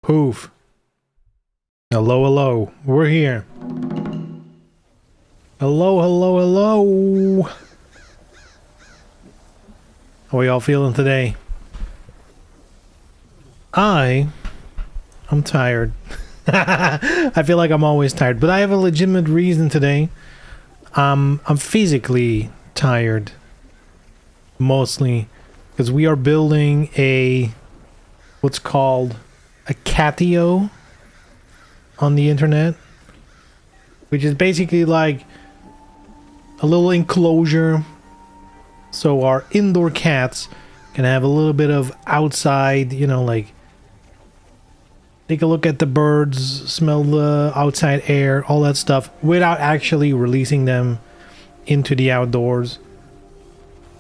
Poof. Hello, hello. We're here. Hello, hello, hello. How are y'all feeling today? I'm tired. I feel like I'm always tired, but I have a legitimate reason today. I'm physically tired. Mostly because we are building what's called a catio on the internet, which is basically like a little enclosure so our indoor cats can have a little bit of outside, like take a look at the birds, smell the outside air, all that stuff without actually releasing them into the outdoors.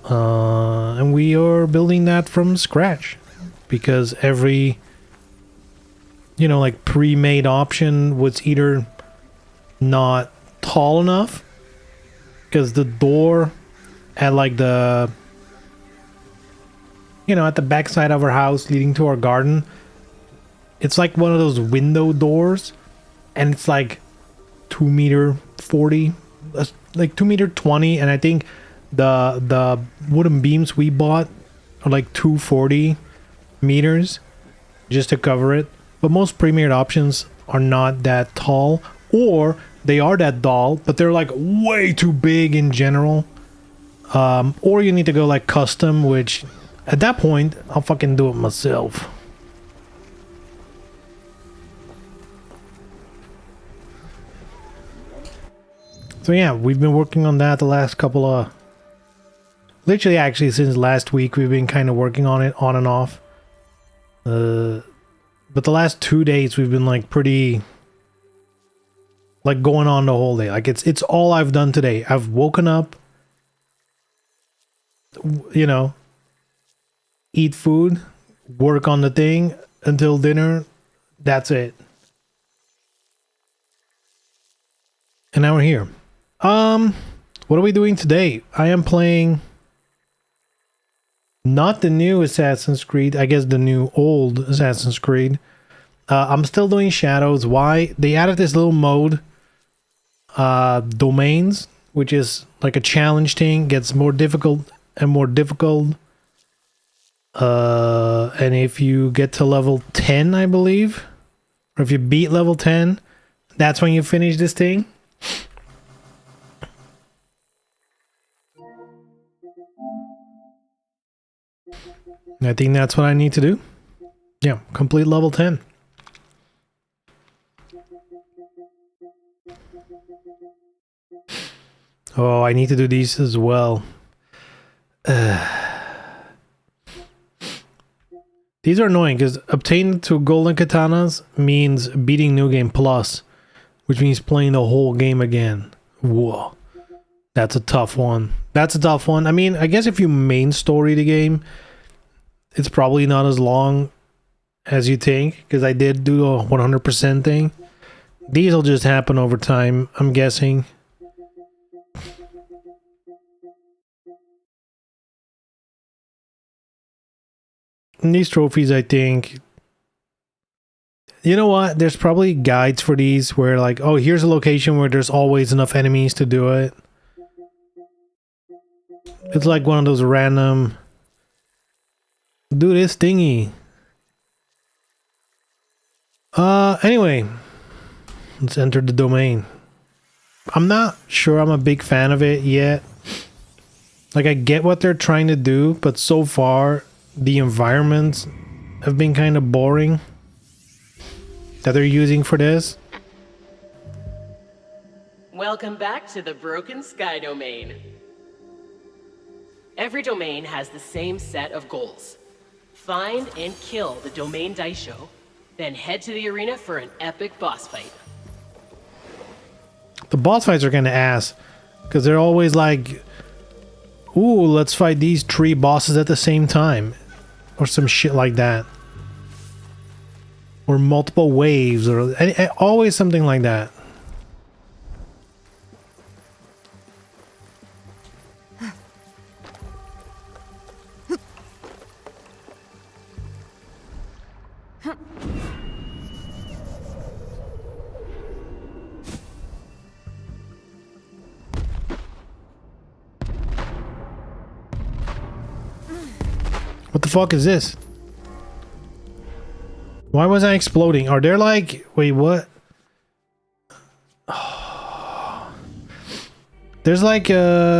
And we are building that from scratch because every like pre-made option was either not tall enough because the door at like the at the back side of our house leading to our garden, it's like one of those window doors and it's like 2.40 meters, like 2.20 meters, and I think the wooden beams we bought are like 2.40 meters just to cover it. But most pre-made options are not that tall, or they are that tall but they're like way too big in general. Or you need to go like custom, which at that point I'll fucking do it myself. So yeah, we've been working on that the last couple of literally actually since last week we've been kind of working on it on and off. But the last 2 days we've been like pretty like going on the whole day. Like it's all I've done today. I've woken up, eat food, work on the thing until dinner. That's it. And now we're here. What are we doing today? I am playing not the new Assassin's Creed, I guess the new old Assassin's Creed. I'm still doing Shadows. Why? They added this little mode, domains, which is like a challenge thing, gets more difficult and more difficult. And if you get to level 10, I believe, or if you beat level 10, that's when you finish this thing. I think that's what I need to do. Yeah, complete level 10. Oh, I need to do these as well. These are annoying because obtaining to golden katanas means beating New Game Plus, which means playing the whole game again. Whoa. That's a tough one. That's a tough one. I mean, I guess if you main story the game, it's probably not as long as you think, because I did do a 100% thing. These will just happen over time, I'm guessing. And these trophies, I think... You know what? There's probably guides for these where like, oh, here's a location where there's always enough enemies to do it. It's like one of those random... Do this thingy. Anyway. Let's enter the domain. I'm not sure I'm a big fan of it yet. Like, I get what they're trying to do, but so far, the environments have been kind of boring that they're using for this. Welcome back to the Broken Sky domain. Every domain has the same set of goals. Find and kill the domain Daisho, then head to the arena for an epic boss fight. The boss fights are kind of ass, because they're always like, ooh, let's fight these 3 bosses at the same time, or some shit like that. Or multiple waves, or always something like that. What the fuck is this? Why was I exploding? Are there like... Wait, what? There's like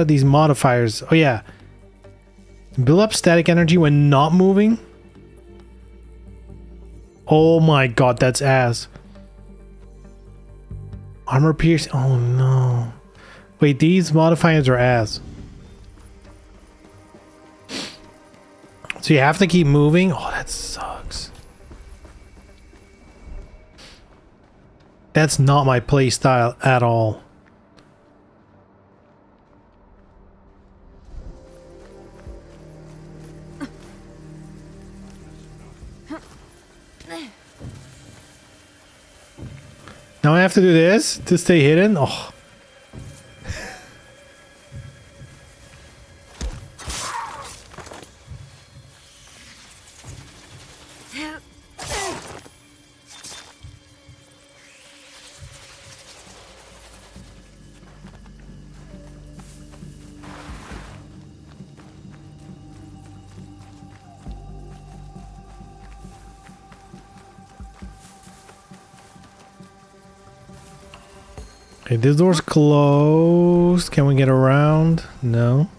these modifiers. Oh yeah. Build up static energy when not moving. Oh my god, that's ass. Armor pierce. Oh no. Wait, these modifiers are ass. So you have to keep moving? Oh, that sucks. That's not my play style at all. Now I have to do this to stay hidden? Oh. Okay, this door's closed. Can we get around? No.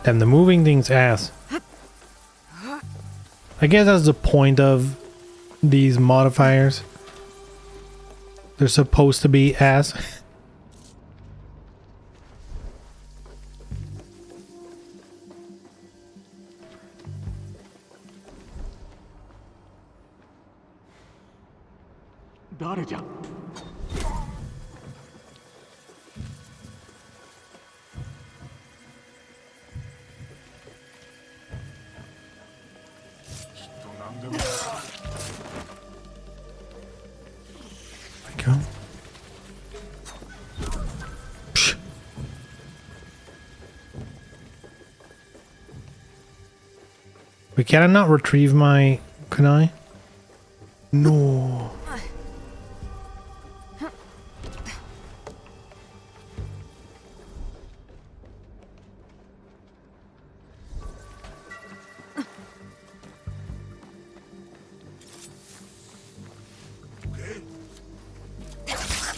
Damn, the moving thing's ass. I guess that's the point of these modifiers. They're supposed to be ass. Go. Psh. Wait, can I not retrieve my... Can I? No.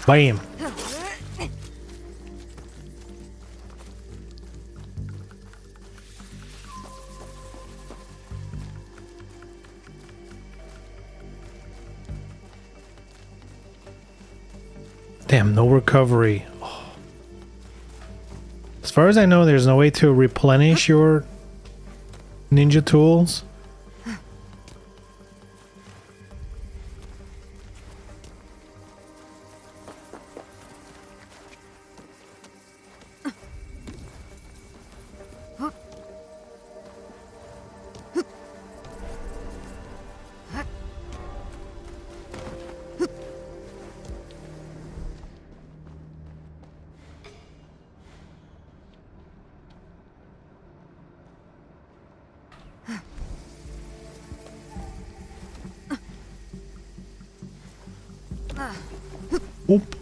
Bam. Damn, no recovery. Oh. As far as I know, there's no way to replenish your ninja tools. Oop.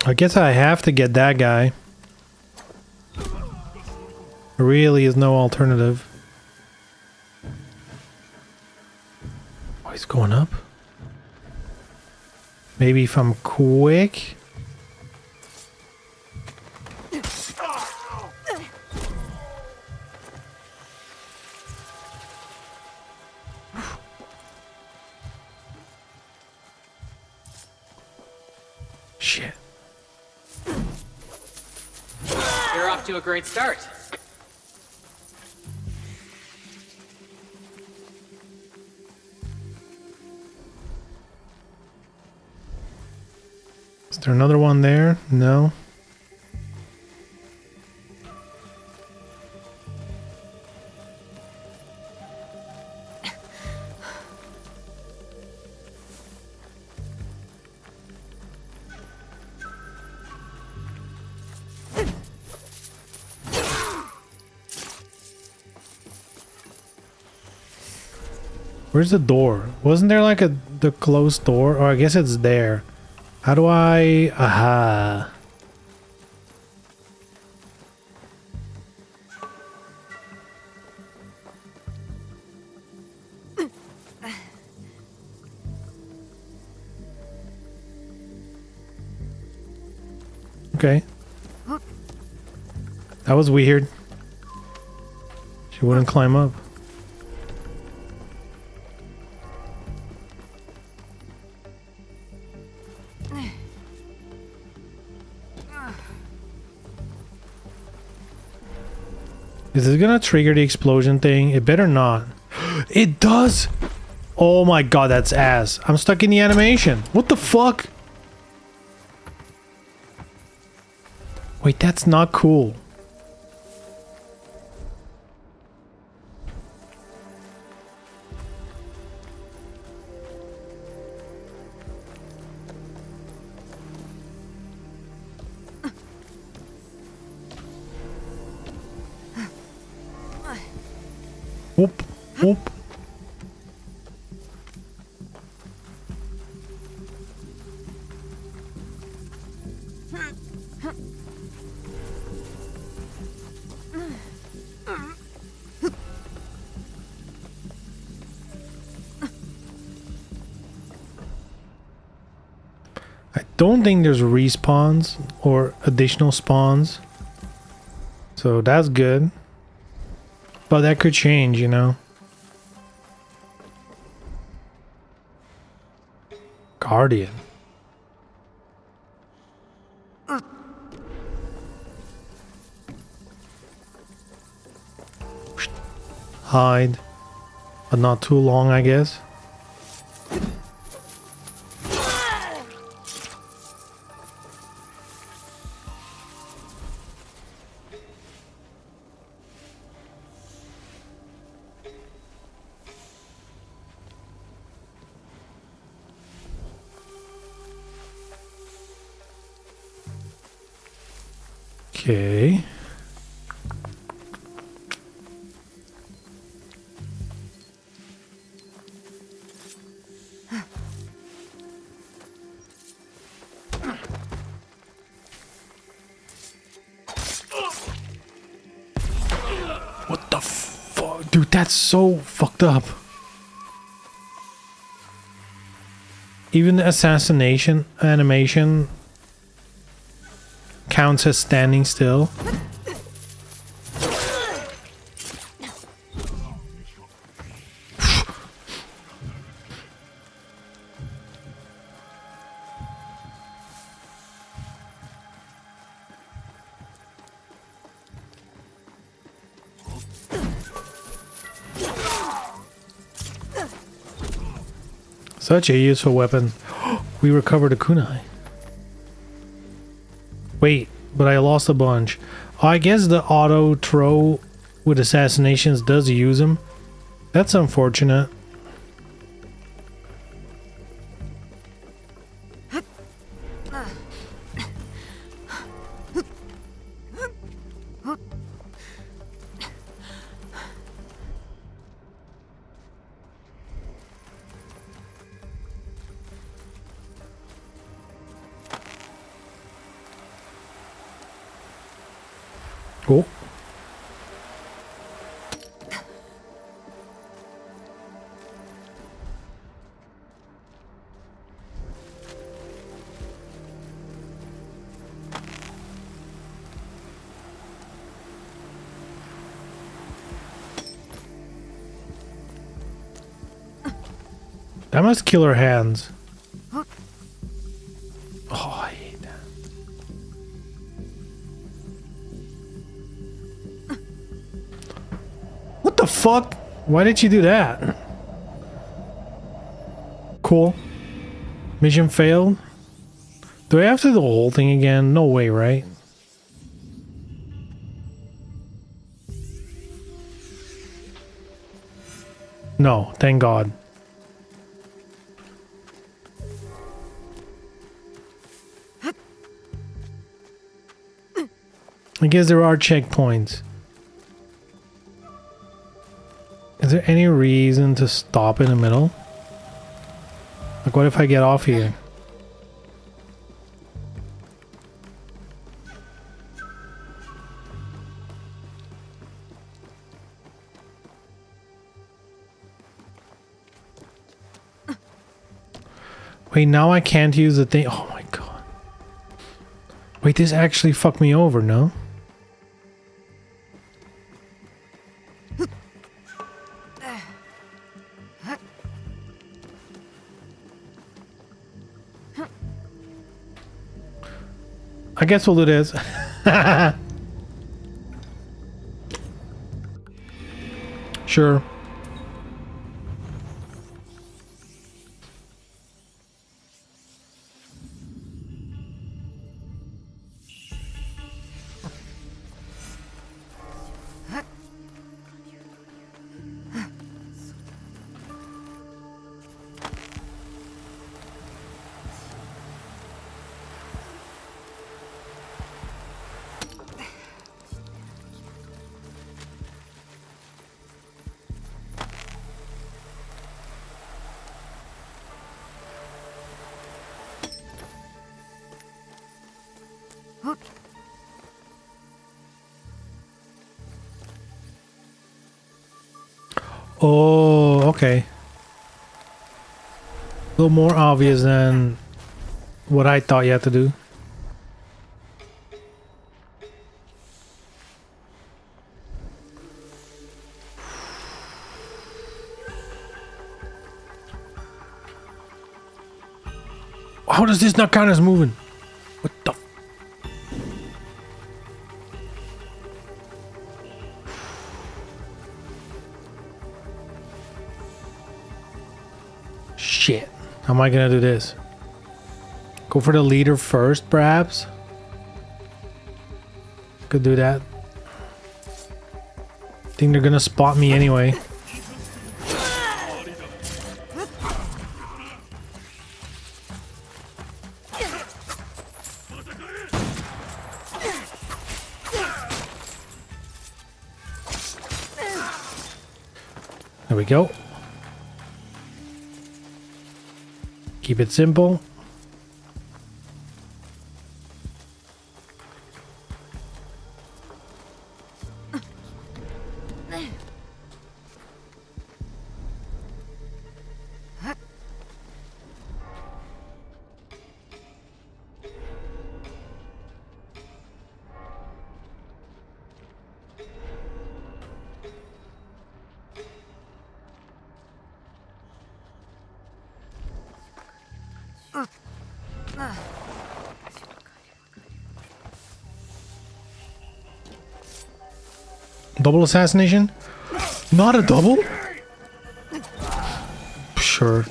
I guess I have to get that guy. There really is no alternative. Oh, he's going up. Maybe if I'm quick. Shit. You're off to a great start. Is there another one there? No. Where's the door? Wasn't there like the closed door? Or I guess it's there. How do I... Aha. Okay. That was weird. She wouldn't climb up. Is it gonna trigger the explosion thing? It better not. It does! Oh my god, that's ass. I'm stuck in the animation. What the fuck? Wait, that's not cool. Whoop, whoop. I don't think there's respawns or additional spawns. So that's good. But that could change, you know. Guardian. Hide. But not too long, I guess. Okay. What the fuck? Dude, that's so fucked up. Even the assassination animation counts as standing still. Such a useful weapon. We recovered a kunai. Wait, but I lost a bunch. I guess the auto throw with assassinations does use them. That's unfortunate. Oh. That must kill her hands. Oh, I hate that. fuck? Why did you do that? Cool. Mission failed. Do I have to do the whole thing again? No way, right? No, thank God. I guess there are checkpoints. Is there any reason to stop in the middle? Like, what if I get off here? Wait, now I can't use the thing. Oh my God. Wait, this actually fucked me over, no? I guess we'll do this. Sure. Oh, okay. A little more obvious than what I thought you had to do. How does this not count as moving? What the? Shit. How am I gonna do this? Go for the leader first, perhaps? Could do that. Think they're gonna spot me anyway. There we go. Keep it simple. Double assassination? Not a double? Sure.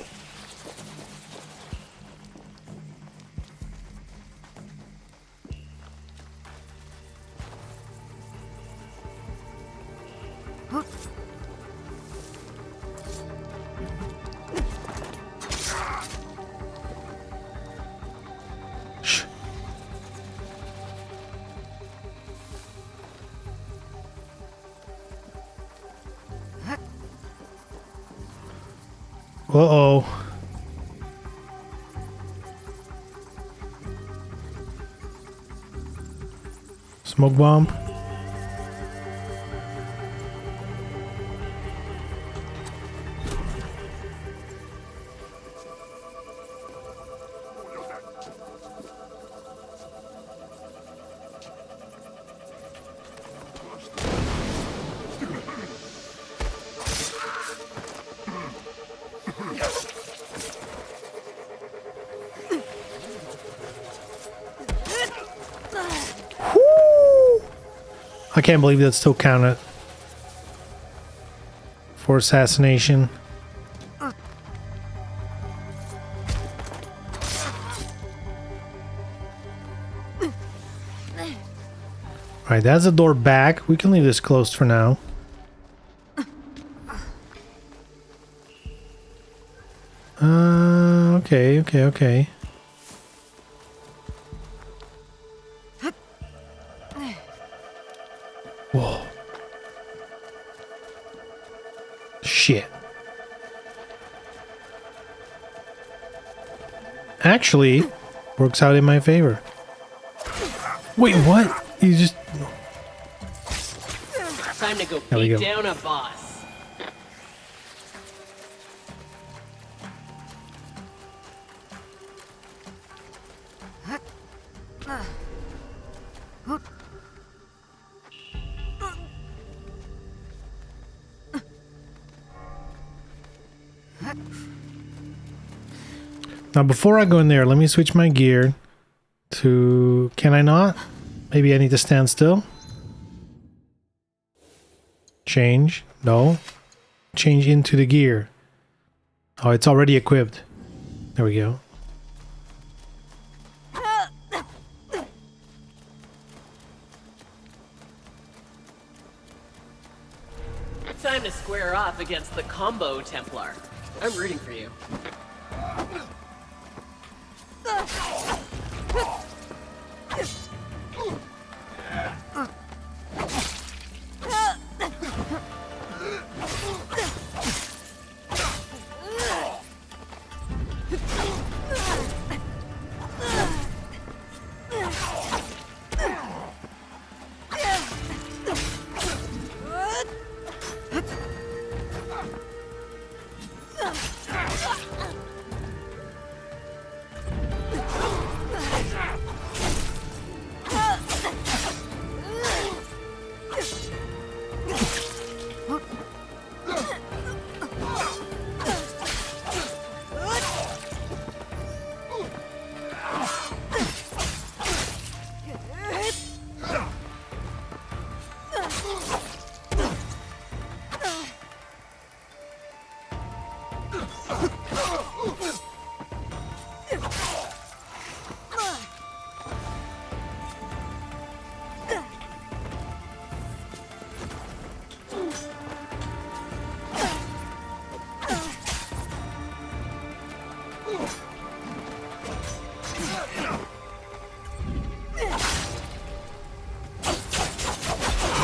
Shh. Uh-oh. Smoke bomb. I can't believe that still counted. for assassination. Alright, that's the door back. We can leave this closed for now. Okay. Whoa. Shit. Actually, works out in my favor. Wait, what? You just... Time to go There we beat go. down a boss. Now, before I go in there, let me switch my gear to... Can I not? Maybe I need to stand still? Change. No. Change into the gear. Oh, it's already equipped. There we go. Time to square off against the Combo Templar. I'm rooting for you.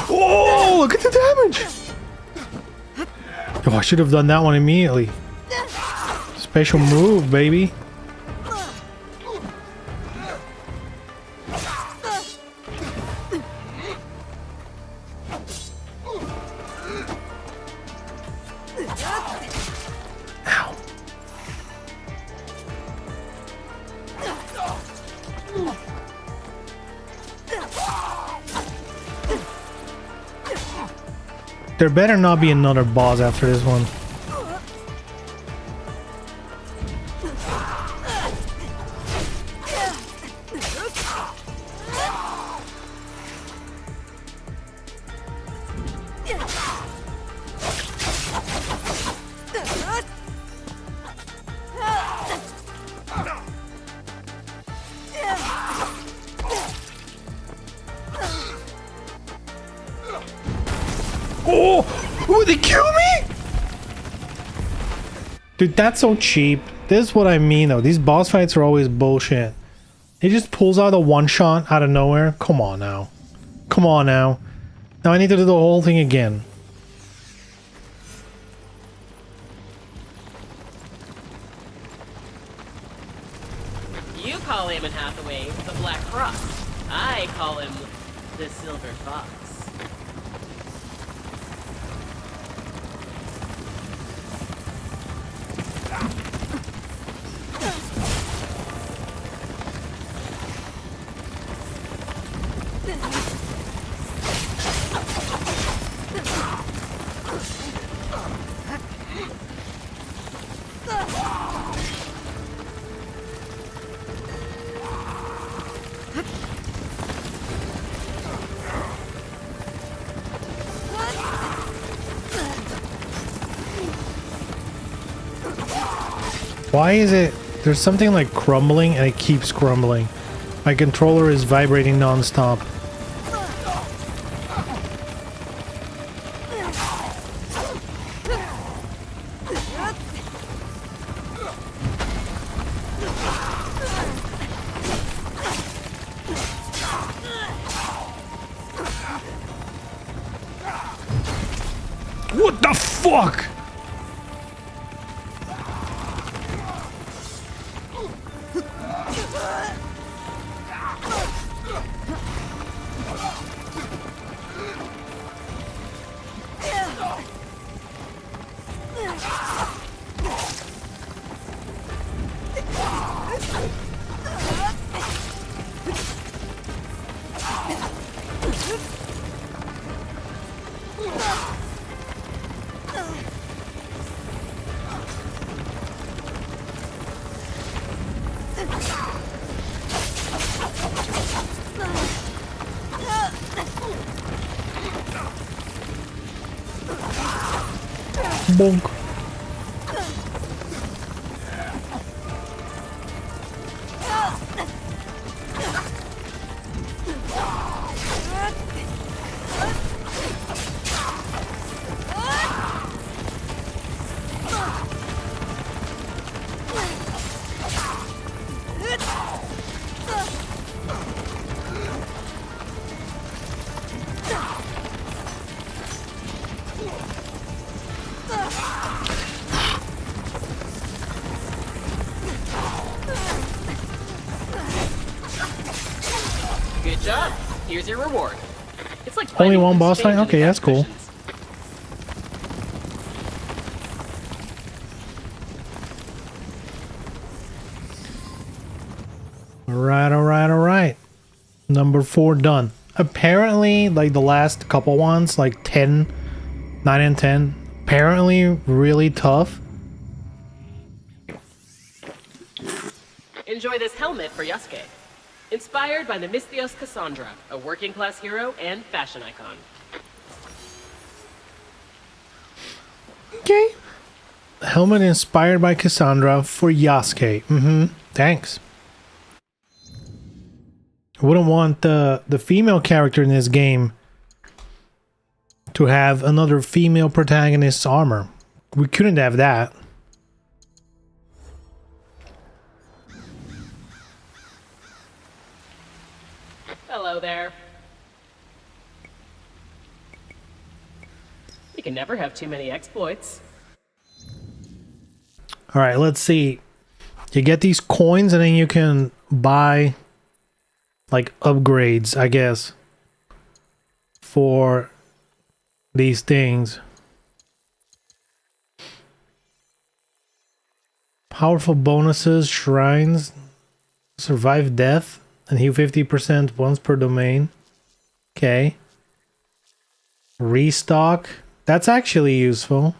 Oh, look at the damage! Oh, I should have done that one immediately. Special move, baby. Ow. There better not be another boss after this one. Oh, they kill me? Dude, that's so cheap. This is what I mean, though. These boss fights are always bullshit. He just pulls out a one-shot out of nowhere. Come on now. Come on now. Now I need to do the whole thing again. You call Eamon Hathaway the Black Cross. I call him the Silver Fox. Why is it... There's something like crumbling and it keeps crumbling. My controller is vibrating non-stop. What the fuck? Bonk. Good job. Here's your reward. It's like Only finding one loose boss change fight? in the Okay, that's gas cool. missions. Alright. Number 4 done. Apparently, like the last couple ones, like 10, 9 and 10, apparently really tough. Enjoy this helmet for Yasuke. Inspired by Nemisthios Cassandra, a working-class hero and fashion icon. Okay. Helmet inspired by Cassandra for Yasuke. Thanks. I wouldn't want the female character in this game to have another female protagonist's armor. We couldn't have that. Hello there. You can never have too many exploits. All right, let's see. You get these coins and then you can buy like upgrades, I guess, for these things. Powerful bonuses, shrines, survive death, and heal 50% once per domain. Okay. Restock. That's actually useful.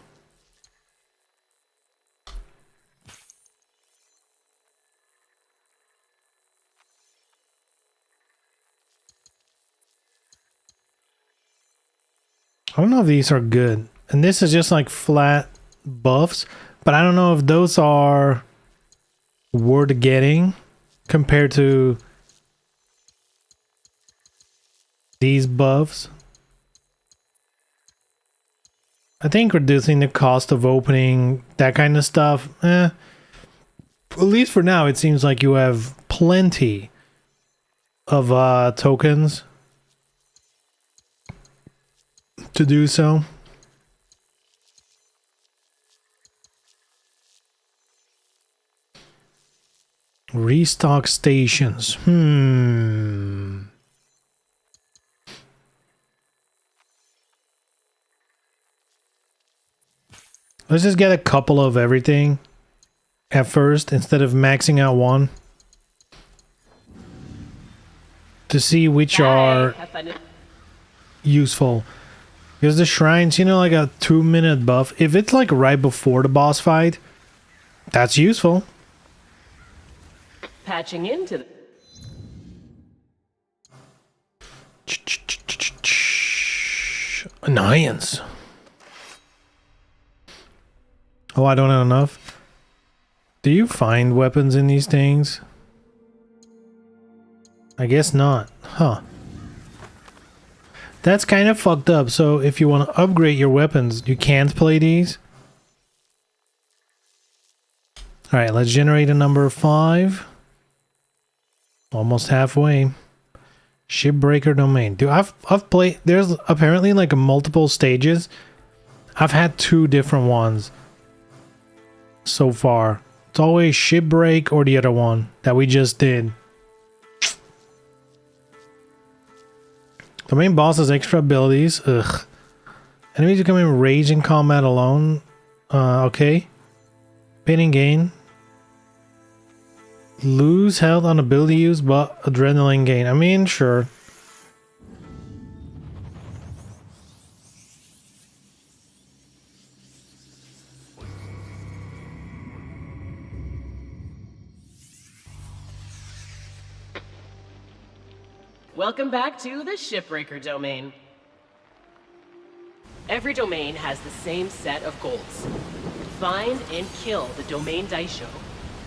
I don't know if these are good. And this is just like flat buffs, but I don't know if those are worth getting compared to these buffs. I think reducing the cost of opening that kind of stuff, at least for now, it seems like you have plenty of tokens to do so. Restock stations. Let's just get a couple of everything at first instead of maxing out one to see which are Have fun. useful. Because the shrines, you know, like a 2-minute buff, if it's like right before the boss fight, that's useful. Patching into the... Annoyance. Oh, I don't have enough. Do you find weapons in these things? I guess not. Huh. That's kind of fucked up. So if you want to upgrade your weapons, you can't play these? Alright, let's generate a number 5. Almost halfway. Shipbreaker domain. Dude, I've played... There's apparently like multiple stages. I've had 2 different ones so far. It's always Shipbreak or the other one that we just did. The main boss has extra abilities. Ugh. Enemies become enraged in combat alone. Okay. Pain and gain. Lose health on ability use, but adrenaline gain. I mean, sure. Welcome back to the Shipbreaker domain. Every domain has the same set of goals. Find and kill the domain Daisho,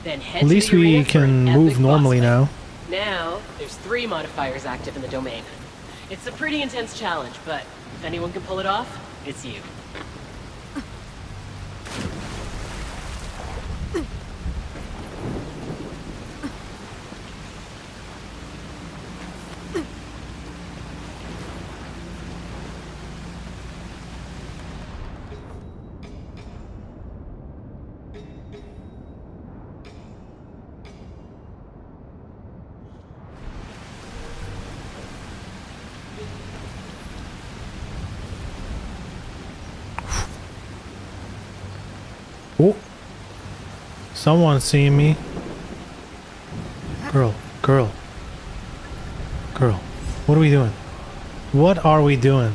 then head At least to the we arena for can an move epic normally boss fight. now. Now, there's 3 modifiers active in the domain. It's a pretty intense challenge, but if anyone can pull it off, it's you. Oh. Someone's seeing me. Girl. Girl. Girl. What are we doing? What are we doing?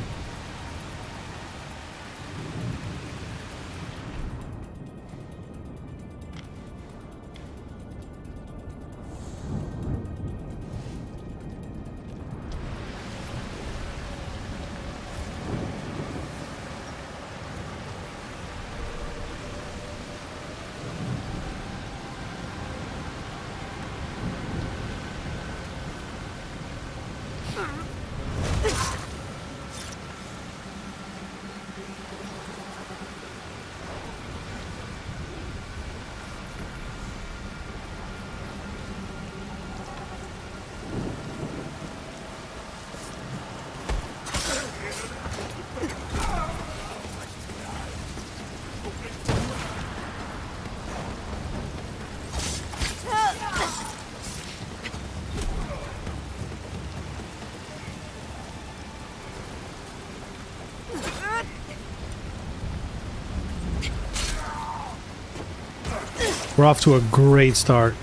We're off to a great start.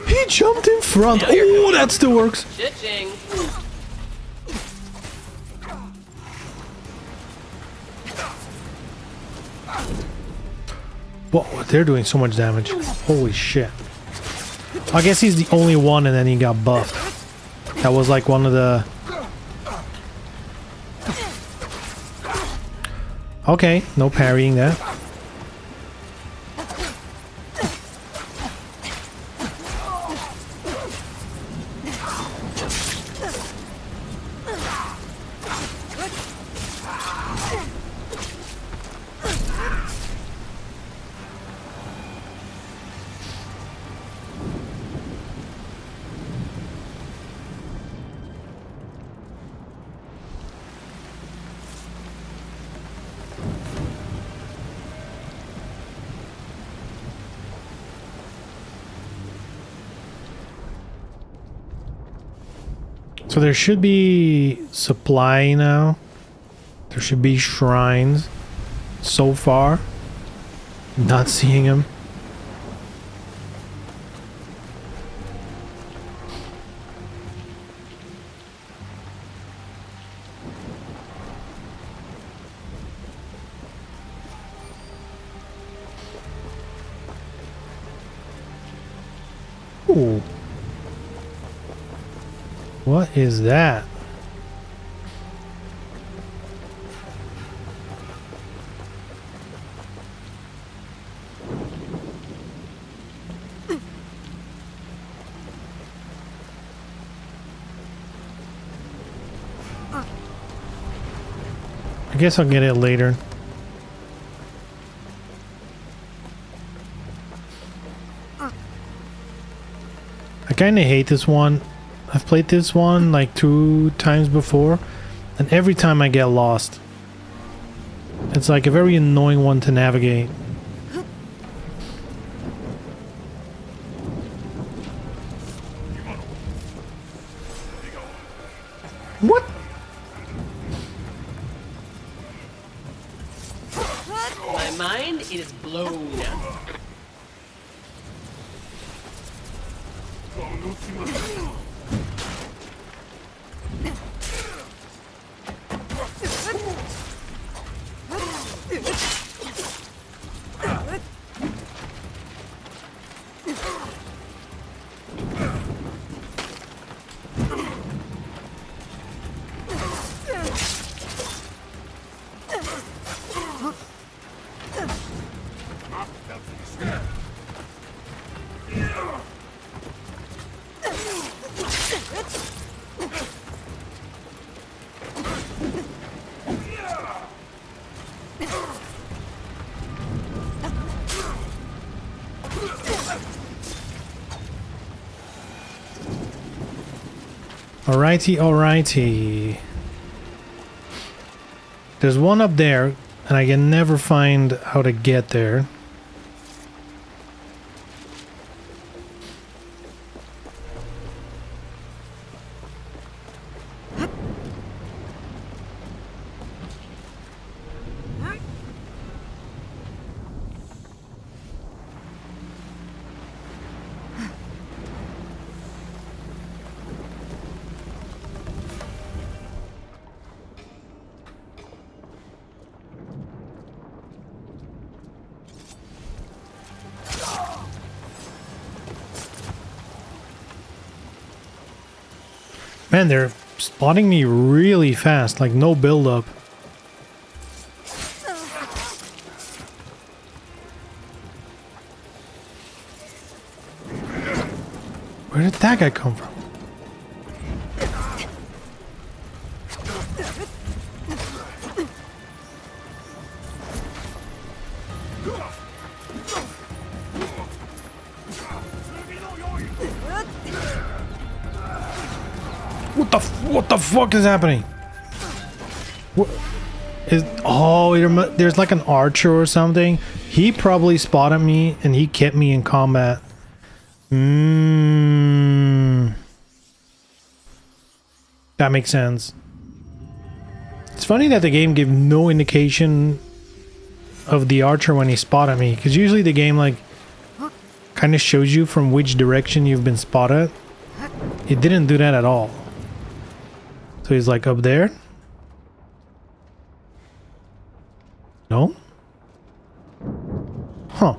He jumped in front. Now you're Oh, cooking. that still works. Cha-ching! Whoa, they're doing so much damage. Holy shit. I guess he's the only one and then he got buffed. That was like one of the... Okay, no parrying that. So there should be supply now. There should be shrines. So far, not seeing them. Ooh. What is that? I guess I'll get it later. I kind of hate this one. I've played this one like 2 times before, and every time I get lost. It's like a very annoying one to navigate. What? My mind, it is blown. Alrighty, alrighty. There's one up there, and I can never find how to get there. Man, they're spotting me really fast, like no build-up. Where did that guy come from? What the fuck is happening? What is? Oh, there's like an archer or something. He probably spotted me and he kept me in combat. That makes sense. It's funny that the game gave no indication of the archer when he spotted me, because usually the game like kind of shows you from which direction you've been spotted. It didn't do that at all. So he's like up there? No? Huh.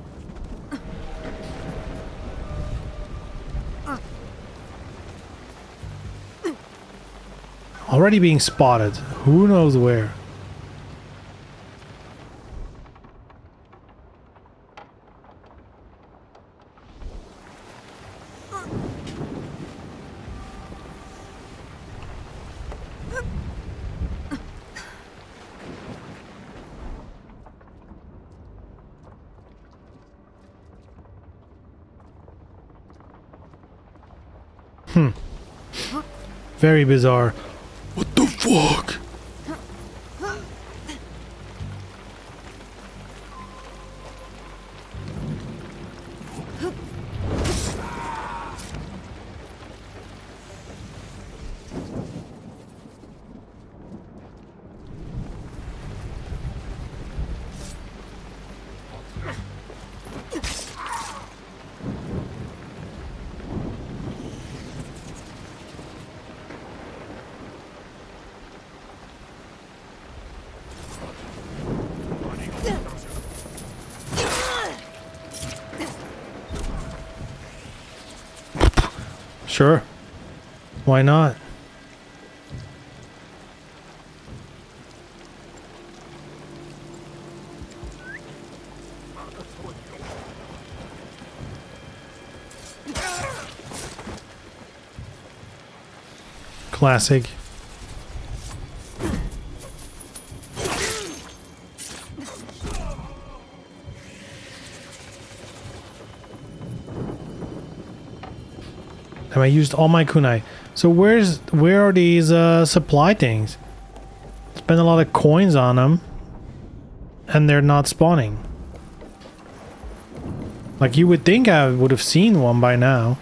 Already being spotted. Who knows where? Very bizarre. What the fuck? Sure. Why not? Classic. And I used all my kunai. So where are these supply things? Spend a lot of coins on them, and they're not spawning. Like you would think I would have seen one by now.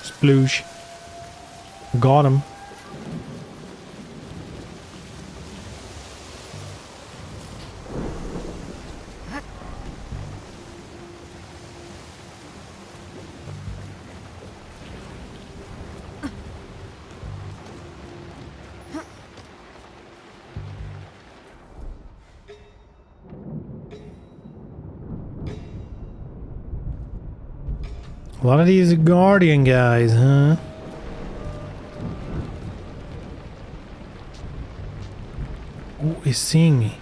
Sploosh. Got him. A lot of these Guardian guys, huh? Oh, he's seeing me.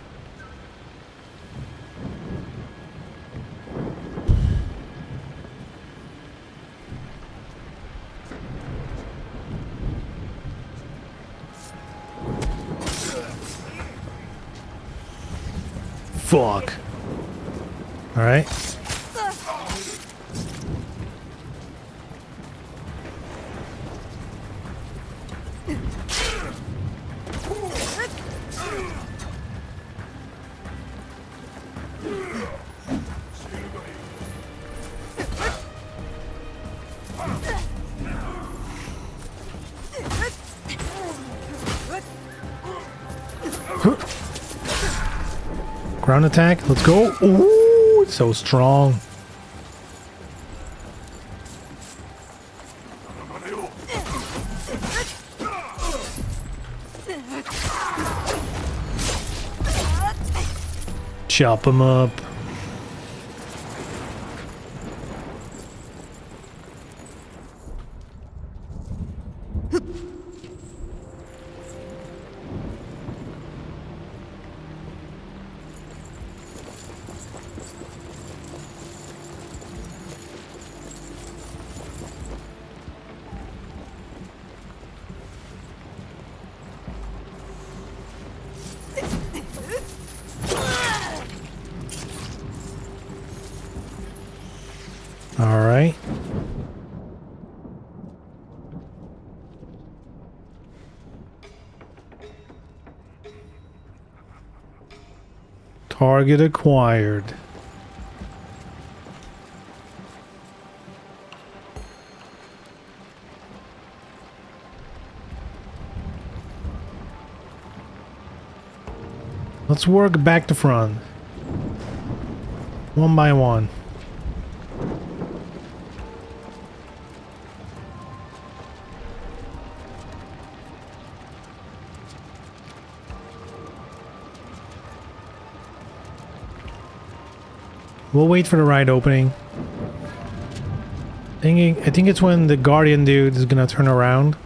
Fuck. All right. Ground attack. Let's go. Ooh, it's so strong. Chop him up. All right. Target acquired. Let's work back to front. One by one. We'll wait for the right opening. I think it's when the Guardian dude is gonna turn around.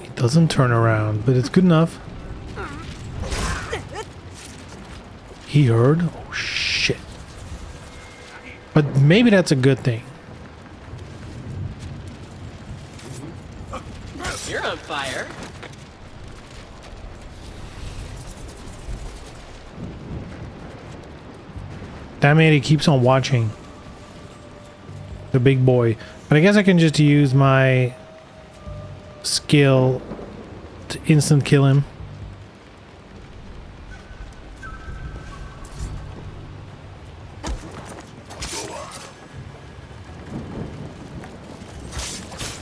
He doesn't turn around, but it's good enough. He heard? Oh shit. But maybe that's a good thing. You're on fire. Damn it, he keeps on watching. The big boy. But I guess I can just use my skill to instant kill him.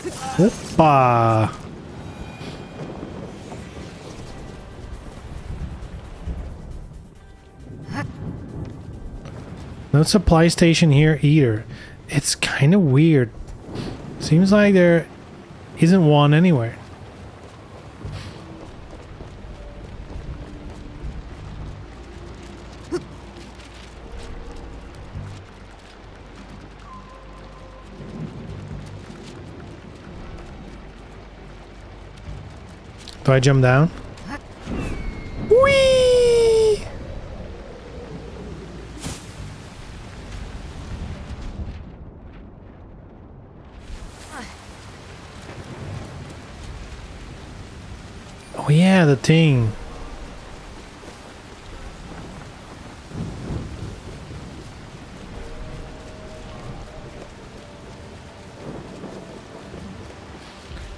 Opa! No supply station here either. It's kind of weird. Seems like there isn't one anywhere. Do I jump down? Whee! Oh yeah, the thing.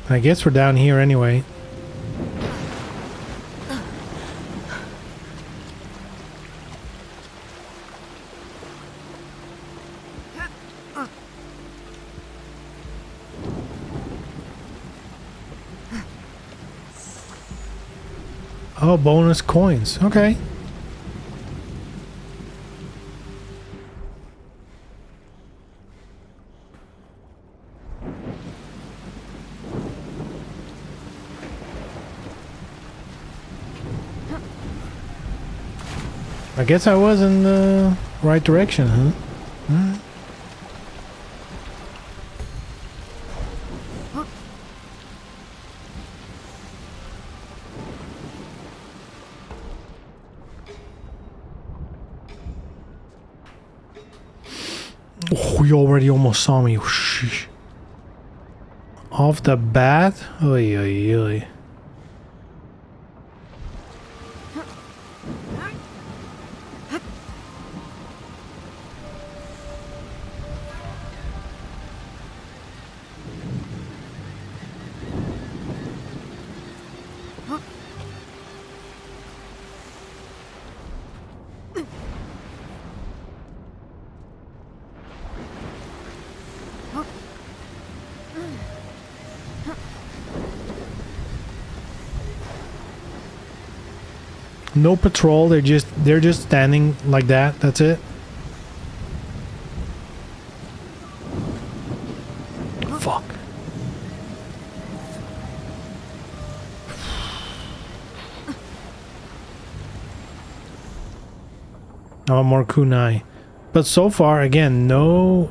I guess we're down here anyway. Oh, bonus coins. Okay. I guess I was in the right direction, huh? Alright. Oh, he already almost saw me. Sheesh. Off the bat? Oy, oy, oy. No patrol, they're just standing like that, that's it. Fuck. Now more kunai. But so far, again, no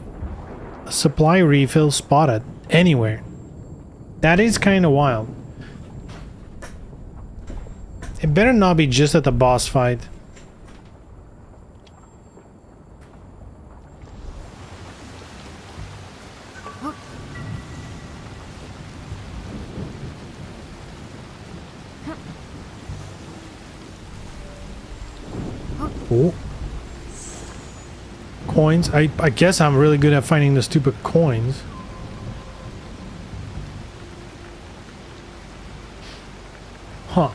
supply refill spotted anywhere. That is kind of wild. It better not be just at the boss fight. Oh. Coins. I guess I'm really good at finding the stupid coins. Huh.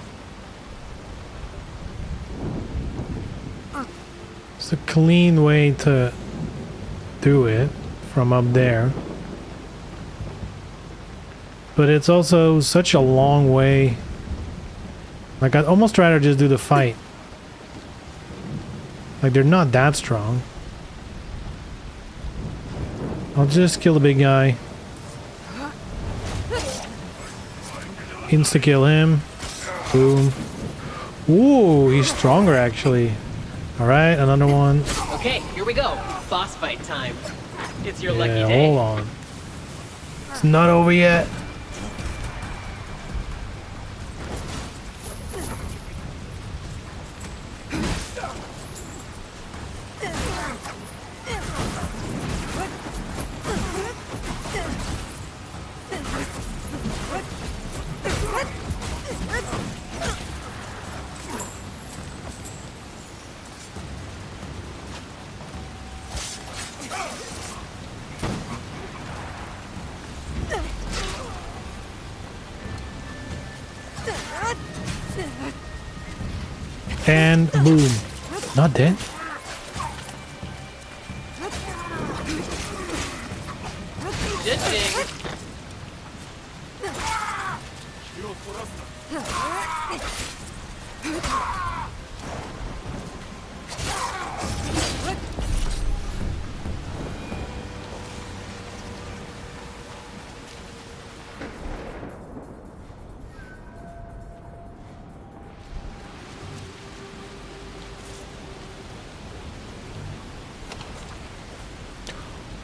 It's a clean way to do it from up there. But it's also such a long way. Like, I'd almost rather just do the fight. Like, they're not that strong. I'll just kill the big guy. Insta-kill him. Boom. Ooh, he's stronger, actually. Alright, another one. Okay, here we go. Boss fight time. It's your Yeah, lucky day. hold on. It's not over yet. And boom. Not dead. Ditching.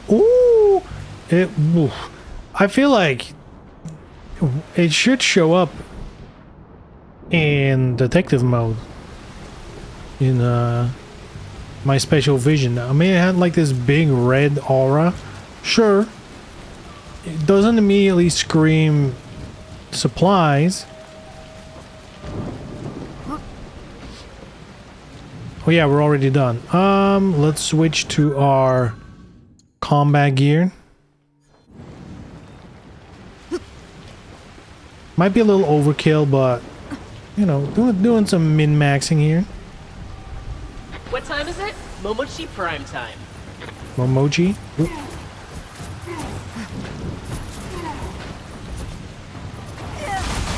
Ooh, oof. I feel like it should show up in detective mode in my special vision. I mean, it had like this big red aura. Sure, it doesn't immediately scream supplies. Oh yeah, we're already done. Let's switch to our combat gear. Might be a little overkill, but you know, doing some min-maxing here. What time is it? Momochi prime time. Momochi. Ooh.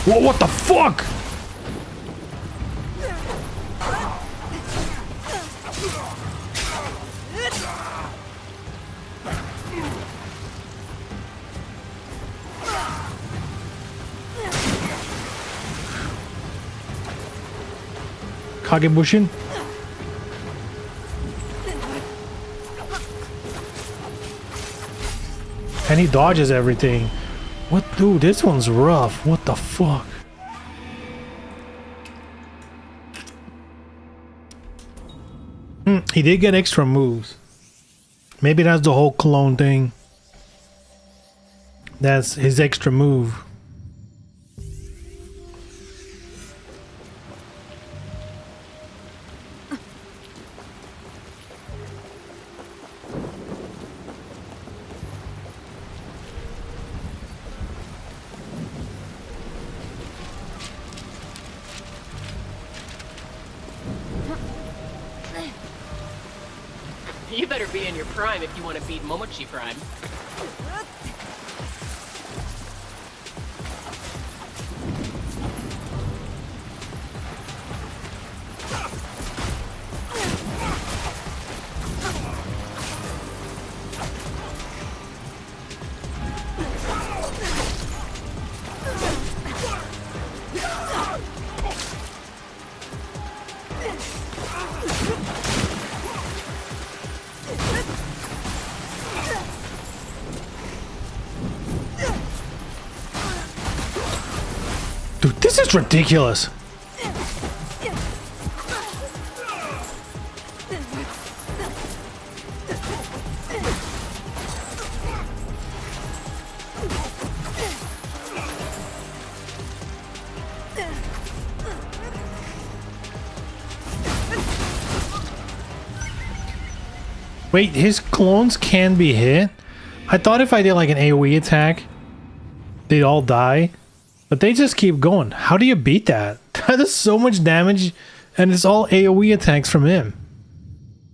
Whoa, what the fuck? Kagebushin? And he dodges everything. What, dude, this one's rough. What the fuck? He did get extra moves. Maybe that's the whole clone thing. That's his extra move. You better be in your prime if you want to beat Momochi prime. Dude, this is ridiculous. Wait, his clones can be hit? I thought if I did like an AoE attack, they'd all die. But they just keep going. How do you beat that? That is so much damage, and it's all AoE attacks from him.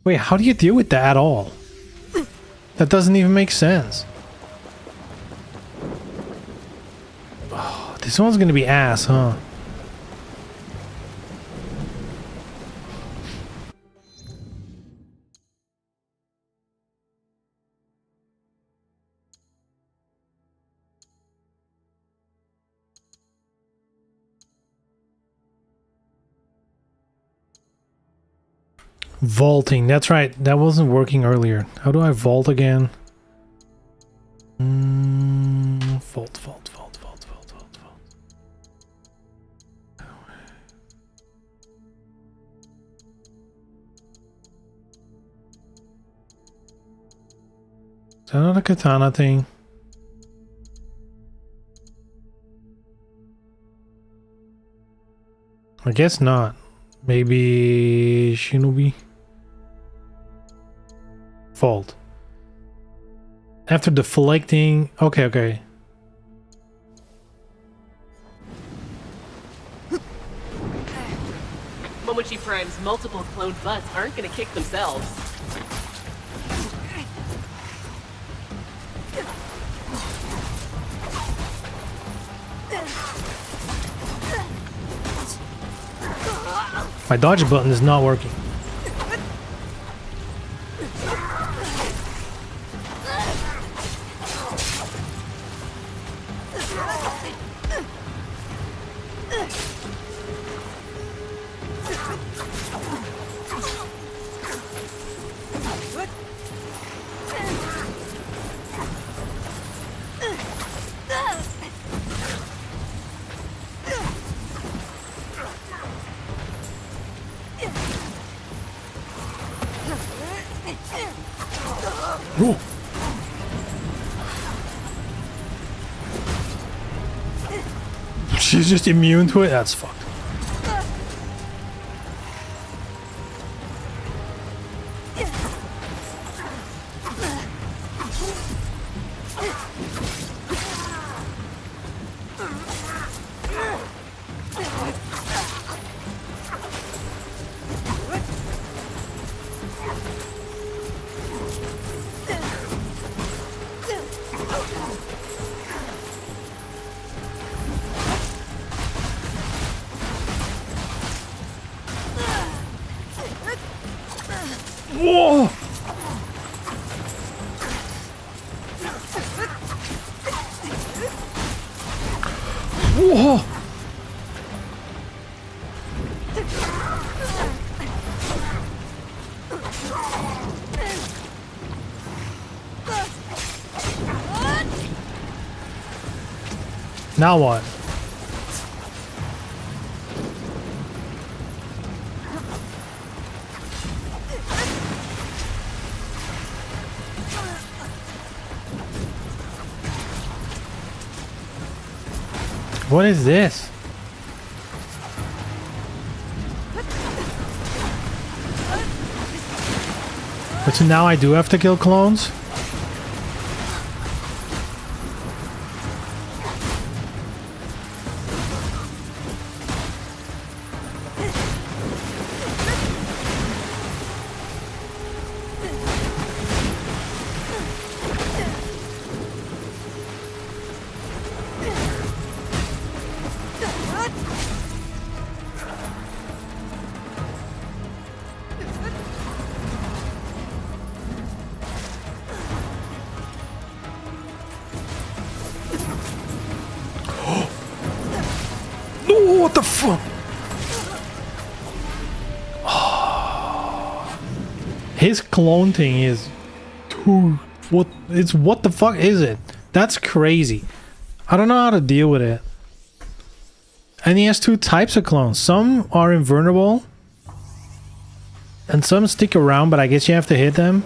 Wait, how do you deal with that at all? That doesn't even make sense. Oh, this one's gonna be ass, huh? Vaulting, that's right. That wasn't working earlier. How do I vault again? Vault, vault, vault, vault, vault, vault, vault. Is that not a katana thing? I guess not. Maybe Shinobi? Vault. After deflecting... Okay, okay. Momochi prime's multiple cloned butts aren't gonna kick themselves. My dodge button is not working. Ooh. She's just immune to it? That's fucked. Whoa! Whoa! Now what? What is this? But so now I do have to kill clones? No, what the fuck? His clone thing is too... what the fuck is it? That's crazy. I don't know how to deal with it. And he has two types of clones. Some are invulnerable. And some stick around, but I guess you have to hit them.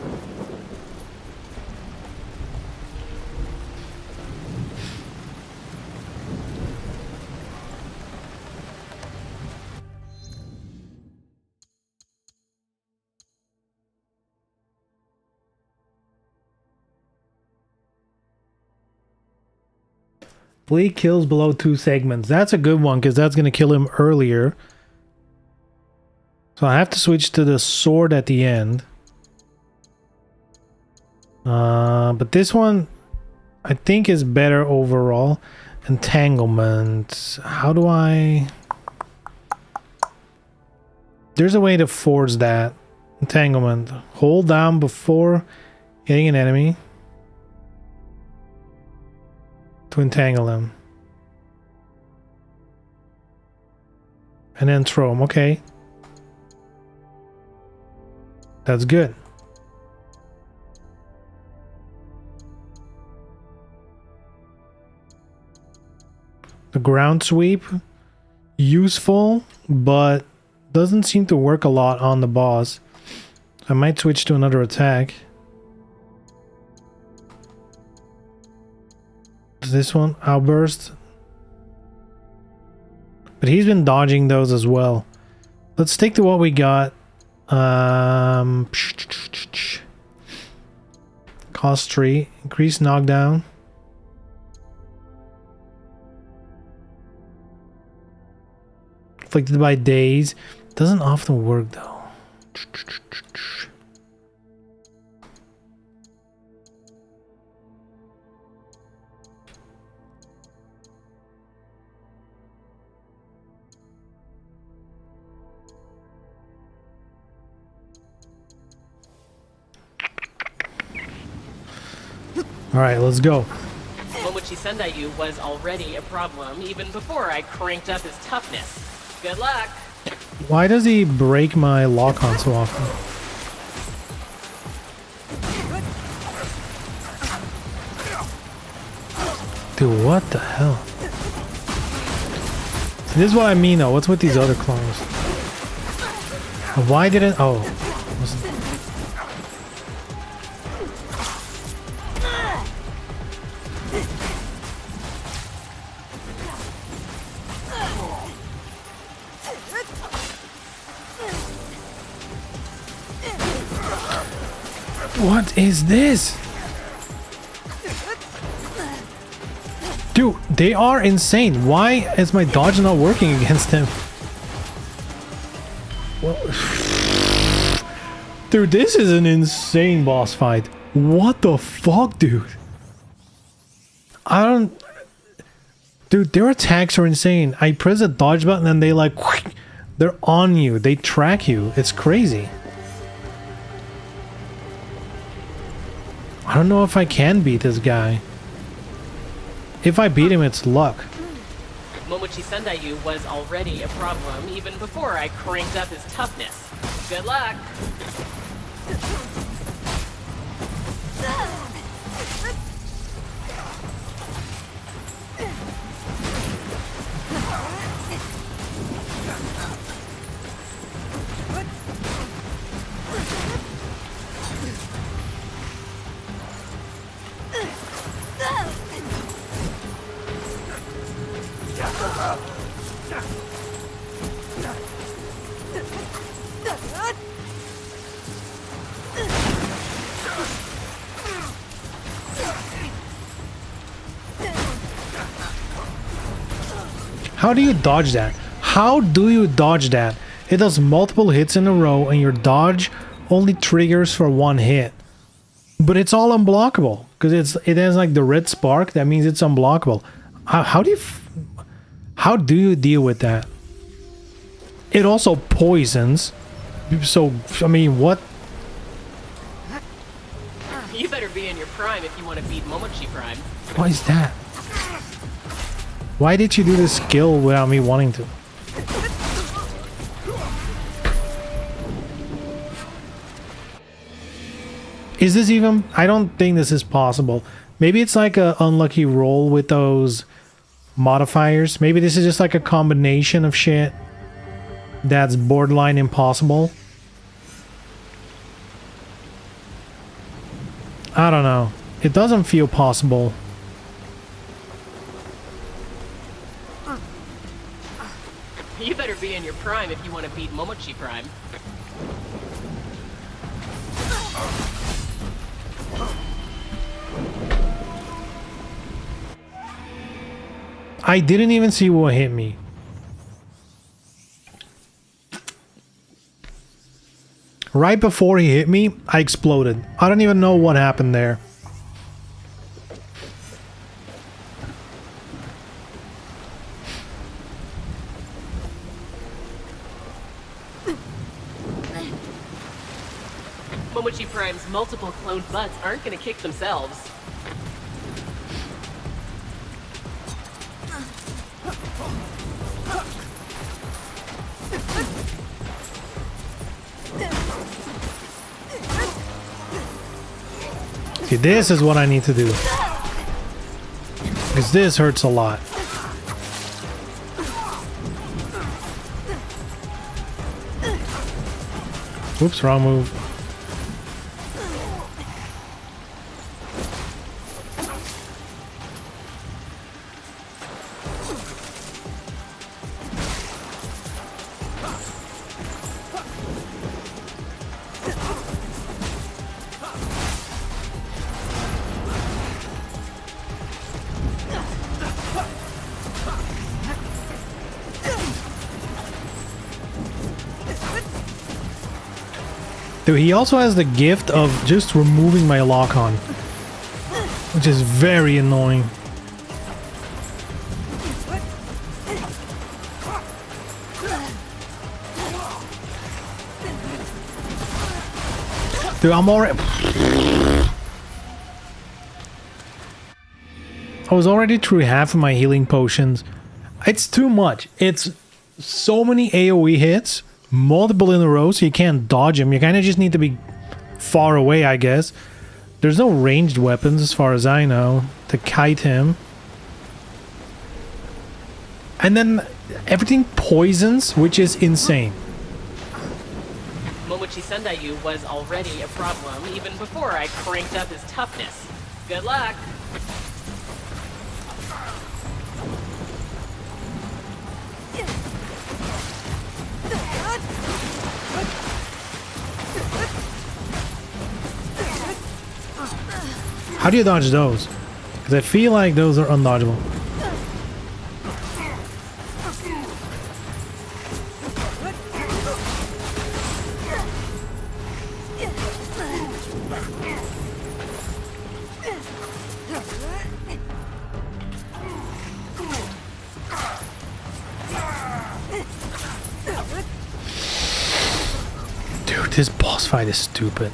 Bleed kills below 2 segments. That's a good one because that's going to kill him earlier. So I have to switch to the sword at the end. But this one I think is better overall. Entanglement. How do I... There's a way to force that. Entanglement. Hold down before hitting an enemy to entangle them. And then throw them. Okay. That's good. The ground sweep. Useful, but doesn't seem to work a lot on the boss. I might switch to another attack. This one, outburst. But he's been dodging those as well. Let's stick to what we got. Cost 3, increase knockdown. Afflicted by daze. Doesn't often work though. Alright, let's go. Momochi Sendaiyu was already a problem even before I cranked up his toughness. Good luck! Why does he break my lock-on so often? Dude, what the hell? See, this is what I mean though. What's with these other clones? Why didn't... Oh. What is this? Dude, they are insane. Why is my dodge not working against him? Dude, this is an insane boss fight. What the fuck, dude? I don't... Dude, their attacks are insane. I press the dodge button and they like... They're on you. They track you. It's crazy. I don't know if I can beat this guy. If I beat him, it's luck. Momochi Sendaiyu was already a problem even before I cranked up his toughness. Good luck! How do you dodge that? How do you dodge that? It does multiple hits in a row and your dodge only triggers for one hit. But it's all unblockable because it has like the red spark. That means it's unblockable. How do you deal with that? It also poisons. So, I mean, what? You better be in your prime if you want to beat Momochi Prime. What is that? Why did you do this skill without me wanting to? Is this even... I don't think this is possible. Maybe it's like an unlucky roll with those modifiers. Maybe this is just like a combination of shit that's borderline impossible. I don't know. It doesn't feel possible. You better be in your prime if you want to beat Momochi Prime. I didn't even see what hit me. Right before he hit me, I exploded. I don't even know what happened there. Momochi Prime's multiple cloned butts aren't gonna kick themselves. See, this is what I need to do. Because this hurts a lot. Oops, wrong move. Dude, he also has the gift of just removing my lock-on, which is very annoying. Dude, I'm already... I was already through half of my healing potions. It's too much. It's so many AoE hits, multiple in a row, so you can't dodge them. You kind of just need to be far away, I guess. There's no ranged weapons, as far as I know, to kite him. And then everything poisons, which is insane. Momochi Sendaiyu was already a problem even before I cranked up his toughness. Good luck! How do you dodge those? Because I feel like those are undodgeable. Dude, this boss fight is stupid.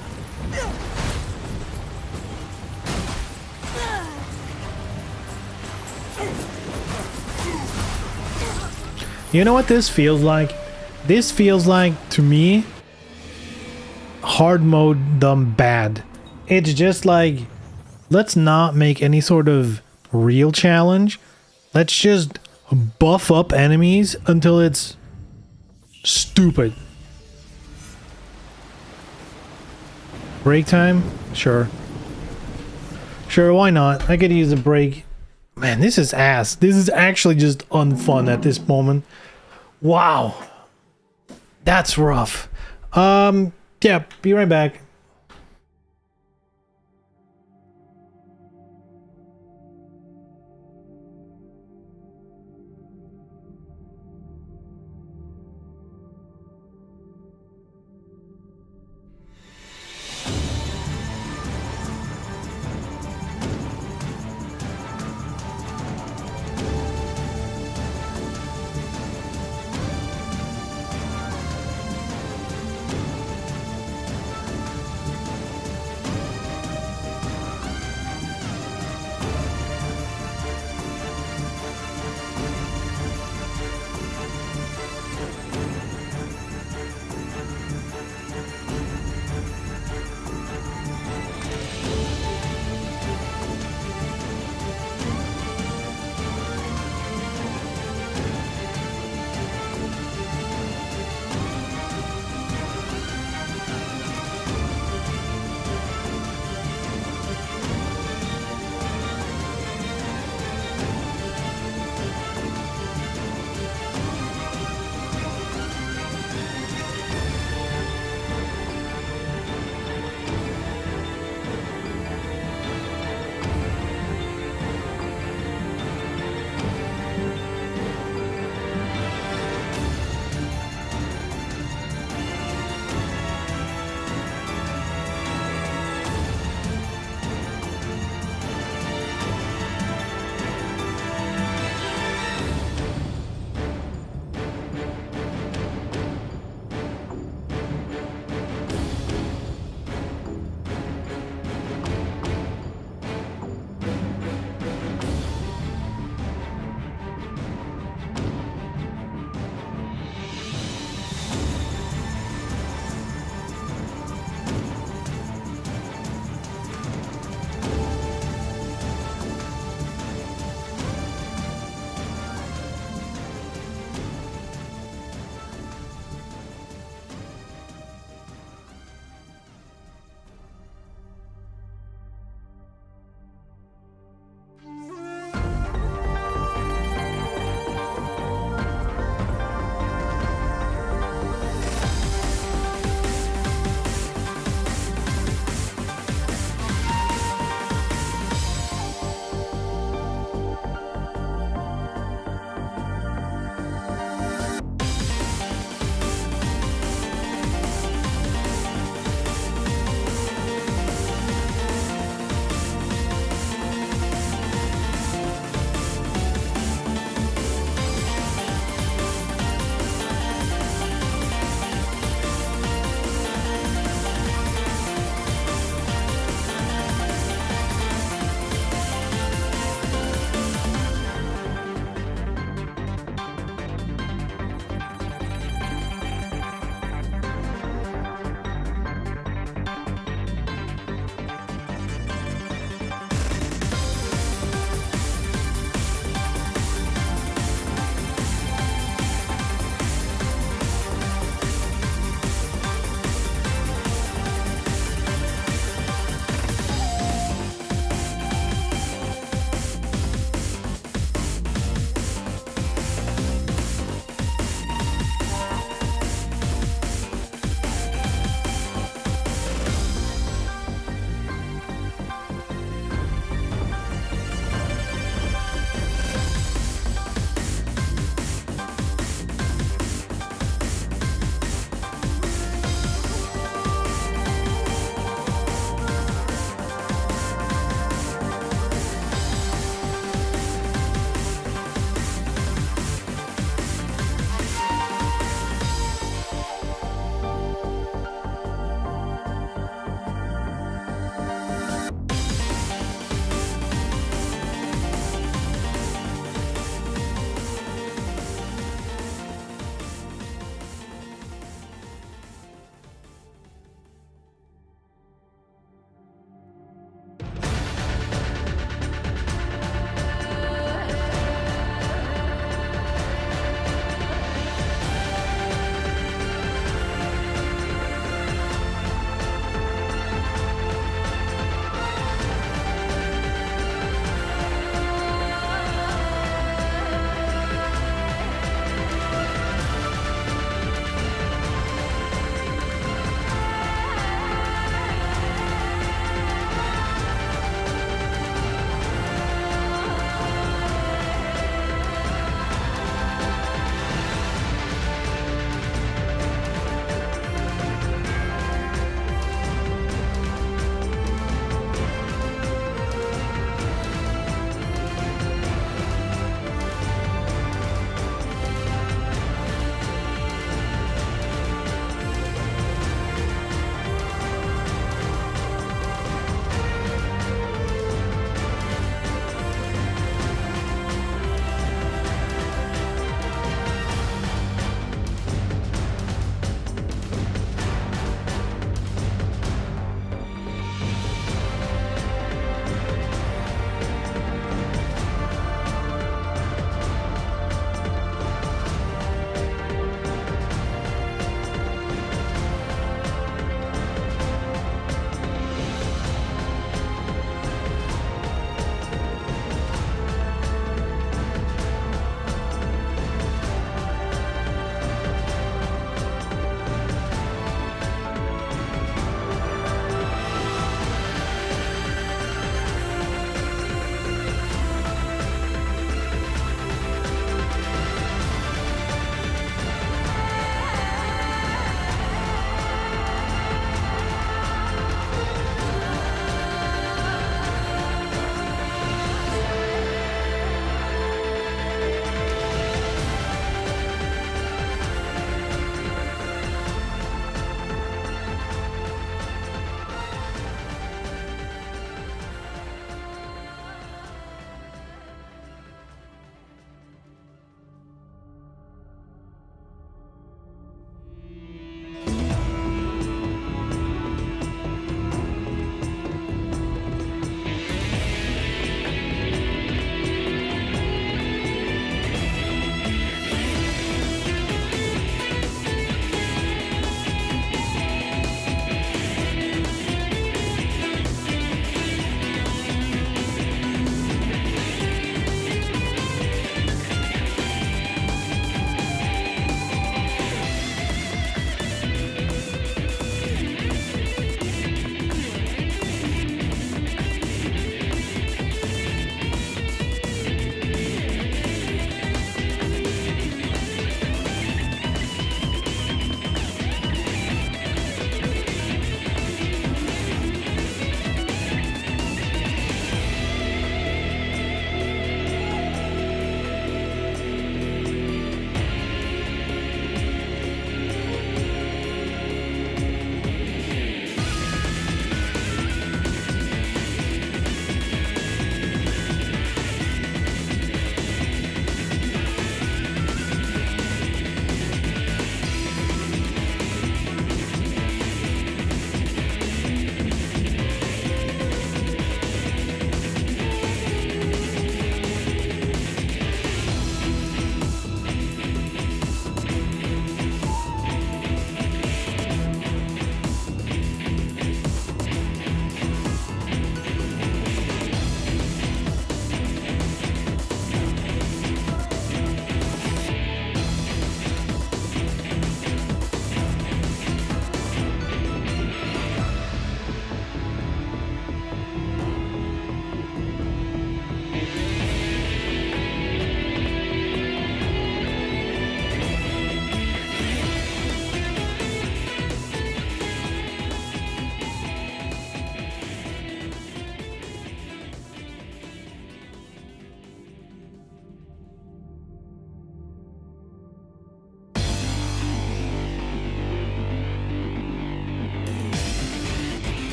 You know what this feels like? This feels like, to me, hard mode done bad. It's just like, let's not make any sort of real challenge. Let's just buff up enemies until it's stupid. Break time? Sure. Sure, why not? I could use a break. Man, this is ass. This is actually just unfun at this moment. Wow. That's rough. Yeah, be right back.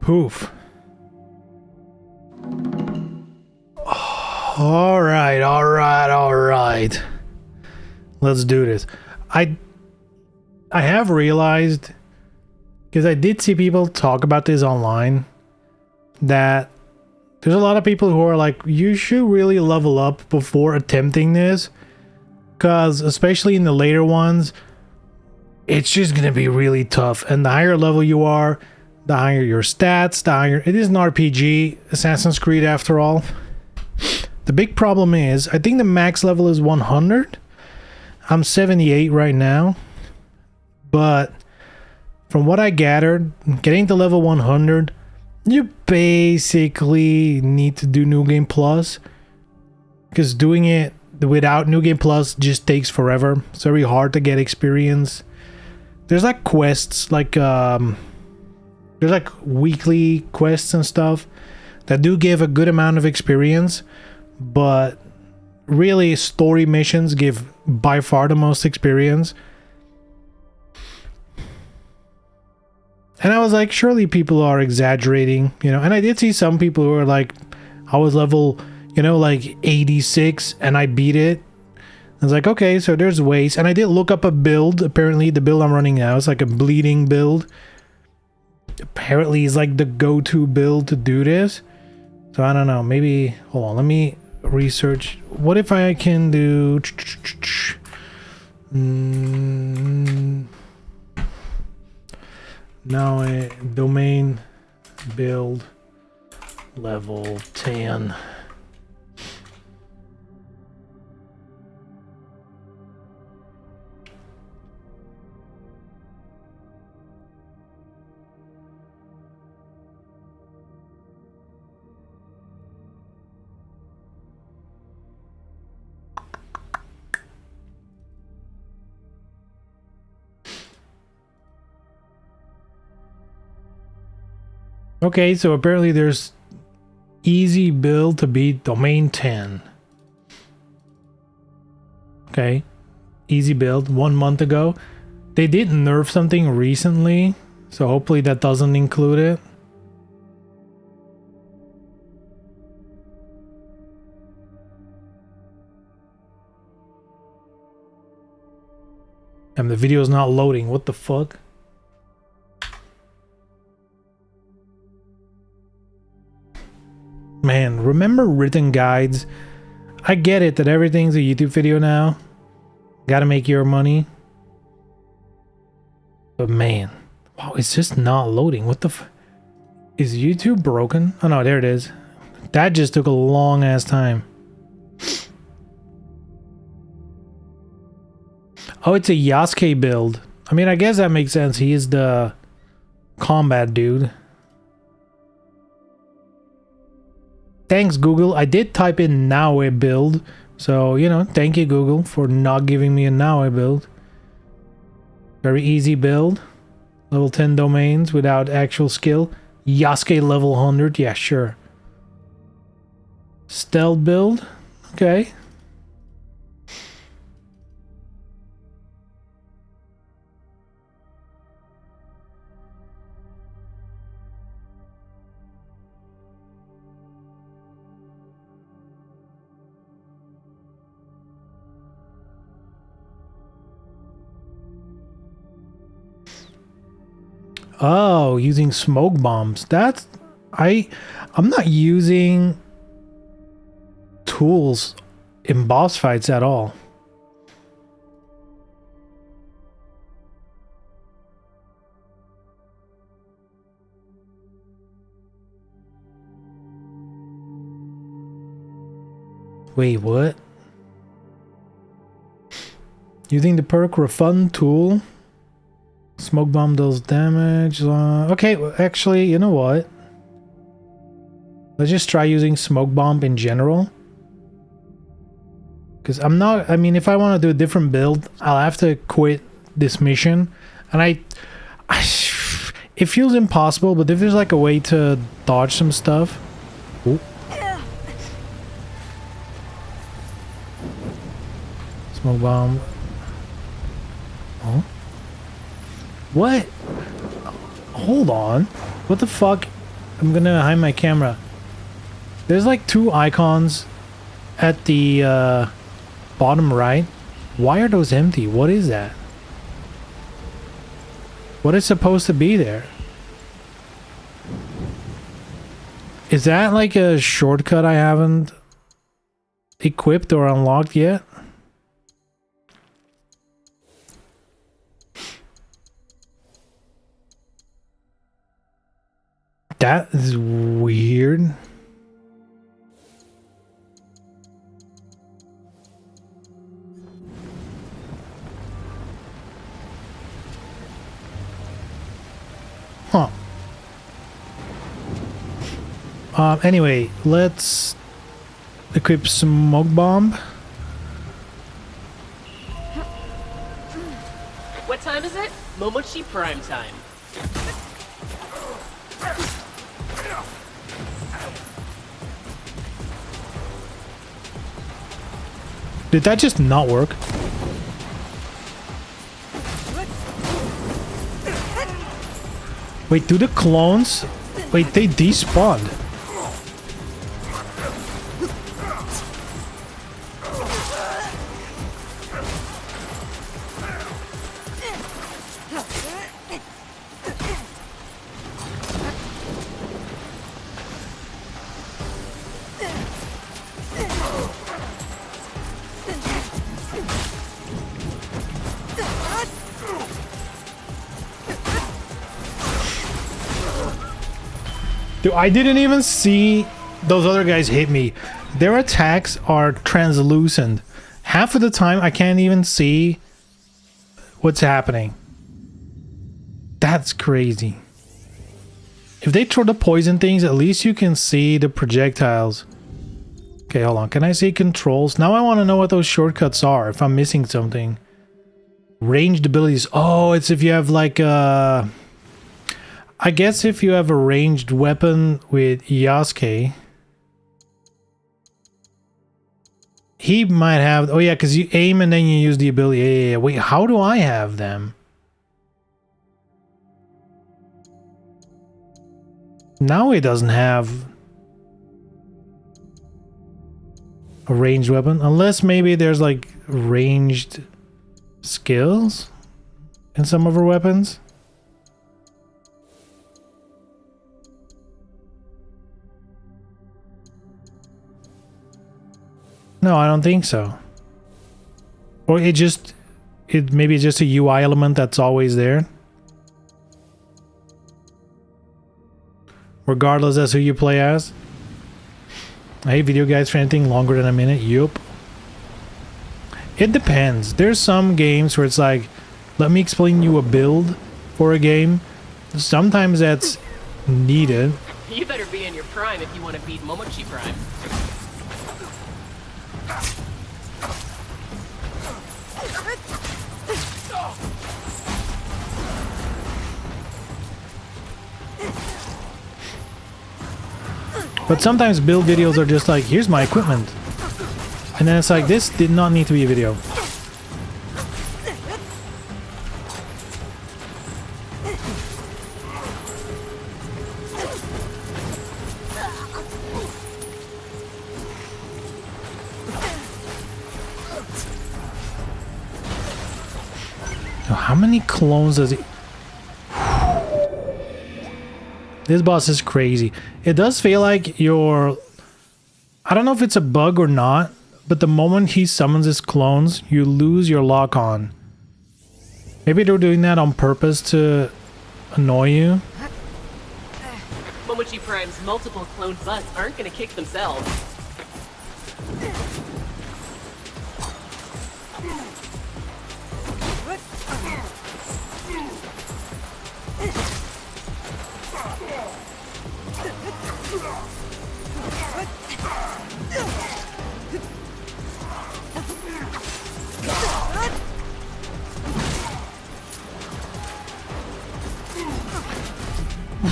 Poof. All right. Let's do this. I have realized, because I did see people talk about this online, that there's a lot of people who are like, you should really level up before attempting this, because especially in the later ones, it's just gonna be really tough. And the higher level you are, the higher your stats, the higher... It is an RPG, Assassin's Creed after all. The big problem is, I think the max level is 100. I'm 78 right now. But from what I gathered, getting to level 100, you basically need to do New Game Plus. Because doing it without New Game Plus just takes forever. It's very hard to get experience. There's like quests, like there's like weekly quests and stuff that do give a good amount of experience, but really story missions give by far the most experience. And I was like, surely people are exaggerating, you know. And I did see some people who were like, I was level, you know, like 86 and I beat it. I was like, okay, so there's ways. And I did look up a build. Apparently the build I'm running now is like a bleeding build. Apparently it's like the go-to build to do this. So I don't know, maybe, hold on, let me research. What if I can do now a domain build level 10. Okay, so apparently there's easy build to beat domain 10. Okay, easy build 1 month ago. They did nerf something recently, so hopefully that doesn't include it. And the video is not loading. What the fuck? Man, remember written guides? I get it that everything's a YouTube video now. Gotta make your money. But man, wow, it's just not loading. What the is YouTube broken? Oh no, there it is. That just took a long ass time. Oh, it's a Yasuke build. I mean, I guess that makes sense. He is the combat dude. Thanks, Google. I did type in Naoe build. So, you know, thank you, Google, for not giving me a Naoe build. Very easy build. Level 10 domains without actual skill. Yasuke level 100. Yeah, sure. Stealth build. Okay. Oh, using smoke bombs. That's... I'm not using tools in boss fights at all. Wait, what? Using the perk refund tool. Smoke bomb does damage. Okay, actually, you know what? Let's just try using smoke bomb in general. Because I'm not... I mean, if I want to do a different build, I'll have to quit this mission. And it feels impossible, but if there's like a way to dodge some stuff... Ooh. Smoke bomb. Oh? What? Hold on. What the fuck? I'm gonna hide my camera. There's like 2 icons at the bottom right. Why are those empty? What is that? What is supposed to be there? Is that like a shortcut I haven't equipped or unlocked yet? That is weird. Huh. Anyway, let's equip smoke bomb. What time is it? Momochi prime time. Did that just not work? Wait, do the clones... Wait, they despawned. Dude, I didn't even see those other guys hit me. Their attacks are translucent. Half of the time, I can't even see what's happening. That's crazy. If they throw the poison things, at least you can see the projectiles. Okay, hold on. Can I see controls? Now I want to know what those shortcuts are, if I'm missing something. Ranged abilities. Oh, it's if you have like a... I guess if you have a ranged weapon with Yasuke, he might have... Oh yeah, because you aim and then you use the ability. Yeah. Wait, how do I have them? Now he doesn't have a ranged weapon. Unless maybe there's like ranged skills in some of her weapons. No, I don't think so. Or maybe it's just a UI element that's always there. Regardless as who you play as. I hate video guides for anything longer than a minute. Yup. It depends. There's some games where it's like, let me explain you a build for a game. Sometimes that's needed. You better be in your prime if you want to beat Momochi Prime. But sometimes build videos are just like, here's my equipment. And then it's like, this did not need to be a video. Now, how many clones does he... This boss is crazy. It does feel like you're... I don't know if it's a bug or not, but the moment he summons his clones, you lose your lock-on. Maybe they're doing that on purpose to annoy you. Momochi Prime's multiple cloned butts aren't gonna kick themselves.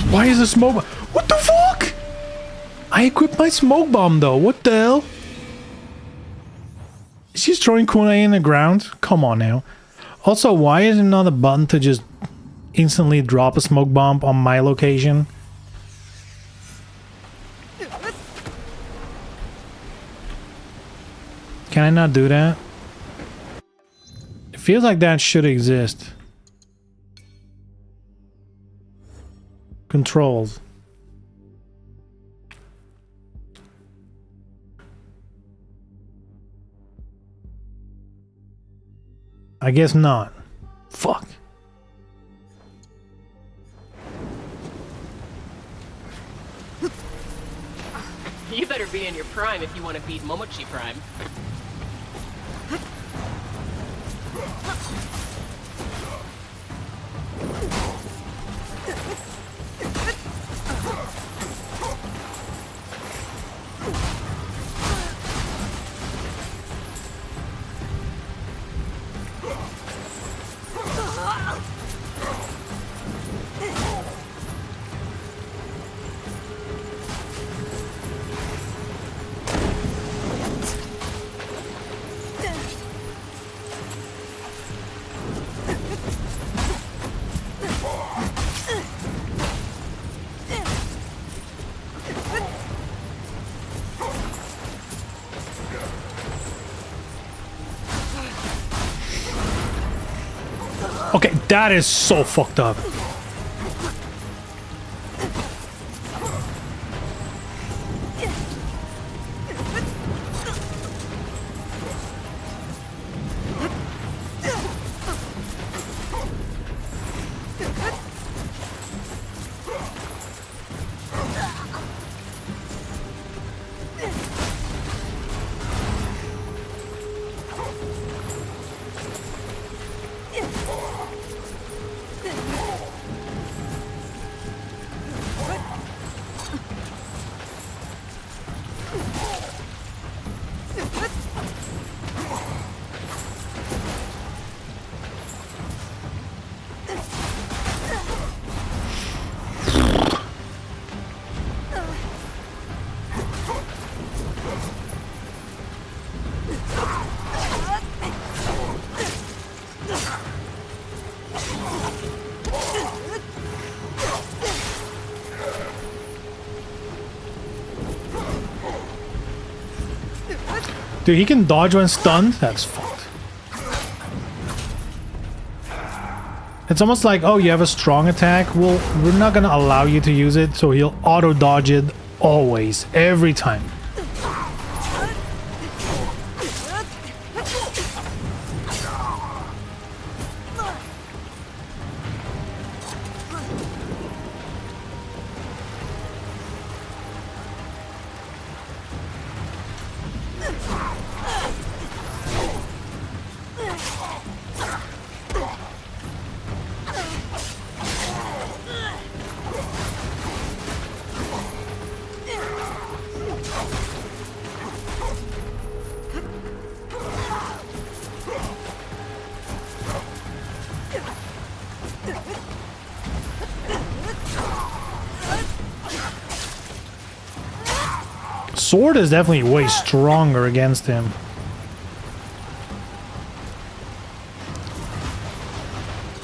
Why is the smoke bomb? What the fuck? I equipped my smoke bomb though. What the hell? She's throwing kunai in the ground? Come on now. Also, why is there not a button to just instantly drop a smoke bomb on my location? Can I not do that? It feels like that should exist. Controls. I guess not. Fuck. You better be in your prime if you want to beat Momochi Prime. Okay, that is so fucked up. Dude, he can dodge when stunned? That's fucked. It's almost like, oh, you have a strong attack? Well, we're not gonna allow you to use it, so he'll auto-dodge it always, every time. Sword is definitely way stronger against him.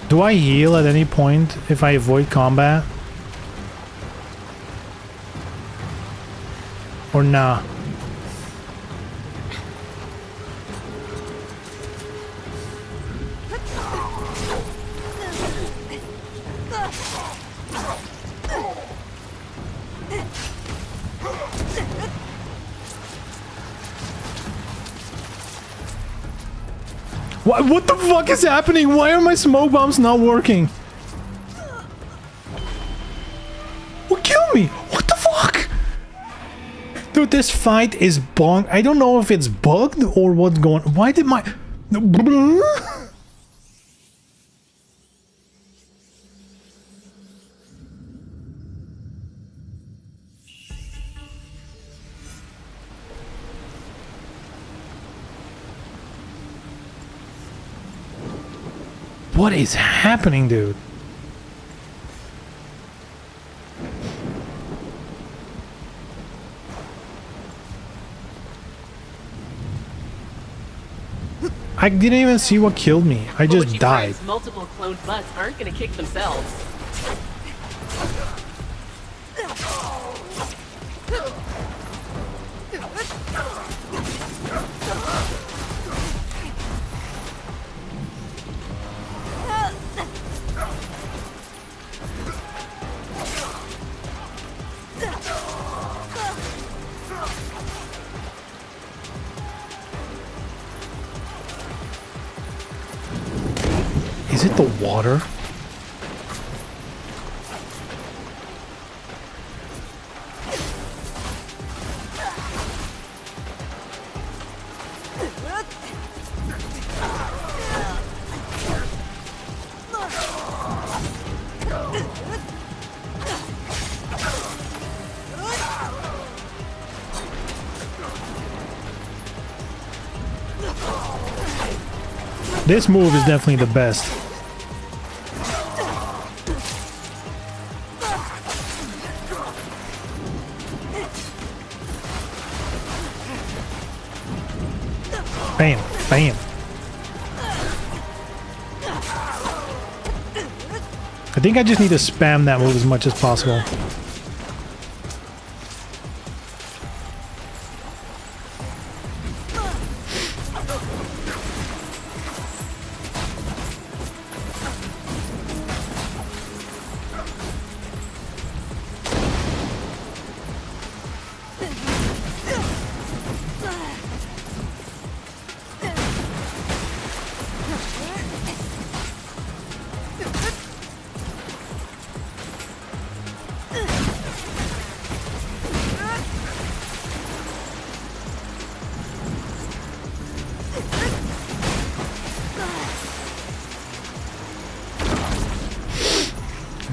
Do I heal at any point if I avoid combat? Or nah? What the fuck is happening? Why are my smoke bombs not working? What killed me? What the fuck? Dude, this fight is bonk. I don't know if it's bugged or what's going on. Why did my... What is happening, dude? I didn't even see what killed me. I just Momochi died. Prime's multiple cloned butts aren't gonna kick themselves. Is it the water? This move is definitely the best. Bam, bam. I think I just need to spam that move as much as possible.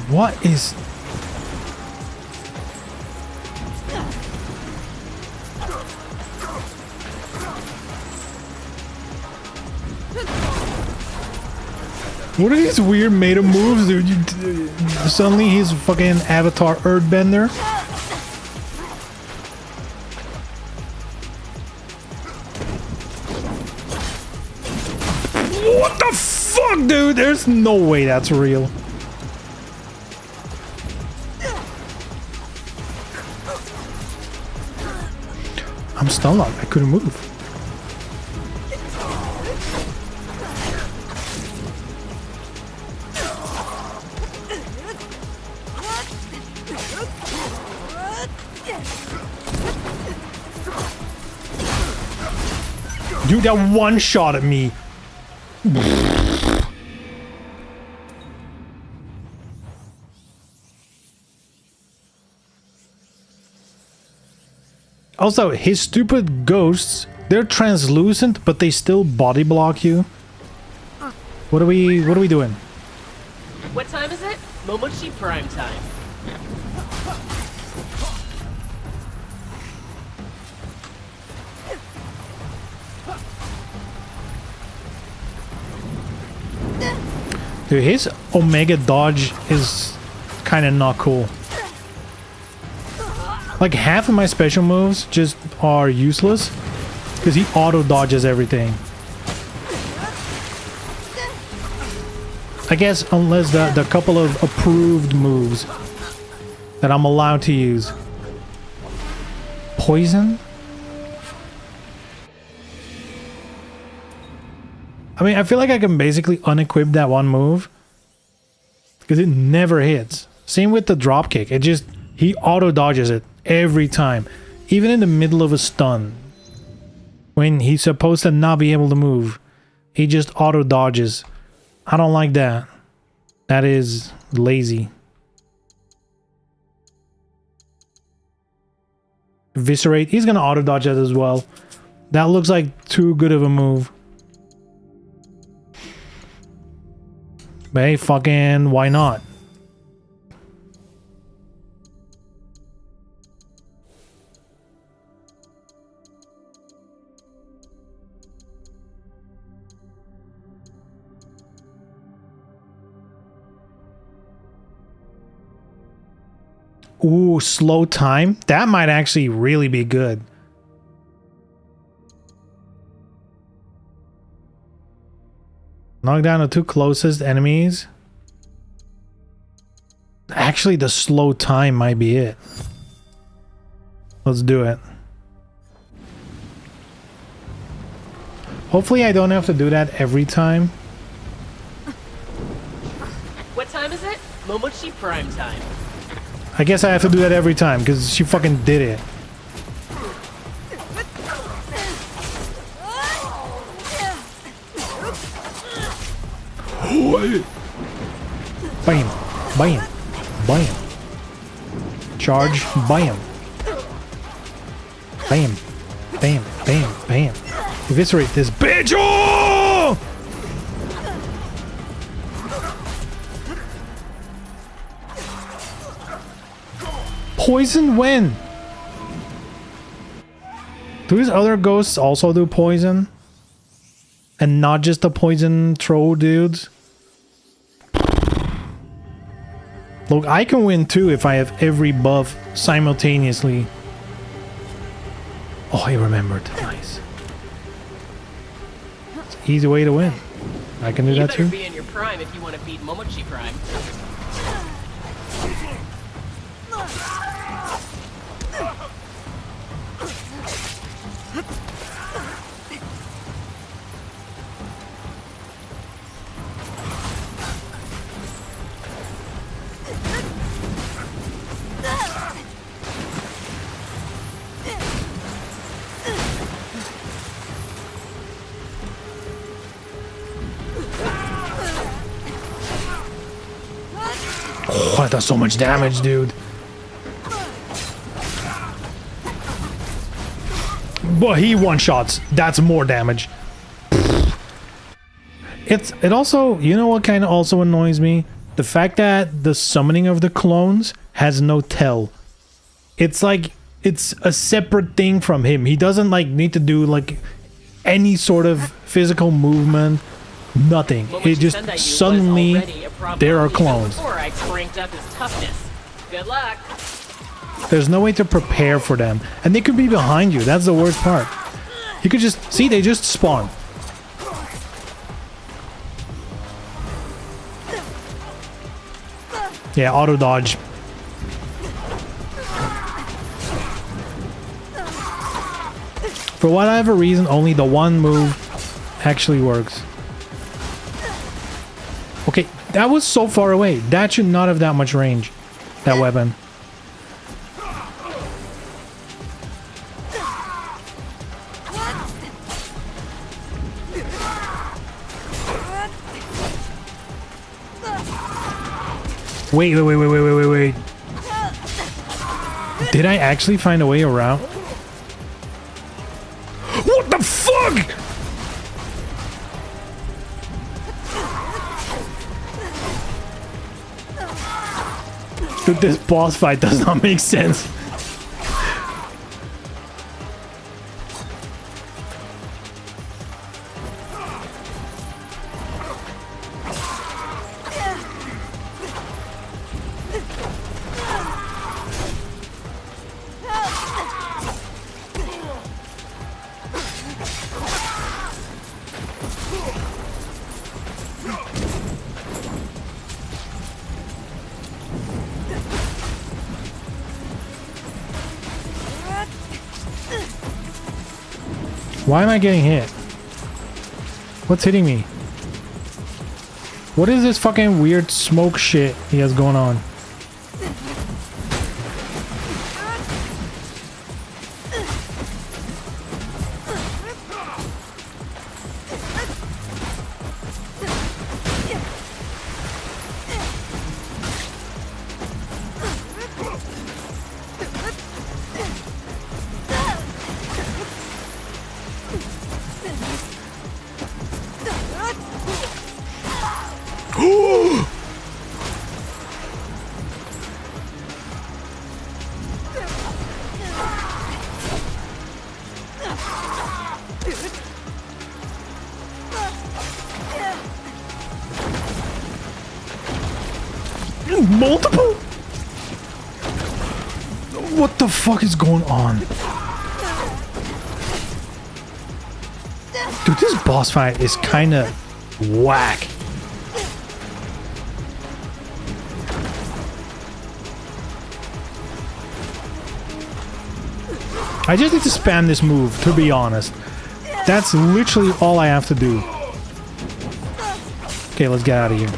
What is... What are these weird meta moves, dude? Suddenly he's fucking Avatar Earthbender. What the fuck, dude? There's no way that's real. I'm stun locked. I couldn't move. Dude, that one shot at me. Also, his stupid ghosts, they're translucent, but they still body block you. What are we doing? What time is it? Momochi prime time. Dude, his Omega dodge is kind of not cool. Like, half of my special moves just are useless because he auto dodges everything. I guess unless the couple of approved moves that I'm allowed to use. Poison? I mean, I feel like I can basically unequip that one move because it never hits. Same with the drop kick. It just, he auto dodges it every time, even in the middle of a stun. When he's supposed to not be able to move, he just auto dodges. I don't like that. That is lazy. Eviscerate, he's gonna auto dodge that as well. That looks like too good of a move. But hey, fucking, why not? Ooh, slow time? That might actually really be good. Knock down the two closest enemies. Actually, the slow time might be it. Let's do it. Hopefully I don't have to do that every time. What time is it? Momochi prime time. I guess I have to do that every time because she fucking did it. Bam, bam, bam. Charge, bam. Bam, bam, bam, bam. Eviscerate this bitch! Oh! Poison when? Do these other ghosts also do poison? And not just the poison throw dudes? Look, I can win too if I have every buff simultaneously. Oh, I remembered. Nice. It's an easy way to win. I can do You that better too. be in your prime if you want to beat Momochi Prime. Oh, that does so much damage, dude. But he one-shots. That's more damage. It also, you know what kind of also annoys me? The fact that the summoning of the clones has no tell. It's like it's a separate thing from him. He doesn't like need to do like any sort of physical movement. Nothing. It just Sendayu was suddenly already a problem there are even clones. Before I cranked up his toughness. Good luck. There's no way to prepare for them. And they could be behind you. That's the worst part. You could just... See, they just spawn. Yeah, auto dodge. For whatever reason, only the one move actually works. Okay, that was so far away. That should not have that much range. That weapon. Wait. Did I actually find a way around? What the fuck? Dude, this boss fight does not make sense. Why am I getting hit? What's hitting me? What is this fucking weird smoke shit he has going on? Multiple? What the fuck is going on? Dude, this boss fight is kind of whack. I just need to spam this move, to be honest. That's literally all I have to do. Okay, let's get out of here.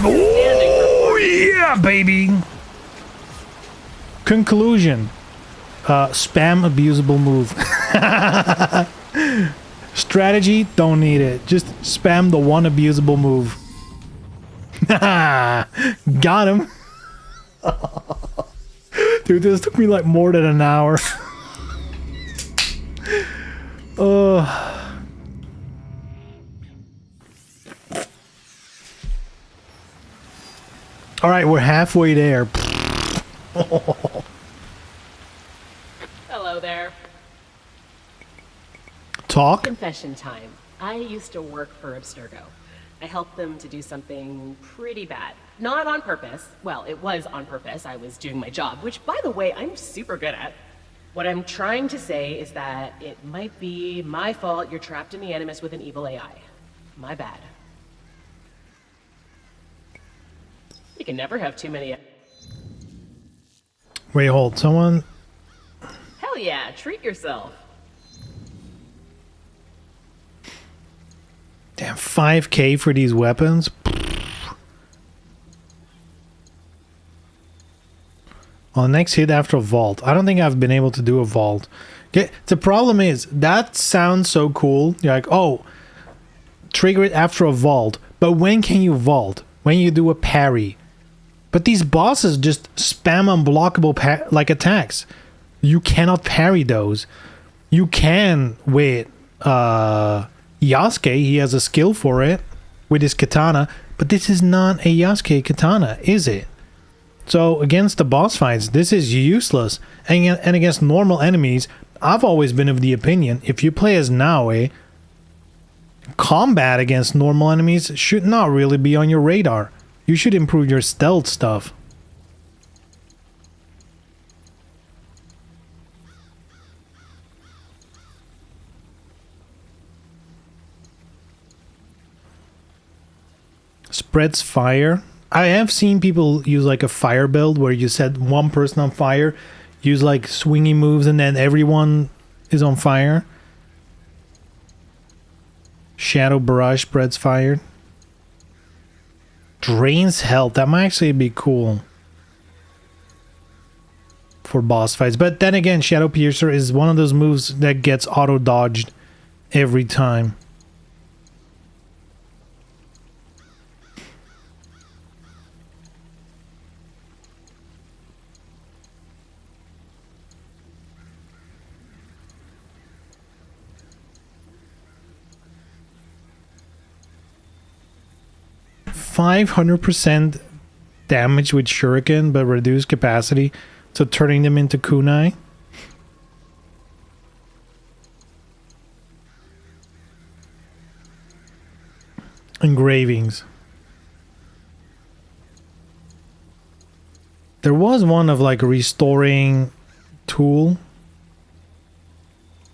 Oh, yeah, baby! Conclusion. Spam abusable move. Strategy, don't need it. Just spam the one abusable move. Got him. Dude, this took me like more than an hour. Alright, we're halfway there. Hello there. Talk? Confession time. I used to work for Abstergo. I helped them to do something pretty bad. Not on purpose. Well, it was on purpose. I was doing my job, which, by the way, I'm super good at. What I'm trying to say is that it might be my fault you're trapped in the Animus with an evil AI. My bad. You can never have too many. Wait, hold. Someone... Hell yeah, treat yourself. Damn, 5k for these weapons? Well, next hit after a vault. I don't think I've been able to do a vault. Okay, the problem is, that sounds so cool. You're like, oh, trigger it after a vault. But when can you vault? When you do a parry. But these bosses just spam unblockable like attacks. You cannot parry those. You can with Yasuke. He has a skill for it with his katana. But this is not a Yasuke katana, is it? So against the boss fights, this is useless. And against normal enemies, I've always been of the opinion, if you play as Naoe, combat against normal enemies should not really be on your radar. You should improve your stealth stuff. Spreads fire. I have seen people use like a fire build where you set one person on fire, use like swingy moves, and then everyone is on fire. Shadow Barrage spreads fire. Drains health. That might actually be cool for boss fights. But then again, Shadow Piercer is one of those moves that gets auto-dodged every time. %500 damage with Shuriken, but reduced capacity, so turning them into kunai. Engravings. There was one of like restoring tool.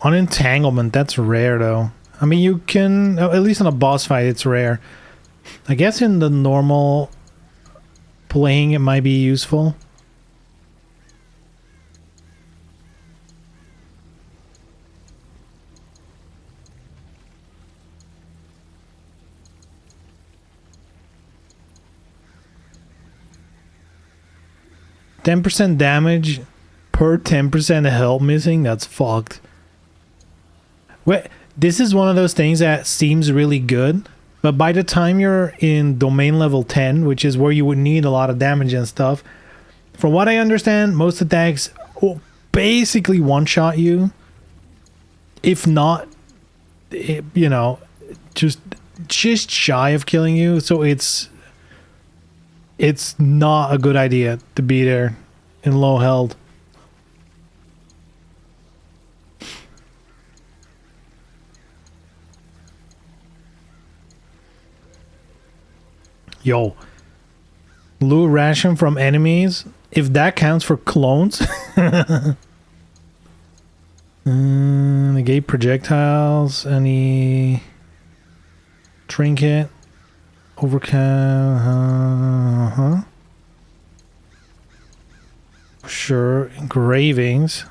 Unentanglement, that's rare though. I mean, you can, at least in a boss fight, it's rare. I guess in the normal playing it might be useful. %10 damage per 10% health missing, that's fucked. Wait, this is one of those things that seems really good. But by the time you're in domain level 10, which is where you would need a lot of damage and stuff, from what I understand, most attacks will basically one-shot you. If not, you know, just shy of killing you. So it's not a good idea to be there in low health. Yo, loot ration from enemies, if that counts for clones. Negate projectiles, any trinket, overcome, sure, engravings.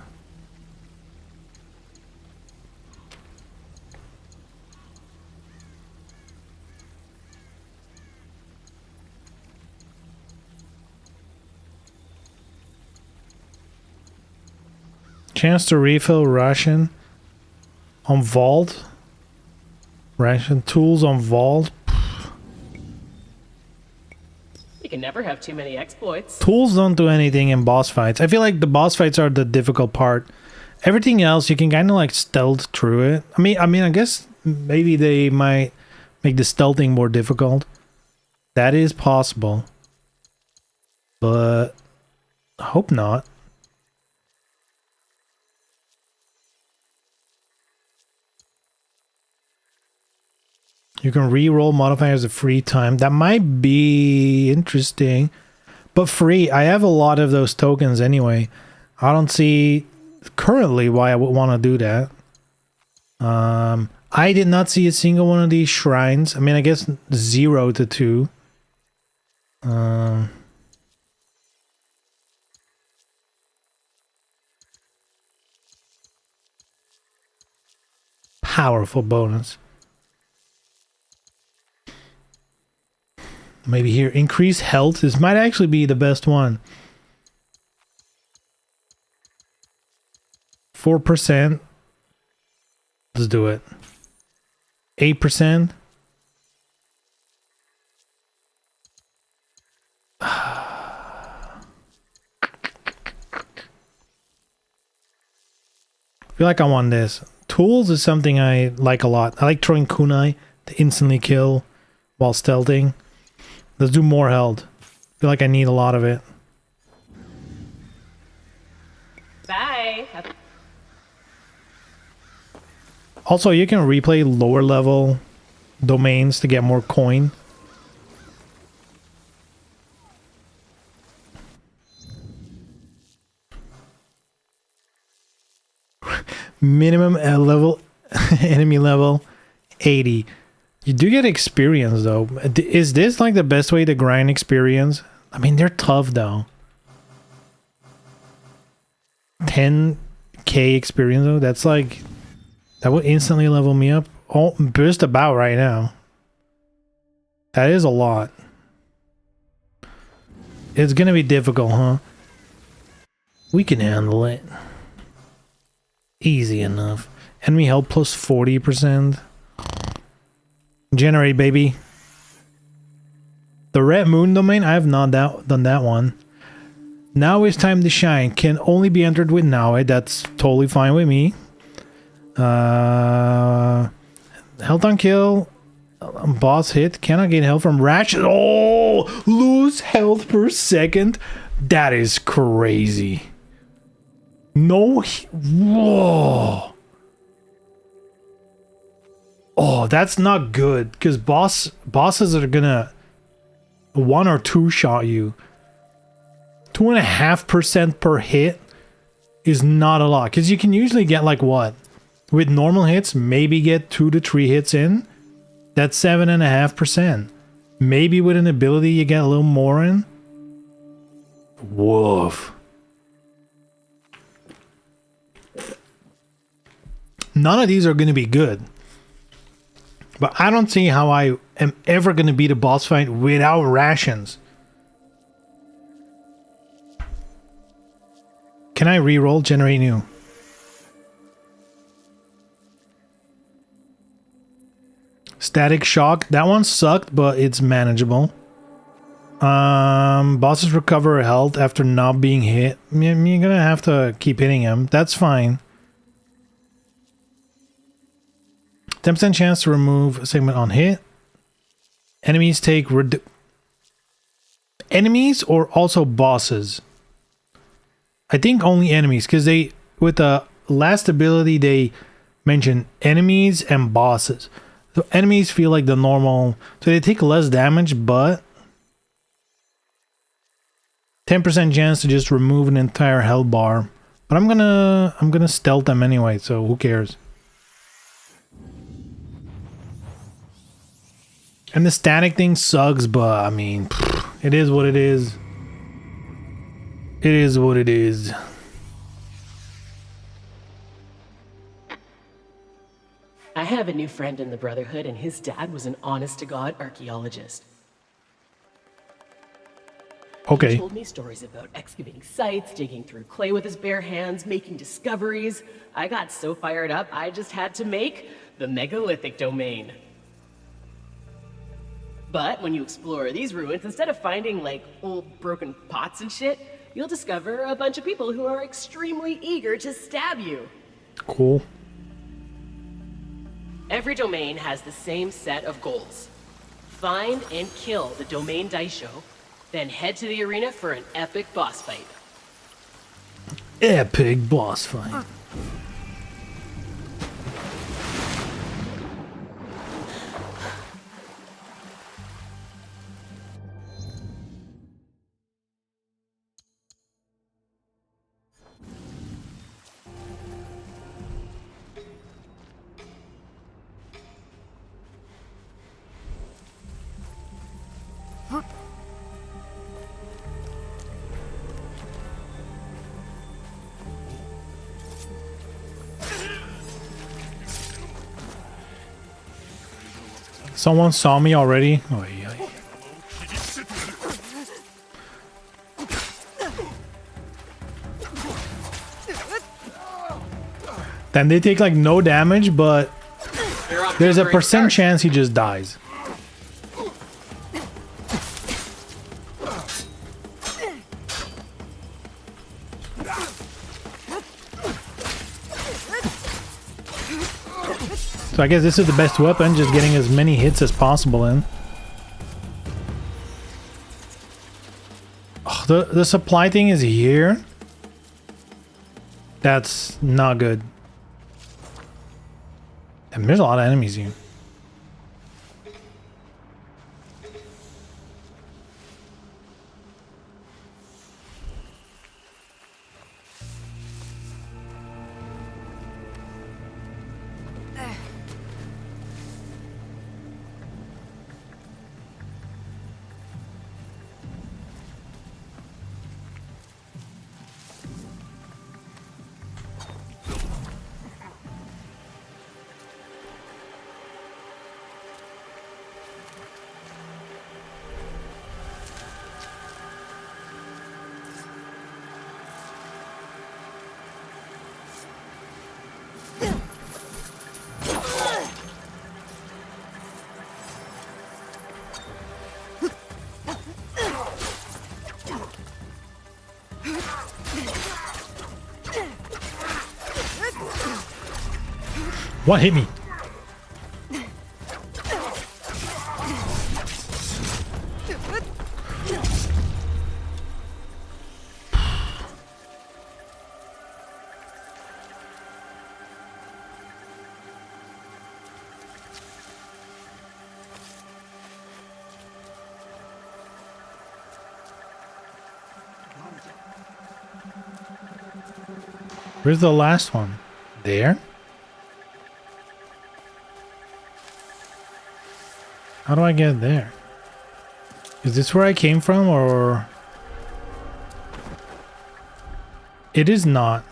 Chance to refill ration. On vault. Ration tools on vault. You can never have too many exploits. Tools don't do anything in boss fights. I feel like the boss fights are the difficult part. Everything else you can kind of like stealth through it. I mean, I guess maybe they might make the stealthing more difficult. That is possible. But I hope not. You can re-roll modifiers at free time. That might be interesting. But free, I have a lot of those tokens anyway. I don't see currently why I would want to do that. I did not see a single one of these shrines. I mean, I guess 0 to 2. Powerful bonus. Maybe here, increase health. This might actually be the best one. 4%. Let's do it. 8%. I feel like I want this. Tools is something I like a lot. I like throwing kunai to instantly kill while stealthing. Let's do more health. I feel like I need a lot of it. Bye. Also, you can replay lower level domains to get more coin. Minimum level, enemy level 80. You do get experience though. Is this like the best way to grind experience? I mean, they're tough though. 10k experience though. That's like, that would instantly level me up. Oh, just about right now. That is a lot. It's gonna be difficult, huh? We can handle it. Easy enough. Enemy health plus 40%. Generate, baby. The Red Moon domain, I have not done that one. Now is time to shine. Can only be entered with now. That's totally fine with me. Health on kill. Boss hit. Cannot gain health from rashes. Oh! Lose health per second. That is crazy. No. Whoa. Oh, that's not good. Because bosses are gonna 1 or 2 shot you. 2.5% per hit is not a lot. Because you can usually get like what? With normal hits, maybe get 2 to 3 hits in. That's 7.5%. Maybe with an ability you get a little more in. Woof. None of these are going to be good. But I don't see how I am ever going to beat a boss fight without rations. Can I reroll? Generate new. Static shock. That one sucked, but it's manageable. Bosses recover health after not being hit. You're gonna have to keep hitting him. That's fine. 10% chance to remove a segment on hit. Enemies take enemies or also bosses? I think only enemies, because they, with the last ability, they mention enemies and bosses. So enemies feel like the normal, so they take less damage, but 10% chance to just remove an entire health bar. But I'm gonna stealth them anyway, so who cares? And the static thing sucks, but I mean, it is what it is. It is what it is. I have a new friend in the Brotherhood, and his dad was an honest-to-God archaeologist. Okay. He told me stories about excavating sites, digging through clay with his bare hands, making discoveries. I got so fired up, I just had to make the megalithic domain. But when you explore these ruins, instead of finding like old broken pots and shit, you'll discover a bunch of people who are extremely eager to stab you. Cool. Every domain has the same set of goals. Find and kill the domain Daisho, then head to the arena for an epic boss fight. Epic boss fight. Someone saw me already. Oh, yeah. Then they take like no damage, but there's a percent chance he just dies. So I guess this is the best weapon, just getting as many hits as possible in. Oh, the supply thing is here. That's not good. And there's a lot of enemies here. What hit me? Where's the last one? There? How do I get there? Is this where I came from, or... It is not.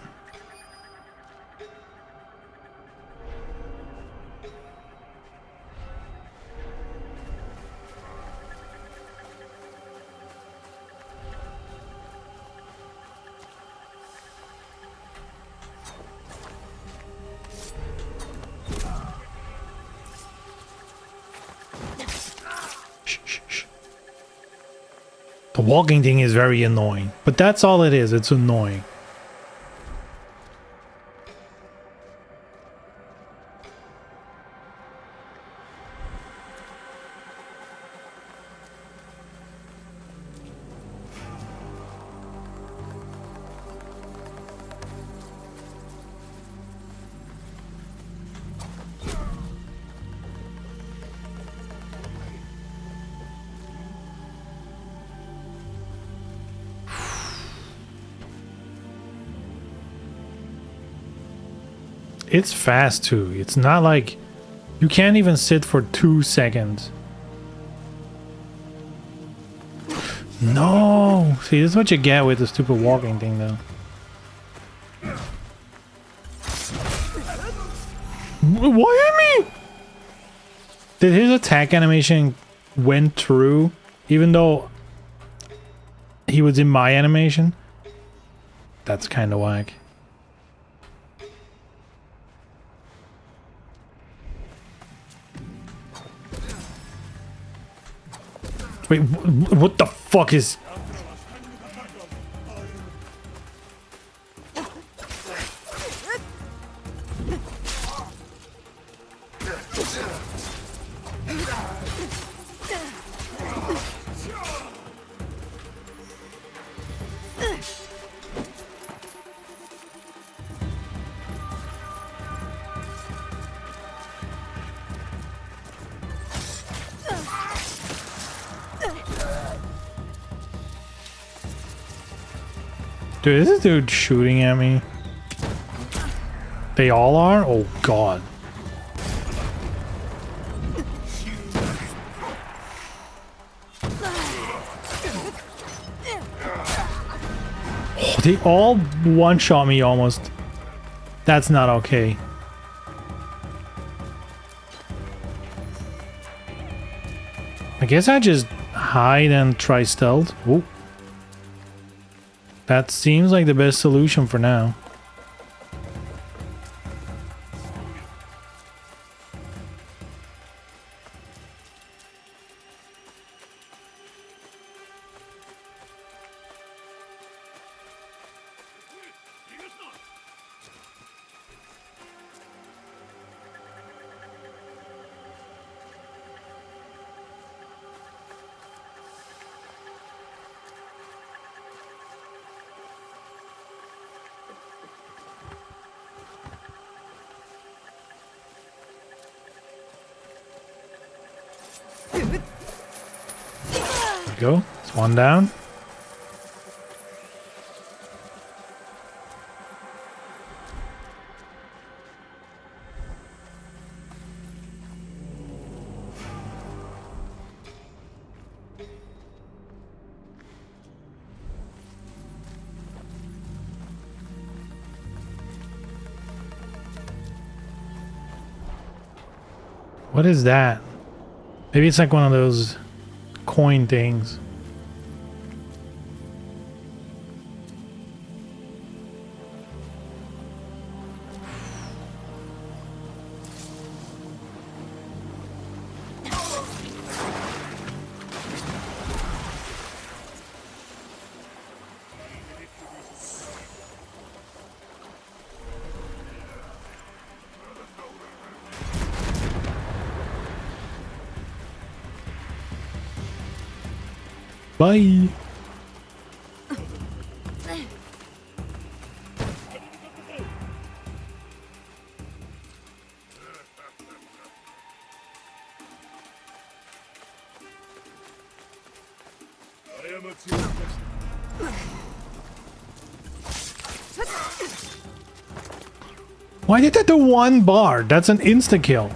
The walking thing is very annoying, but that's all it is. It's annoying. It's fast too. It's not like you can't even sit for 2 seconds. No! See, this is what you get with the stupid walking thing though. Why hit me? Did his attack animation went through even though he was in my animation. That's kind of whack. Wait, what the fuck is... Dude, is this dude shooting at me? They all are? Oh god. Oh, they all one-shot me almost. That's not okay. I guess I just hide and try stealth. Whoa. That seems like the best solution for now. Go. It's one down. What is that? Maybe it's like one of those coin things. Bye. Why did that do one bar? That's an insta kill.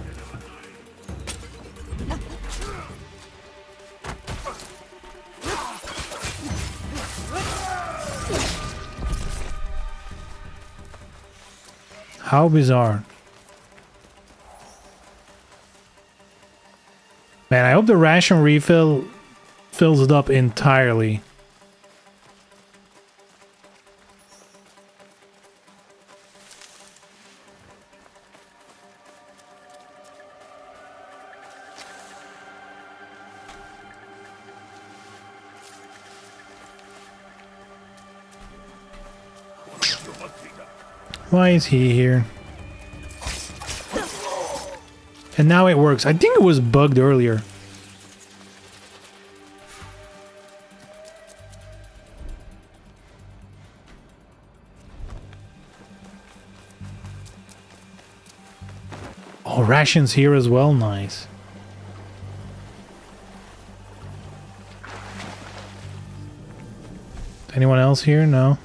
How bizarre. Man, I hope the ration refill fills it up entirely. Why is he here? And now it works. I think it was bugged earlier. Oh, rations here as well. Nice. Anyone else here? No.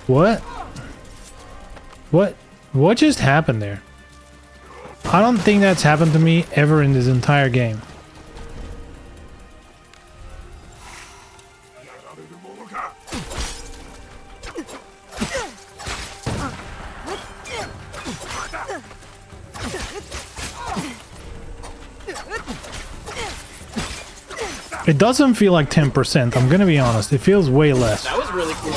What? What just happened there? I don't think that's happened to me ever in this entire game. It doesn't feel like 10%, I'm gonna be honest. It feels way less. That was really cool.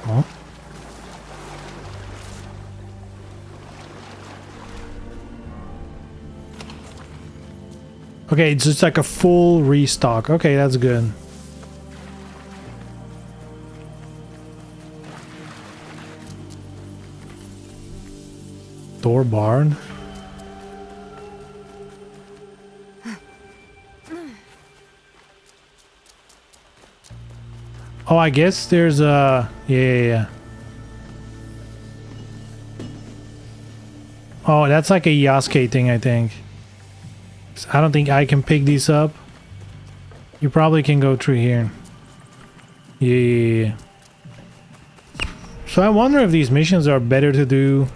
Huh? Okay, it's just like a full restock. Okay, that's good. Door barred. Oh, I guess there's a... Yeah. Oh, that's like a Yasuke thing, I think. I don't think I can pick these up. You probably can go through here. Yeah. So I wonder if these missions are better to do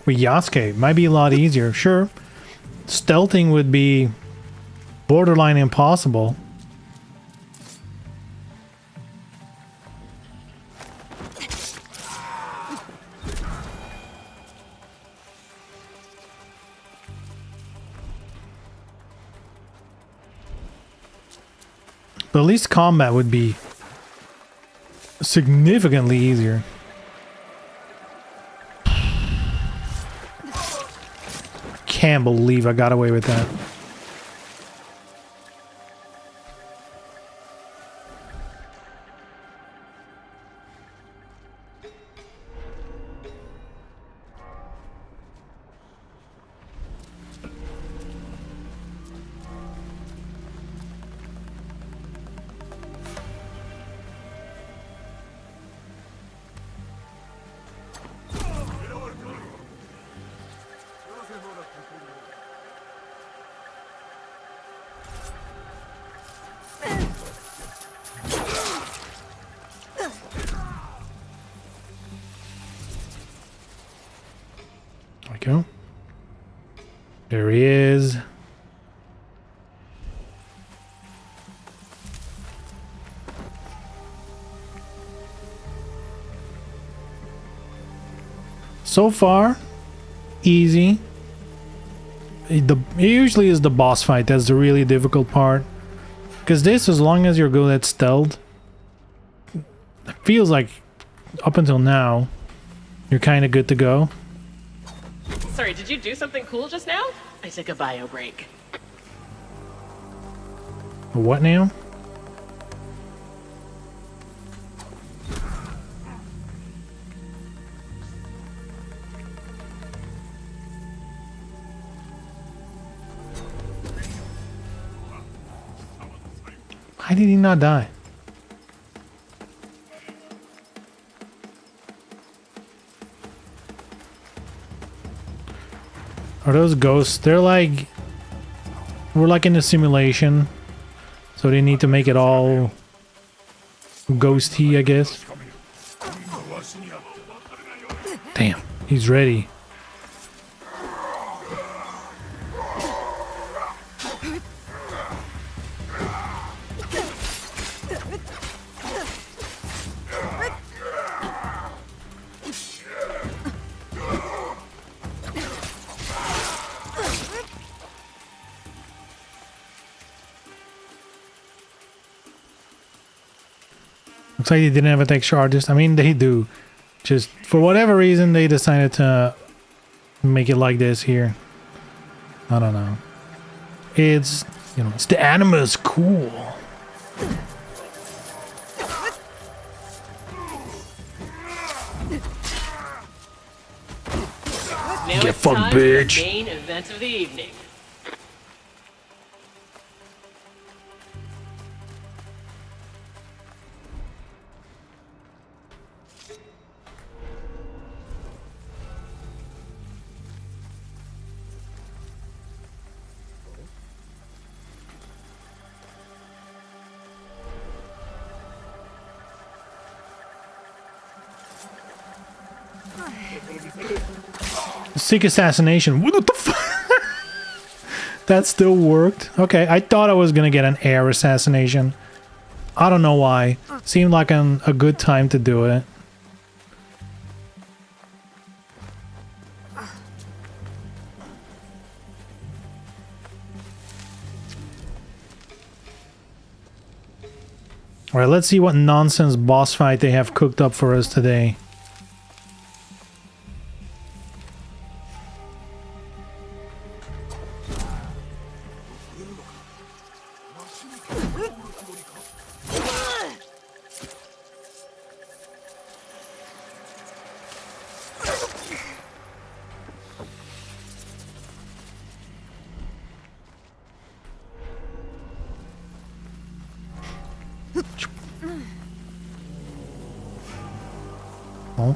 with Yasuke. Might be a lot easier. Sure, stealthing would be borderline impossible. But at least combat would be significantly easier. Can't believe I got away with that. There we go. There he is. So far, easy. It usually is the boss fight that's the really difficult part. Because this, as long as you're good at stealth, it feels like up until now, you're kind of good to go. Sorry, did you do something cool just now? I took a bio break. What now? Why did he not die? Are those ghosts? They're like... We're like in a simulation. So they need to make it all... ghosty, I guess. Damn, he's ready. Looks like they didn't have attack charges. I mean, they do. Just for whatever reason, they decided to make it like this here. I don't know. It's, you know, it's the animus cool. Now Get it's fucked, time for bitch. the main event of the evening. Seek assassination. What the fuck? That still worked. Okay, I thought I was gonna get an air assassination. I don't know why. Seemed like a good time to do it. Alright, let's see what nonsense boss fight they have cooked up for us today. Oh.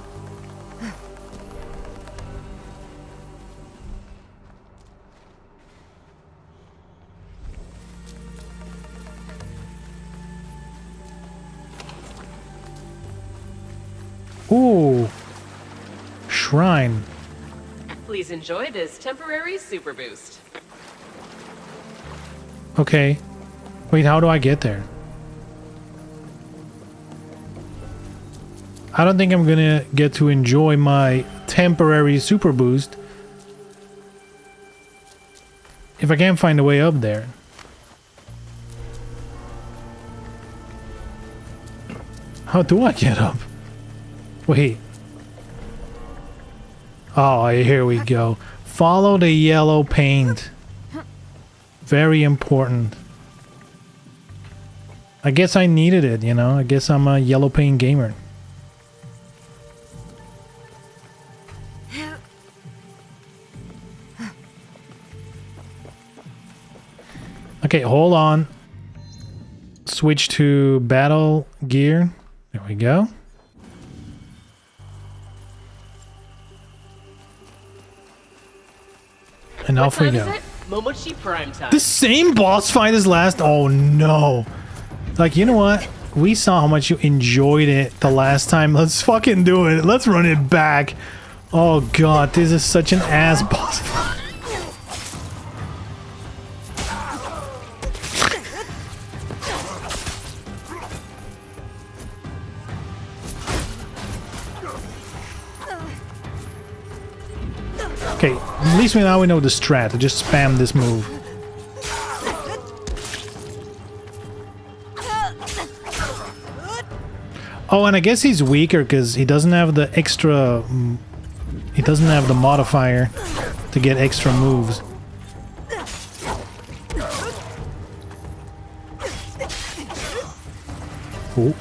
Ooh. Shrine. Please enjoy this temporary super boost. Okay. Wait, how do I get there? I don't think I'm gonna get to enjoy my temporary super boost if I can't find a way up there. How do I get up? Wait. Oh, here we go. Follow the yellow paint. Very important. I guess I needed it, you know? I guess I'm a yellow paint gamer. Okay, hold on. Switch to battle gear. There we go. And What off we time go. is it? Momochi prime time. The same boss fight as last. Oh no. Like, you know what? We saw how much you enjoyed it the last time. Let's fucking do it. Let's run it back. Oh god, this is such an ass boss fight. Okay, at least now we know the strat. Just spam this move. Oh, and I guess he's weaker because he doesn't have the extra... He doesn't have the modifier to get extra moves. Oh.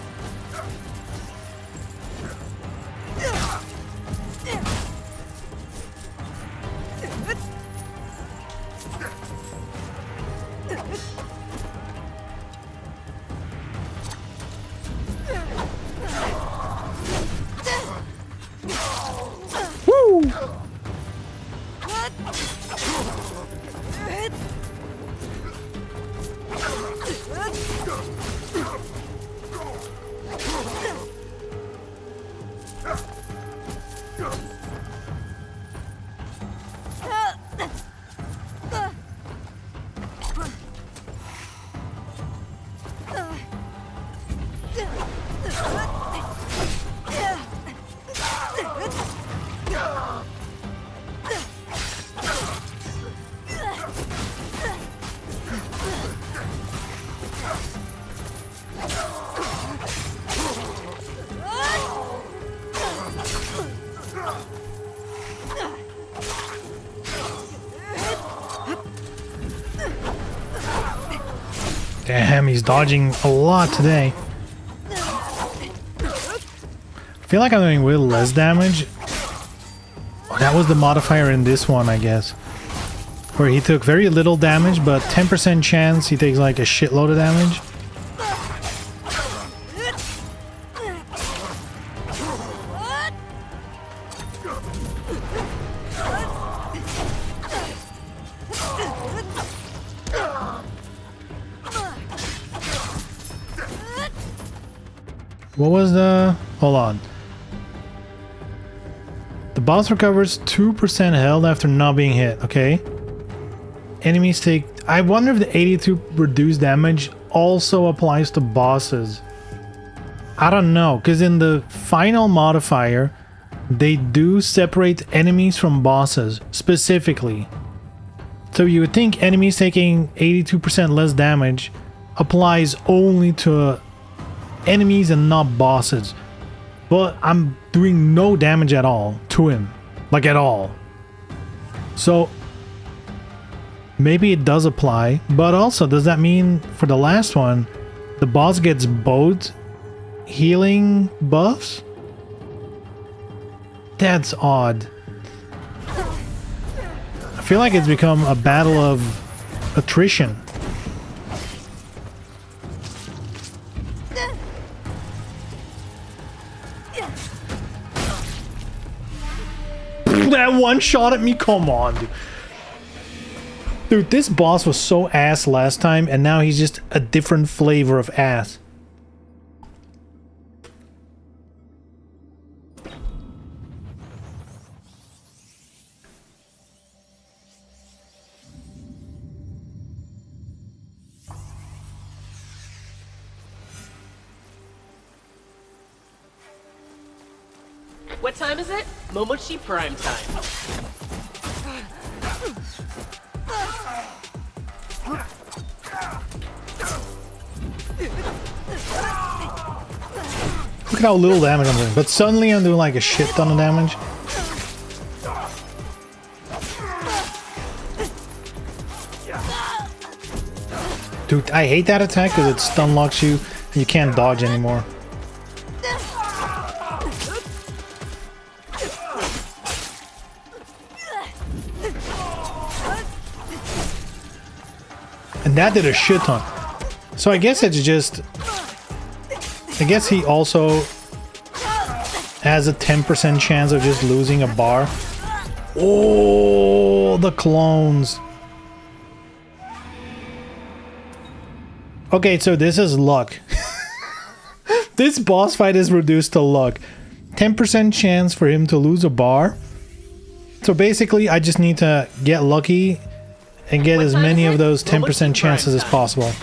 Woo! Damn, he's dodging a lot today. I feel like I'm doing way less damage. Oh, that was the modifier in this one, I guess. Where he took very little damage, but 10% chance he takes like a shitload of damage. What was the... Hold on. The boss recovers 2% health after not being hit, okay? Enemies take I wonder if the 82 reduced damage also applies to bosses. I don't know, because in the final modifier, they do separate enemies from bosses, specifically. So you would think enemies taking 82% less damage applies only to enemies and not bosses. But I'm doing no damage at all to him. Like at all. So maybe it does apply, but also does that mean for the last one, the boss gets both healing buffs? That's odd. I feel like it's become a battle of attrition. That one shot at me, come on, dude. Dude, this boss was so ass last time, and now he's just a different flavor of ass. What time is it? Momochi prime time. Look at how little damage I'm doing, but suddenly I'm doing like a shit ton of damage. Dude, I hate that attack because it stun locks you and you can't dodge anymore. And that did a shit ton. So I guess it's just... I guess he also has a 10% chance of just losing a bar. Oh, the clones. Okay, so this is luck. This boss fight is reduced to luck. 10% chance for him to lose a bar. So basically, I just need to get lucky and get as many of those 10% chances as possible.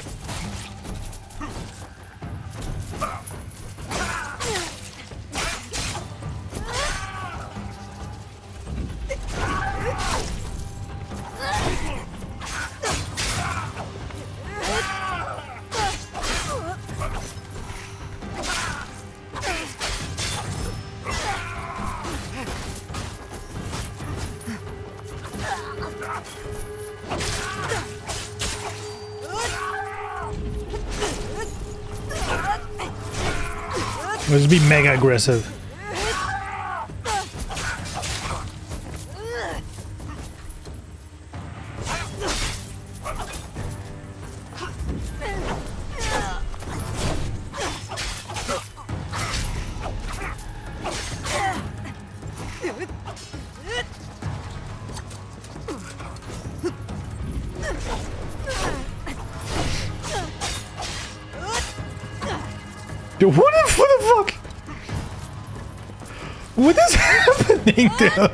Let's be mega aggressive. Dude, what the fuck? What is happening, dude?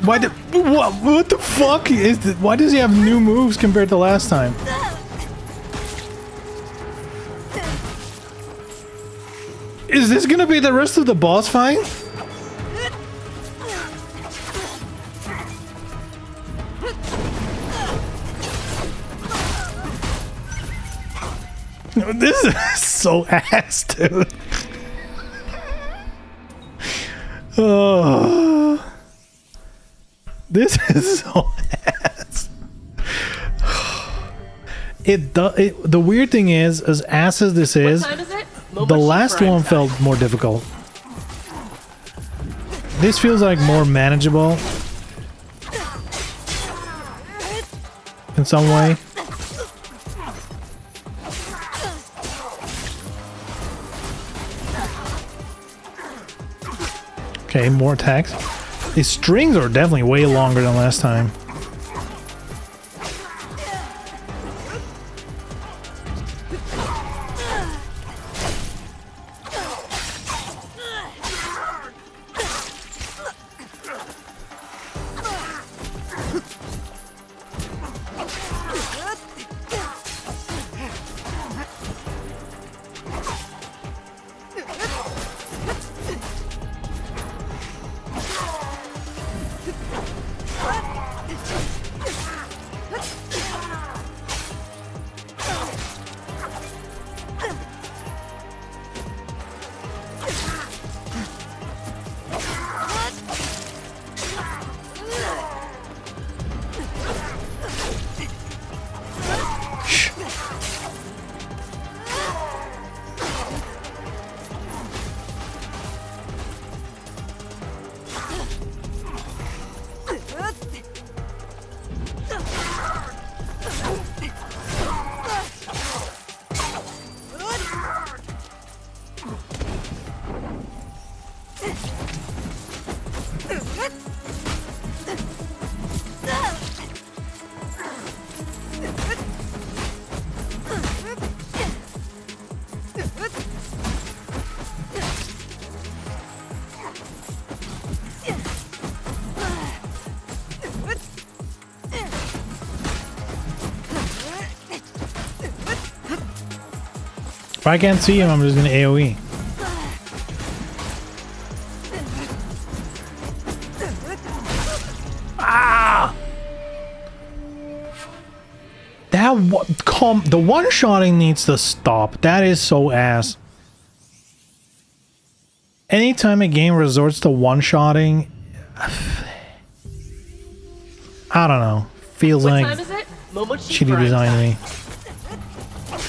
Why the what the fuck is this? Why does he have new moves compared to last time? Is this gonna be the rest of the boss fight? This is so ass, dude. Oh, this is so ass. The weird thing is, as ass as this is, the last one felt more difficult. This feels like more manageable in some way. Okay, more attacks. These strings are definitely way longer than last time. If I can't see him, I'm just gonna AoE. Ah! The one-shotting needs to stop. That is so ass. Anytime a game resorts to one-shotting, I don't know. Feels What like time is it? Momochi shitty Prime design to time. me.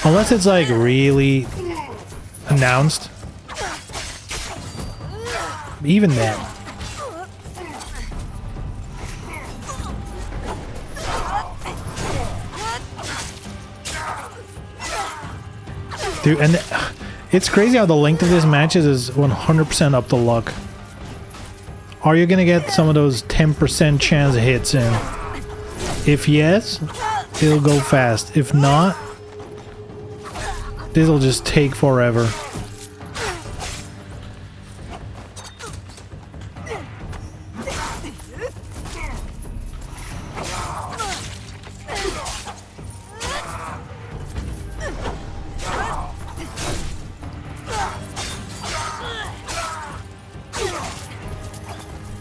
Unless it's like really announced. Even that. Dude, and it's crazy how the length of this matches is 100% up to luck. Are you gonna get some of those 10% chance hits in? If yes, it'll go fast. If not, this'll just take forever.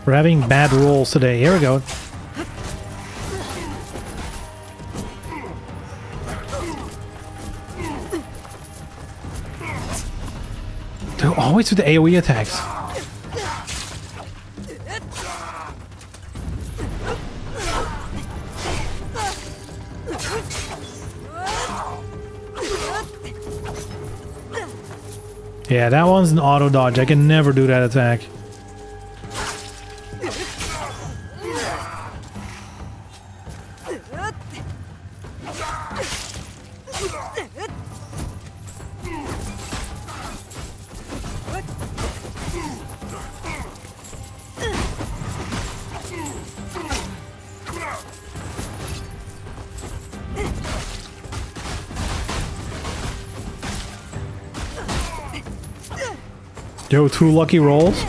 We're having bad rolls today. Here we go. Dude, always with the AoE attacks. Yeah, that one's an auto dodge. I can never do that attack. Yo, 2 lucky rolls.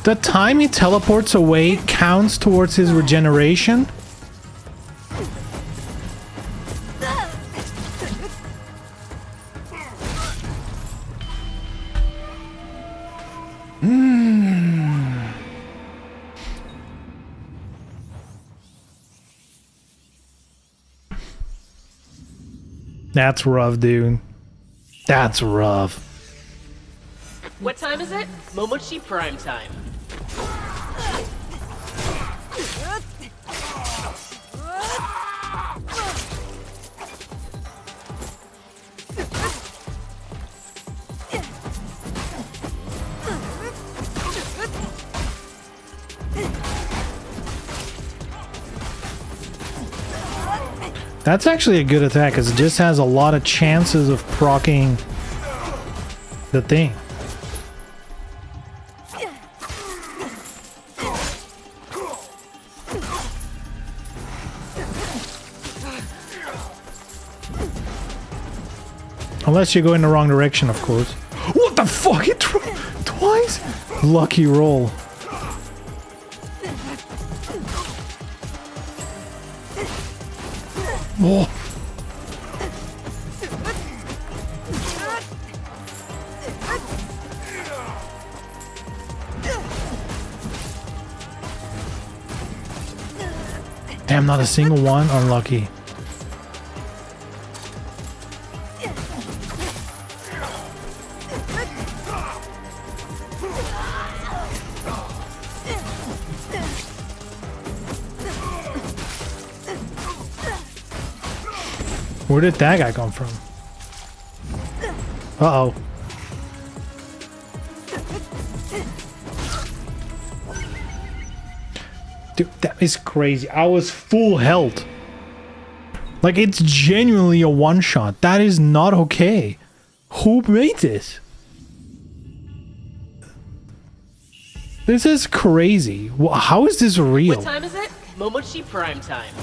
The time he teleports away counts towards his regeneration? That's rough, dude. That's rough. What time is it? Momochi Prime time. That's actually a good attack because it just has a lot of chances of proccing the thing. Unless you go in the wrong direction, of course. What the fuck? It twice? Lucky roll. Whoa. Damn, not a single one. Unlucky. Where did that guy come from? Uh-oh. Dude, that is crazy. I was full health. Like, it's genuinely a one-shot. That is not okay. Who made this? This is crazy. How is this real? What time is it? Momochi prime time.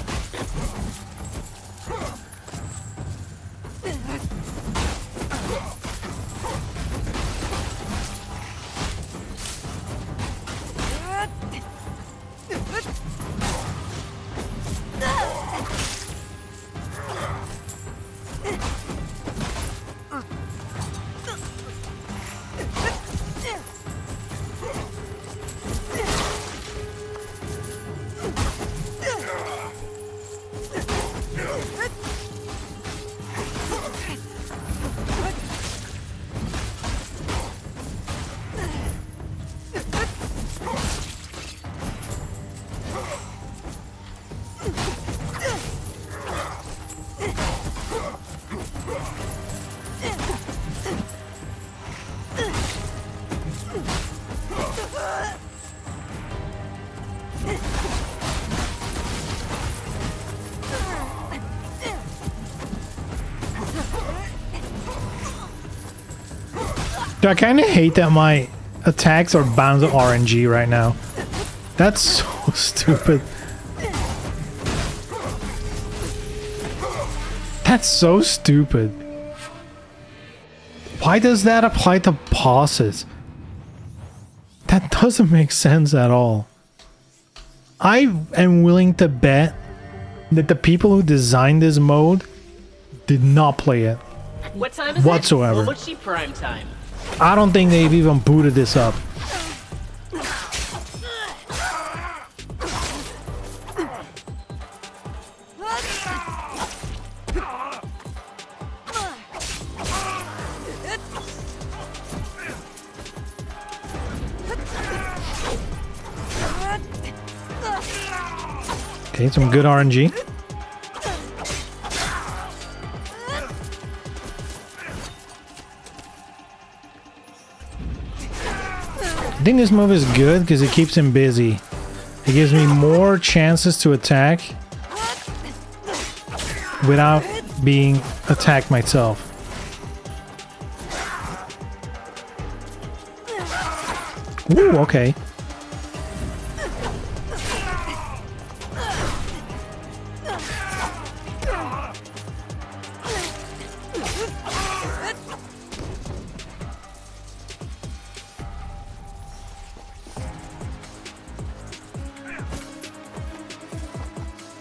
Dude, I kind of hate that my attacks are bound to RNG right now. That's so stupid. That's so stupid. Why does that apply to bosses? That doesn't make sense at all. I am willing to bet that the people who designed this mode did not play it What time is whatsoever. it? Momochi prime time. I don't think they've even booted this up. Okay, some good RNG. I think this move is good because it keeps him busy. It gives me more chances to attack without being attacked myself. Ooh, okay.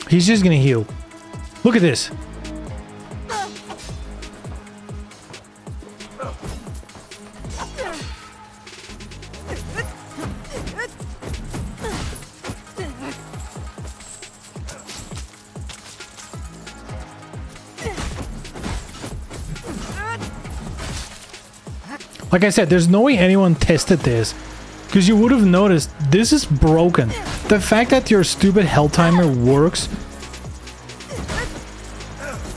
He's just gonna heal. Look at this. Like I said, there's no way anyone tested this, because you would have noticed this is broken. The fact that your stupid health timer works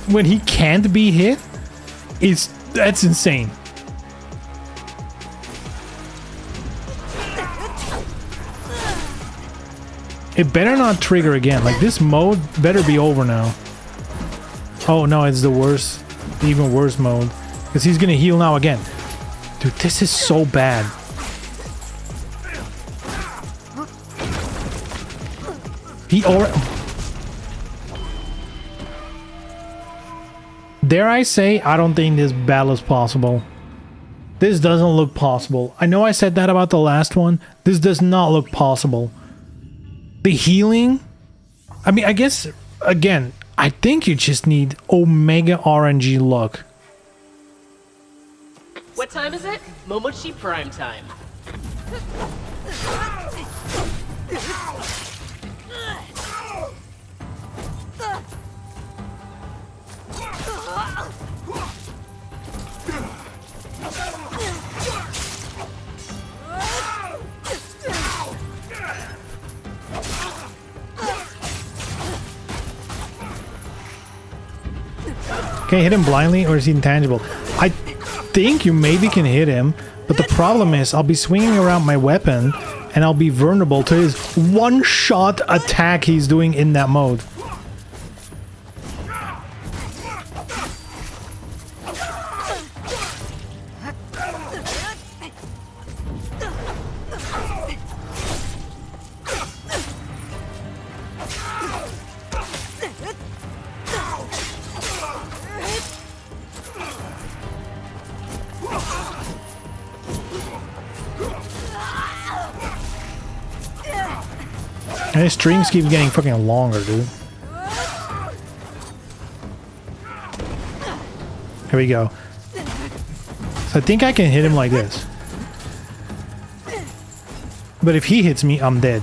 when he can't be hit that's insane. It better not trigger again. Like, this mode better be over now. Oh no, it's the worst, even worse mode, because he's gonna heal now again. Dude, this is so bad. Dare I say, I don't think this battle is possible. This doesn't look possible. I know I said that about the last one. This does not look possible. The healing, I mean, I guess, again, I think you just need Omega RNG luck. What time is it? Momochi prime time. Can you hit him blindly, or is he intangible? I think you maybe can hit him, But the problem is I'll be swinging around my weapon and I'll be vulnerable to his one-shot attack he's doing in that mode. And his streams keep getting fucking longer, dude. Here we go. So I think I can hit him like this. But if he hits me, I'm dead.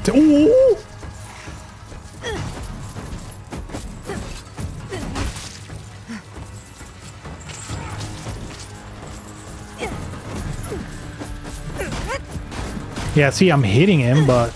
Ooh! Yeah, see, I'm hitting him, but...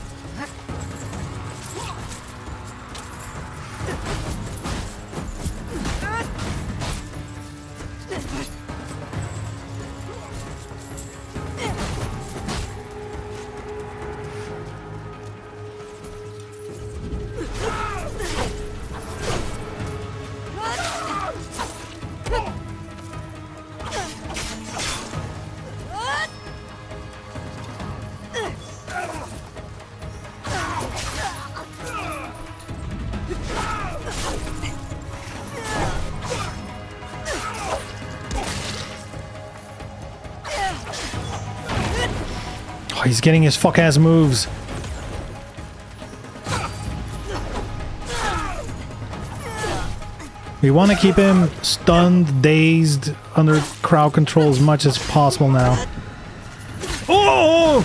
Oh, he's getting his fuck-ass moves. We want to keep him stunned, dazed, under crowd control as much as possible now. Oh!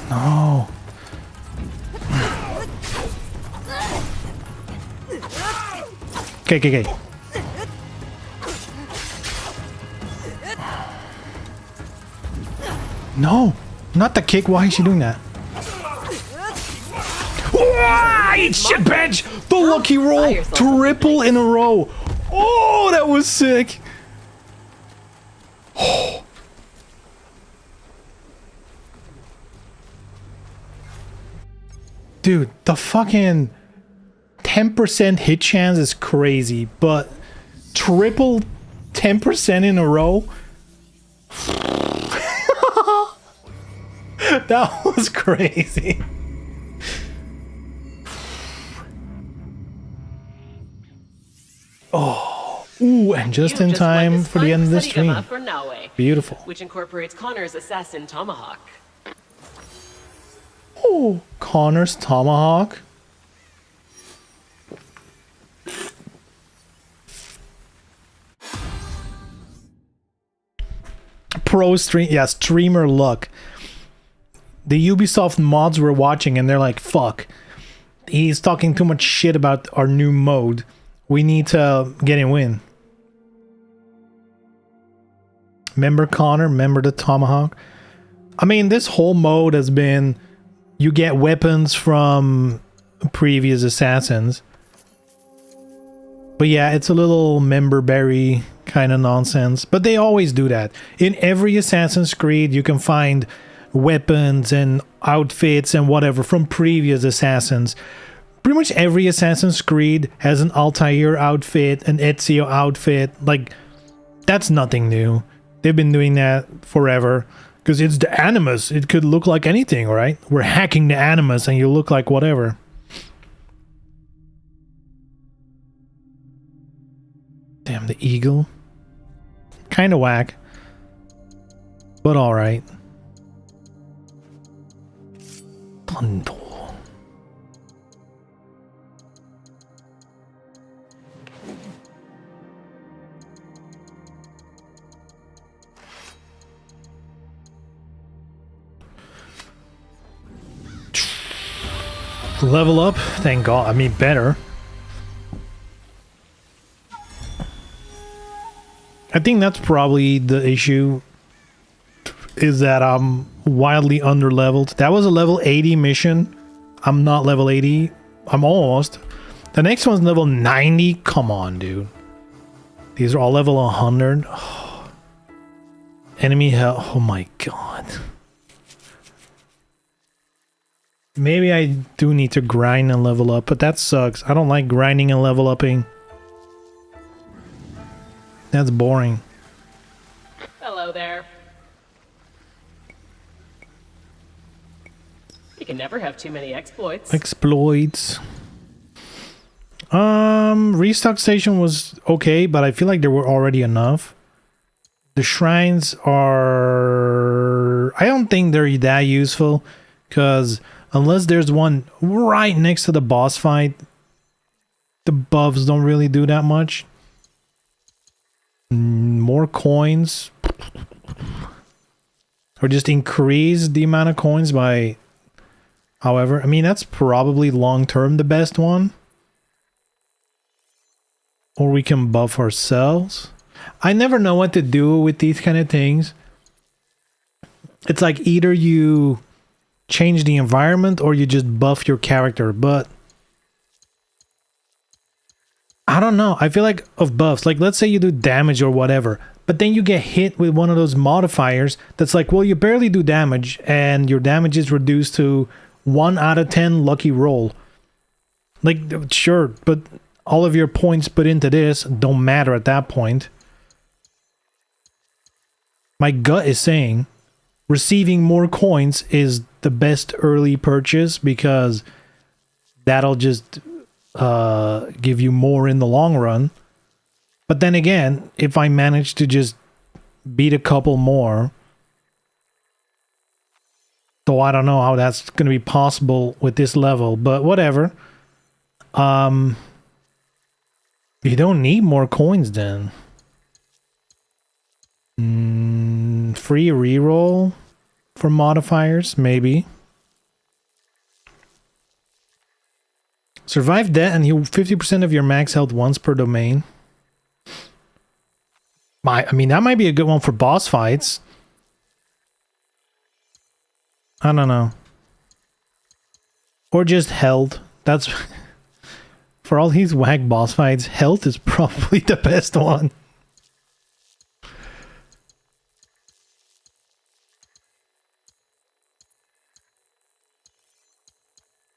No. Okay. No, not the kick. Why is she doing that? Oh, eat shit, bitch! The lucky roll, triple in a row. Oh, that was sick. Oh. Dude, the fucking 10% hit chance is crazy, but triple 10% in a row? That was crazy. Oh, ooh, and just in time for the end of the stream. Beautiful. Which incorporates Connor's assassin tomahawk. Oh, Connor's tomahawk. Pro stream, yeah, streamer luck. The Ubisoft mods were watching and they're like, fuck, he's talking too much shit about our new mode. We need to get him win. Remember Connor? Remember the tomahawk? I mean, this whole mode has been, you get weapons from previous assassins. But yeah, it's a little member berry kind of nonsense. But they always do that. In every Assassin's Creed, you can find weapons and outfits and whatever from previous assassins. Pretty much every Assassin's Creed has an Altair outfit, an Ezio outfit. Like, that's nothing new. They've been doing that forever. Because it's the Animus. It could look like anything, right? We're hacking the Animus and you look like whatever. Damn, the eagle. Kind of whack. But alright. Bundle. Level up, thank God. I mean, better. I think that's probably the issue, is that I'm wildly underleveled. That was a level 80 mission I'm not level 80. I'm almost. The next one's level 90. Come on, dude. These are all level 100. Oh. Enemy health. Oh my god. Maybe I do need to grind and level up, but that sucks. I don't like grinding and level upping. That's boring. Hello there. You can never have too many exploits. Exploits. Restock station was okay, but I feel like there were already enough. The shrines are... I don't think they're that useful, because unless there's one right next to the boss fight, the buffs don't really do that much. More coins. Or just increase the amount of coins by... However, I mean, that's probably long-term the best one. Or we can buff ourselves. I never know what to do with these kind of things. It's like either you change the environment or you just buff your character, but I don't know. I feel like of buffs, like let's say you do damage or whatever, but then you get hit with one of those modifiers that's like, well, you barely do damage and your damage is reduced to 1 out of 10 lucky roll. Like, sure, but all of your points put into this don't matter at that point. My gut is saying receiving more coins is the best early purchase because that'll just give you more in the long run. But then again, if I manage to just beat a couple more, though I don't know how that's going to be possible with this level, but whatever. You don't need more coins then. Free reroll for modifiers, maybe. Survive death and heal 50% of your max health once per domain. I mean, that might be a good one for boss fights. I don't know. Or just health. That's... For all these whack boss fights, health is probably the best one.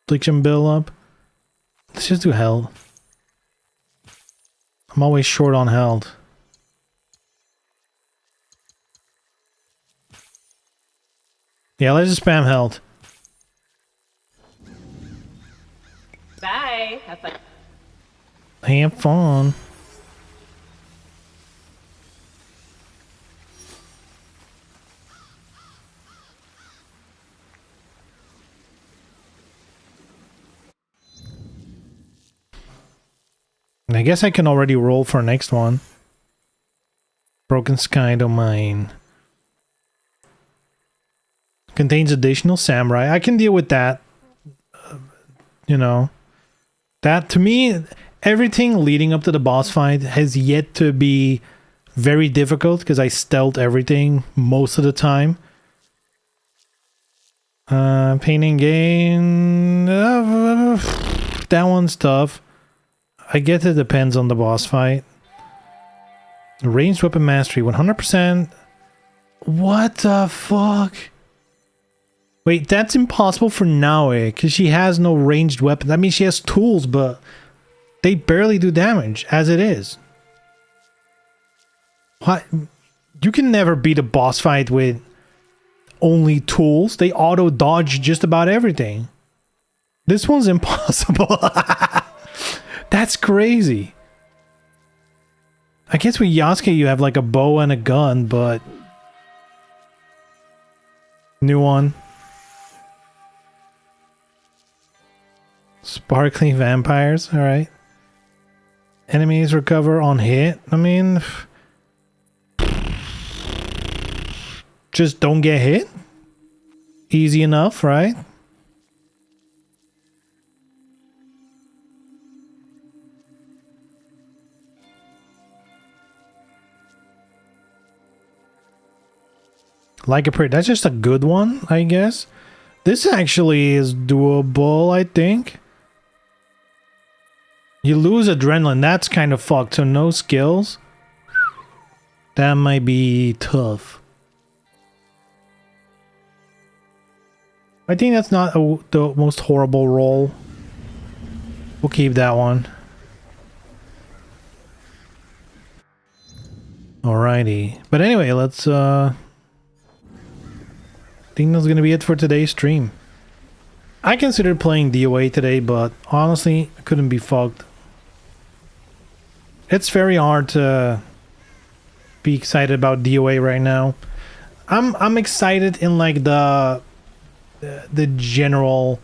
Affliction build up. Let's just do health. I'm always short on health. Yeah, let's just spam health. Bye. Have fun. Have fun. And I guess I can already roll for next one. Broken Sky Domain. Contains additional samurai. I can deal with that. You know. That, to me, everything leading up to the boss fight has yet to be very difficult because I stealth everything most of the time. Pain and Gain. That one's tough. I guess it depends on the boss fight. Ranged Weapon Mastery, 100%. What the fuck? Wait, that's impossible for Naoe, because she has no ranged weapons. I mean, she has tools, but they barely do damage, as it is. What? You can never beat a boss fight with only tools. They auto-dodge just about everything. This one's impossible. That's crazy. I guess with Yasuke you have like a bow and a gun, but... New one. Sparkling vampires, alright. Enemies recover on hit. I mean... Just don't get hit? Easy enough, right? Like a prayer. That's just a good one, I guess. This actually is doable, I think. You lose adrenaline. That's kind of fucked. So no skills. That might be tough. I think that's not the most horrible roll. We'll keep that one. Alrighty. But anyway, let's I think that's gonna be it for today's stream. I considered playing DOA today, but honestly, I couldn't be fucked. It's very hard to be excited about DOA right now. I'm excited in like the general,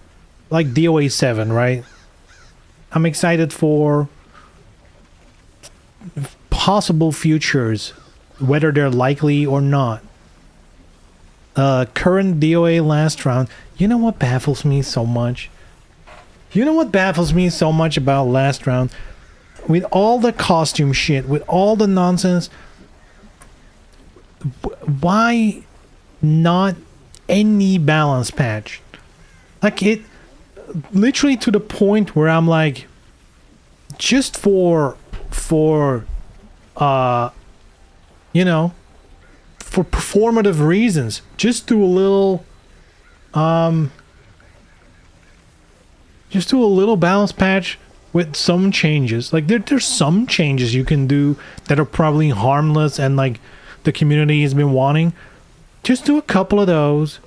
like DOA 7, right? I'm excited for possible futures, whether they're likely or not. Current DOA last round. You know what baffles me so much? You know what baffles me so much about last round? With all the costume shit, with all the nonsense, why not any balance patch? Like, it literally to the point where I'm like, just for you know, for performative reasons, just do a little balance patch with some changes. Like, there's some changes you can do that are probably harmless and like the community has been wanting. Just do a couple of those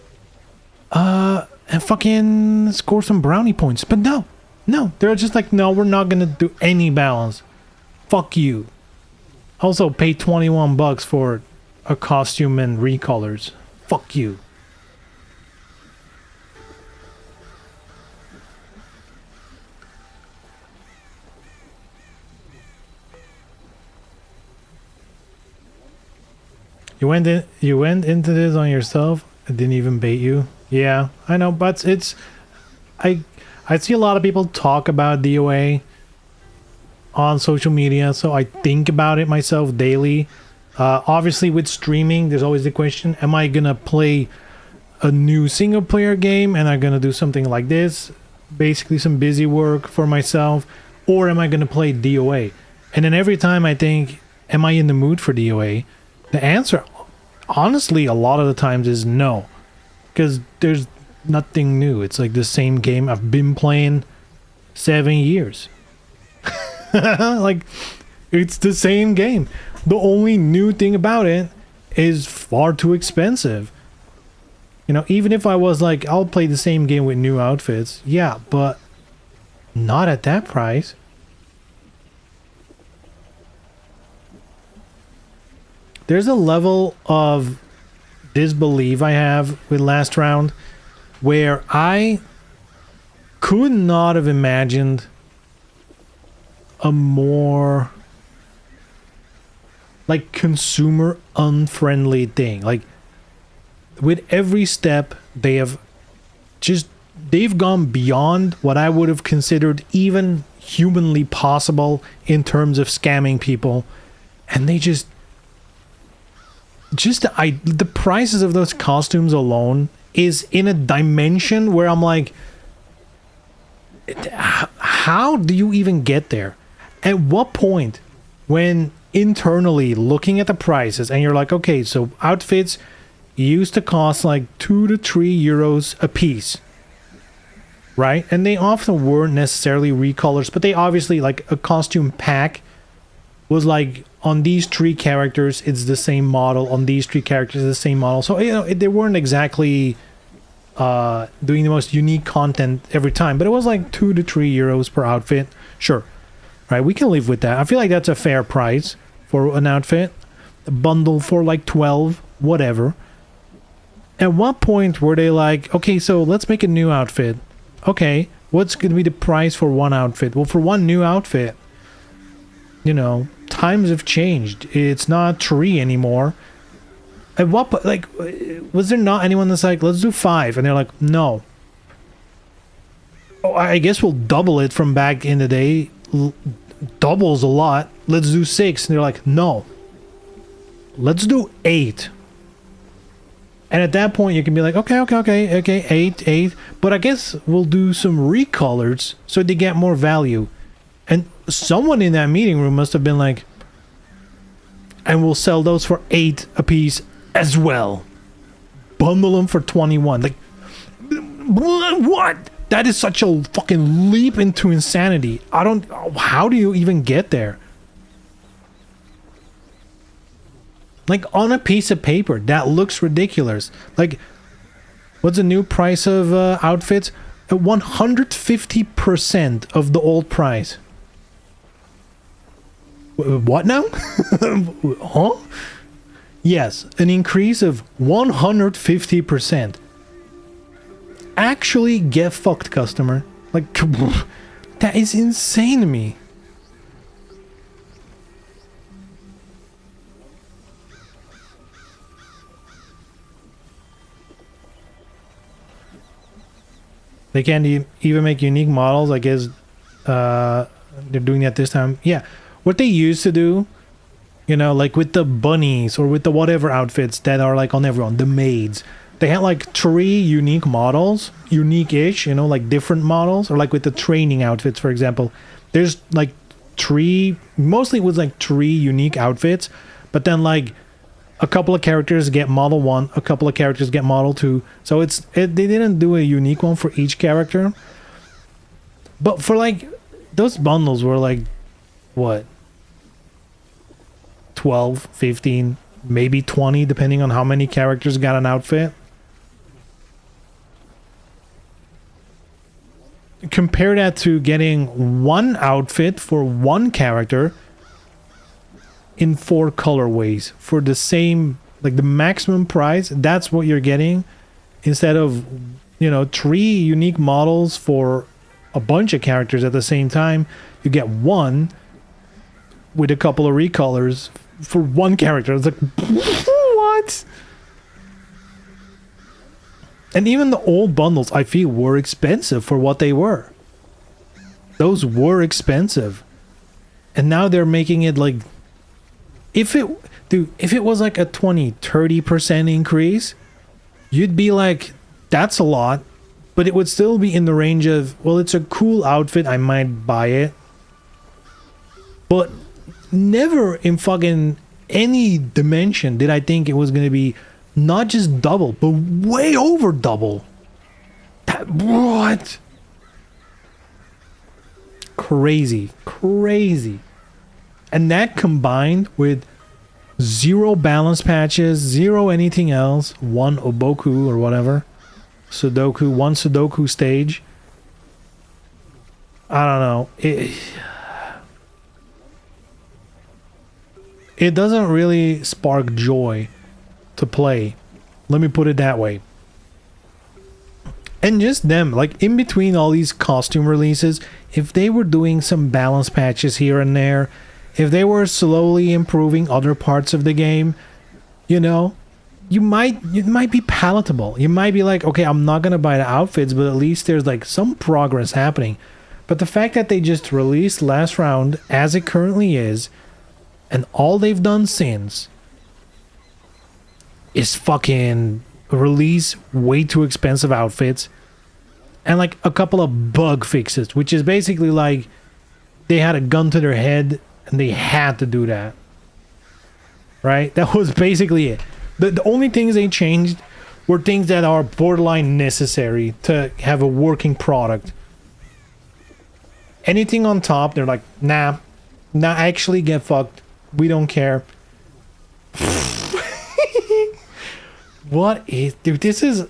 and fucking score some brownie points. But no, they're just like, no, we're not gonna do any balance. Fuck you. Also pay $21 for a costume and recolors. Fuck you. You went into this on yourself. It didn't even bait you. Yeah, I know, but it's I see a lot of people talk about DOA on social media, so I think about it myself daily. Obviously with streaming, there's always the question, am I gonna play a new single player game and I'm gonna do something like this, basically some busy work for myself, or am I gonna play DOA? And then every time I think, am I in the mood for DOA? The answer, honestly, a lot of the times is no. Because there's nothing new. It's like the same game I've been playing 7 years. Like, it's the same game. The only new thing about it is far too expensive. You know, even if I was like, I'll play the same game with new outfits. Yeah, but not at that price. There's a level of disbelief I have with last round where I could not have imagined a more like consumer unfriendly thing. Like, with every step they've gone beyond what I would have considered even humanly possible in terms of scamming people, and they just the prices of those costumes alone is in a dimension where I'm like, how do you even get there? At what point, when internally looking at the prices and you're like, okay, so outfits used to cost like 2 to 3 euros a piece, right? And they often weren't necessarily recolors, but they obviously, like, a costume pack was like, on these 3 characters it's the same model, on these 3 characters the same model. So, you know, they weren't exactly doing the most unique content every time, but it was like 2 to 3 euros per outfit. Sure, right, we can live with that. I feel like that's a fair price for an outfit. A bundle for like 12, whatever. At what point were they like, okay, so let's make a new outfit. Okay, what's going to be the price for one outfit? Well, for one new outfit, you know, times have changed. It's not 3 anymore. At what, like, was there not anyone that's like, let's do 5? And they're like, no. Oh, I guess we'll double it from back in the day. Doubles a lot. Let's do 6. And they're like, no. Let's do 8. And at that point, you can be like, okay, 8. But I guess we'll do some recolors so they get more value. And someone in that meeting room must have been like, and we'll sell those for 8 a piece as well. Bundle them for 21. Like, what? That is such a fucking leap into insanity. How do you even get there? Like, on a piece of paper, that looks ridiculous. Like, what's the new price of outfits? 150% of the old price. What now? Huh? Yes, an increase of 150%. Actually get fucked, customer. Like, that is insane to me. They can't even make unique models. I guess they're doing that this time. Yeah, what they used to do, you know, like with the bunnies or with the whatever outfits that are like on everyone, the maids, they had like 3 unique models, unique-ish, you know, like different models, or like with the training outfits, for example. There's like 3, mostly it was like 3 unique outfits, but then like a couple of characters get model 1, a couple of characters get model 2. So they didn't do a unique one for each character. But for like, those bundles were like, what? 12, 15, maybe 20, depending on how many characters got an outfit. Compare that to getting 1 outfit for 1 character in 4 colorways for the same, like the maximum price. That's what you're getting, instead of, you know, 3 unique models for a bunch of characters at the same time. You get 1 with a couple of recolors for 1 character. It's like, what? And even the old bundles, I feel, were expensive for what they were. Those were expensive. And now they're making it like, if it was like a 20-30% increase, you'd be like, that's a lot. But it would still be in the range of, well, it's a cool outfit, I might buy it. But never in fucking any dimension did I think it was going to be not just double, but way over double. What? Crazy. And that combined with 0 balance patches, 0 anything else, 1 Oboku or whatever, Sudoku, 1 Sudoku stage. I don't know. It doesn't really spark joy to play. Let me put it that way. And just them, like in between all these costume releases, if they were doing some balance patches here and there, if they were slowly improving other parts of the game, you know, you might be palatable. You might be like, okay, I'm not gonna buy the outfits, but at least there's like some progress happening. But the fact that they just released Last Round as it currently is, and all they've done since is fucking release way too expensive outfits and like a couple of bug fixes, which is basically like they had a gun to their head and they had to do that. Right? That was basically it. The only things they changed were things that are borderline necessary to have a working product. Anything on top, they're like, nah, actually get fucked. We don't care. What is... Dude, this is...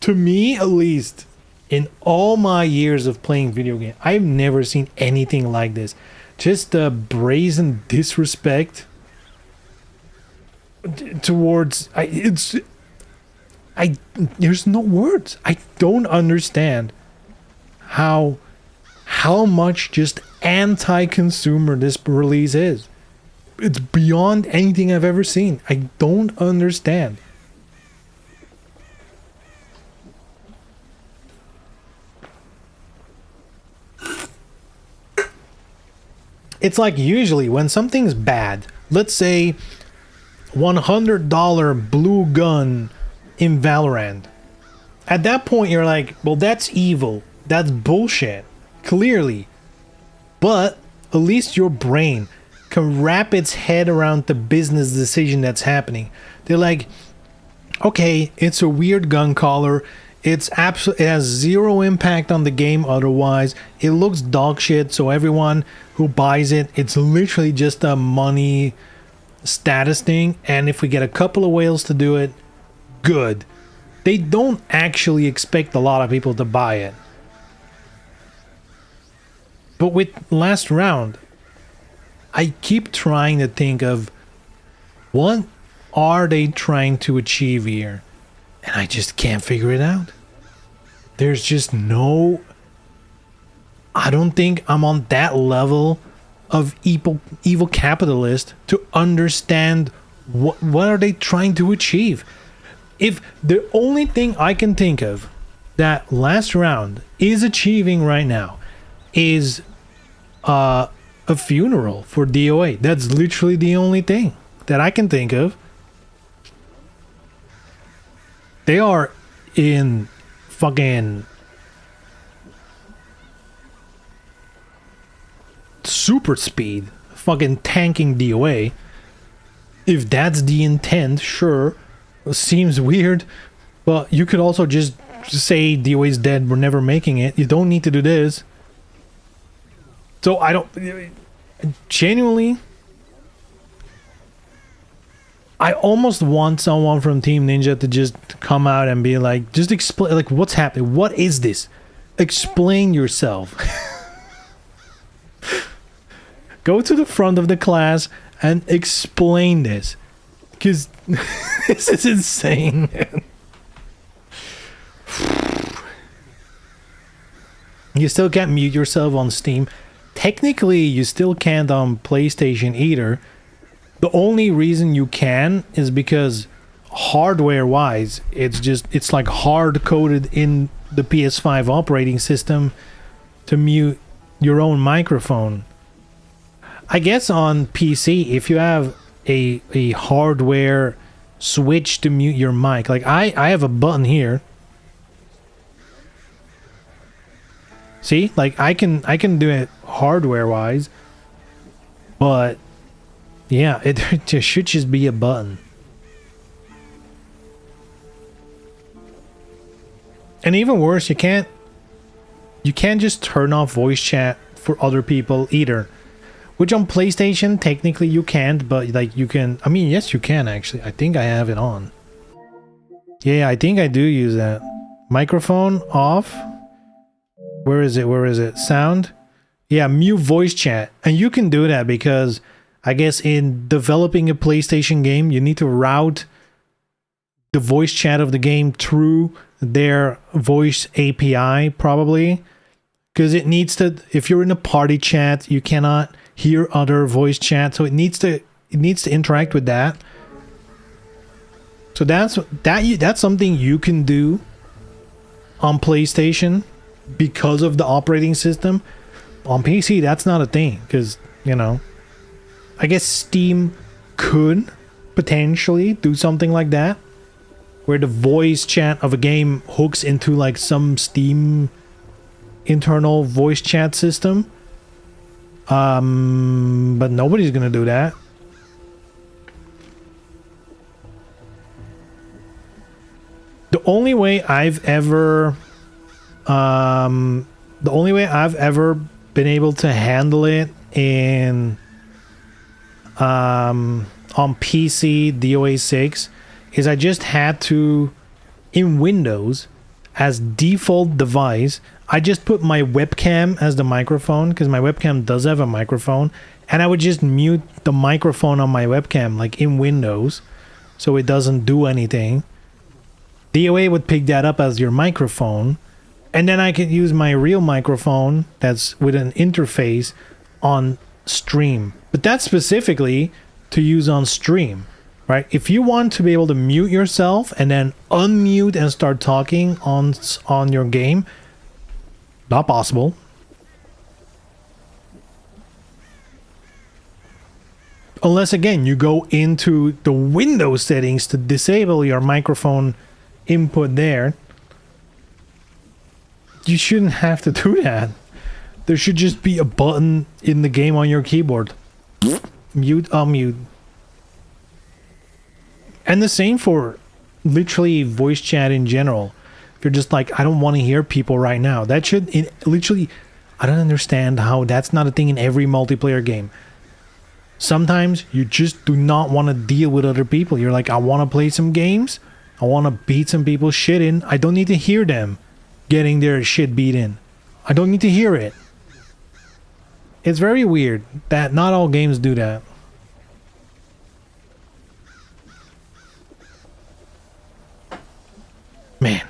to me, at least, in all my years of playing video games, I've never seen anything like this. Just the brazen disrespect towards... There's no words. I don't understand how much just anti-consumer this release is. It's beyond anything I've ever seen. I don't understand. It's like usually when something's bad, let's say $100 blue gun in Valorant. At that point, you're like, well, that's evil. That's bullshit. Clearly. But at least your brain can wrap its head around the business decision that's happening. They're like, okay, it's a weird gun collar. It has zero impact on the game otherwise. It looks dog shit, so everyone who buys it, it's literally just a money status thing. And if we get a couple of whales to do it, good. They don't actually expect a lot of people to buy it. But with last round, I keep trying to think of what are they trying to achieve here? And I just can't figure it out. There's just no... I don't think I'm on that level of evil capitalist to understand what are they trying to achieve. If the only thing I can think of that last round is achieving right now is a funeral for DOA. That's literally the only thing that I can think of. They are in fucking super speed, fucking tanking DOA. If that's the intent, sure. Seems weird, but you could also just say DOA's dead, we're never making it. You don't need to do this. So I don't... Genuinely... I almost want someone from Team Ninja to just come out and be like, just explain, like, what's happening? What is this? Explain yourself. Go to the front of the class and explain this. Because this is insane, man. You still can't mute yourself on Steam. Technically, you still can't on PlayStation either. The only reason you can is because hardware-wise, it's like hard-coded in the PS5 operating system to mute your own microphone. I guess on PC, if you have a hardware switch to mute your mic, like I have a button here. See, like I can do it hardware-wise, but yeah, it should just be a button. And even worse, you can't just turn off voice chat for other people either. Which on PlayStation, technically you can't, but like you can... I mean, yes, you can actually. I think I have it on. Yeah, I think I do use that. Microphone off. Where is it? Where is it? Sound? Yeah, mute voice chat. And you can do that because I guess in developing a PlayStation game, you need to route the voice chat of the game through their voice API, probably. Because it needs to... If you're in a party chat, you cannot hear other voice chat, so it needs to interact with that. So that's something you can do on PlayStation because of the operating system. On PC, that's not a thing, because, you know, I guess Steam could potentially do something like that, where the voice chat of a game hooks into like some Steam internal voice chat system. But nobody's gonna do that. The only way I've ever been able to handle it in on PC DOA 6 is I just had to, in Windows, as default device, I just put my webcam as the microphone, because my webcam does have a microphone, and I would just mute the microphone on my webcam, like in Windows, so it doesn't do anything. DOA would pick that up as your microphone, and then I could use my real microphone that's with an interface on stream. But that's specifically to use on stream, right? If you want to be able to mute yourself and then unmute and start talking on your game, not possible. Unless, again, you go into the Windows settings to disable your microphone input there. You shouldn't have to do that. There should just be a button in the game on your keyboard. Mute, unmute. And the same for literally voice chat in general. If you're just like, I don't want to hear people right now. That should literally, I don't understand how that's not a thing in every multiplayer game. Sometimes you just do not want to deal with other people. You're like, I want to play some games. I want to beat some people's shit in. I don't need to hear them getting their shit beat in. I don't need to hear it. It's very weird that not all games do that. Man.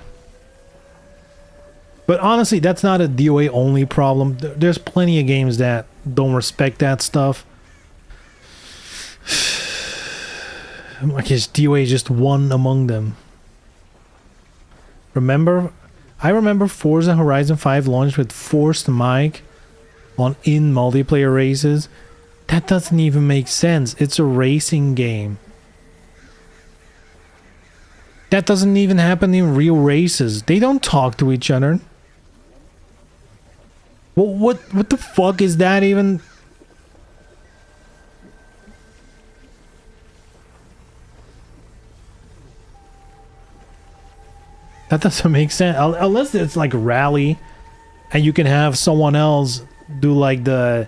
But honestly, that's not a DOA only problem. There's plenty of games that don't respect that stuff. I guess DOA is just one among them. I remember Forza Horizon 5 launched with forced mic on in multiplayer races. That doesn't even make sense. It's a racing game. That doesn't even happen in real races. They don't talk to each other. Well, what the fuck is that even? That doesn't make sense. Unless it's like a rally and you can have someone else do like the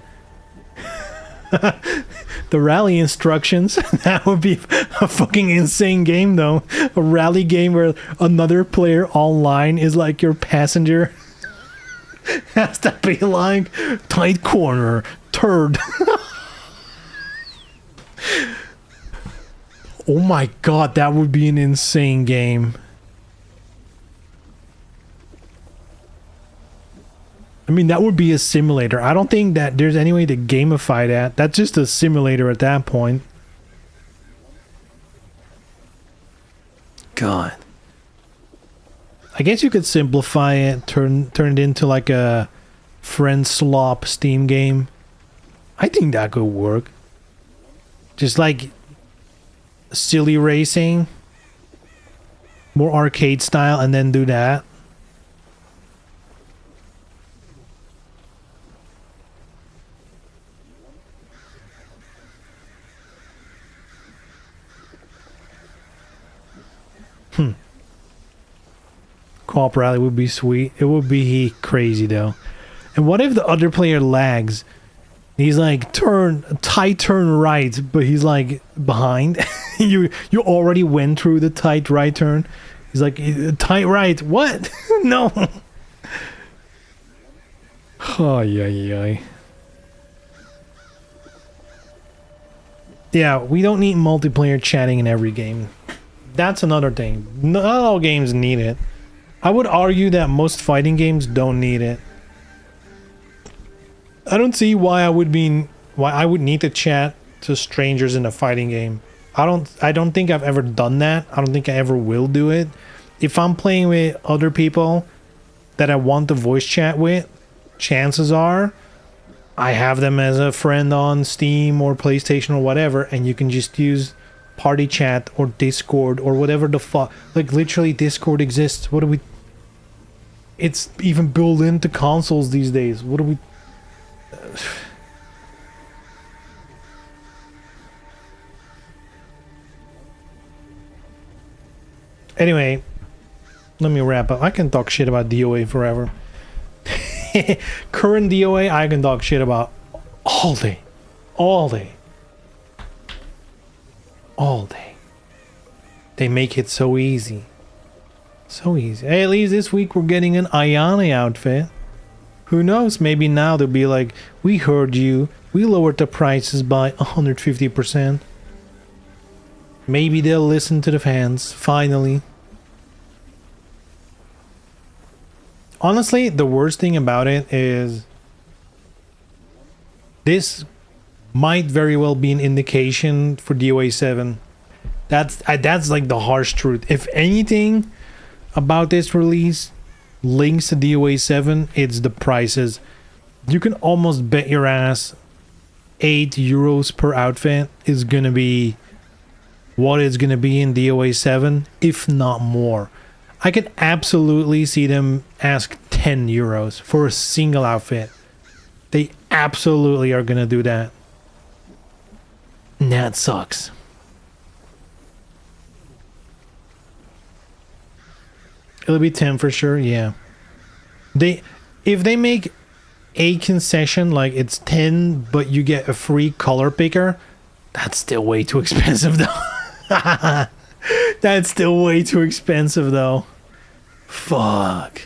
the rally instructions. That would be a fucking insane game though. A rally game where another player online is like your passenger. Has to be like tight corner, turd. Oh my god, that would be an insane game. I mean, that would be a simulator. I don't think that there's any way to gamify that. That's just a simulator at that point. God. I guess you could simplify it, turn it into like a friend slop Steam game. I think that could work. Just like silly racing, more arcade style, and then do that. Co-op rally would be sweet. It would be crazy though. And what if the other player lags? He's like tight turn right, but he's like behind. you already went through the tight right turn. He's like tight right. What? No. Oh yeah. Yeah, we don't need multiplayer chatting in every game. That's another thing. Not all games need it. I would argue that most fighting games don't need it. I don't see why I would need to chat to strangers in a fighting game. I don't think I've ever done that. I don't think I ever will do it. If I'm playing with other people that I want to voice chat with, chances are I have them as a friend on Steam or PlayStation or whatever, and you can just use party chat or Discord or whatever the fuck. Like literally Discord exists. What do we... It's even built into consoles these days. What do we... Anyway, let me wrap up. I can talk shit about DOA forever. Current DOA, I can talk shit about all day. All day. All day. They make it so easy. So easy. Hey, at least this week we're getting an Ayane outfit. Who knows? Maybe now they'll be like, we heard you. We lowered the prices by 150%. Maybe they'll listen to the fans, finally. Honestly, the worst thing about it is this might very well be an indication for DOA 7. That's like the harsh truth. If anything about this release links to DOA 7, it's the prices. You can almost bet your ass €8 per outfit is gonna be what it's gonna be in DOA 7, if not more. I could absolutely see them ask 10 euros for a single outfit. They absolutely are gonna do that. And that sucks. It'll be 10 for sure, yeah. If they make a concession like it's 10 but you get a free color picker, that's still way too expensive though. That's still way too expensive though. Fuck.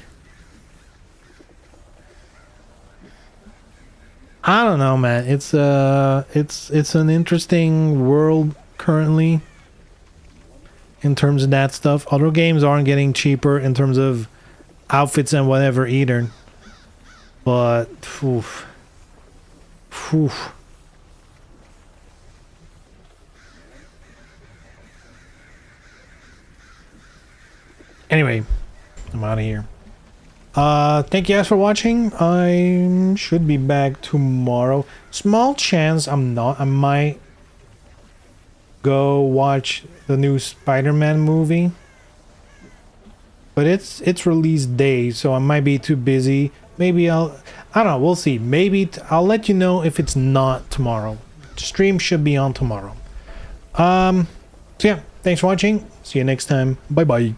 I don't know, man. It's an interesting world currently in terms of that stuff. Other games aren't getting cheaper in terms of outfits and whatever either. But oof. Oof. Anyway, I'm out of here. Thank you guys for watching. I should be back tomorrow. Small chance I'm not. I might go watch the new Spider-Man movie. But it's release day, so I might be too busy. Maybe I don't know, we'll see. Maybe I'll let you know if it's not tomorrow. Stream should be on tomorrow. So yeah, thanks for watching. See you next time. Bye bye.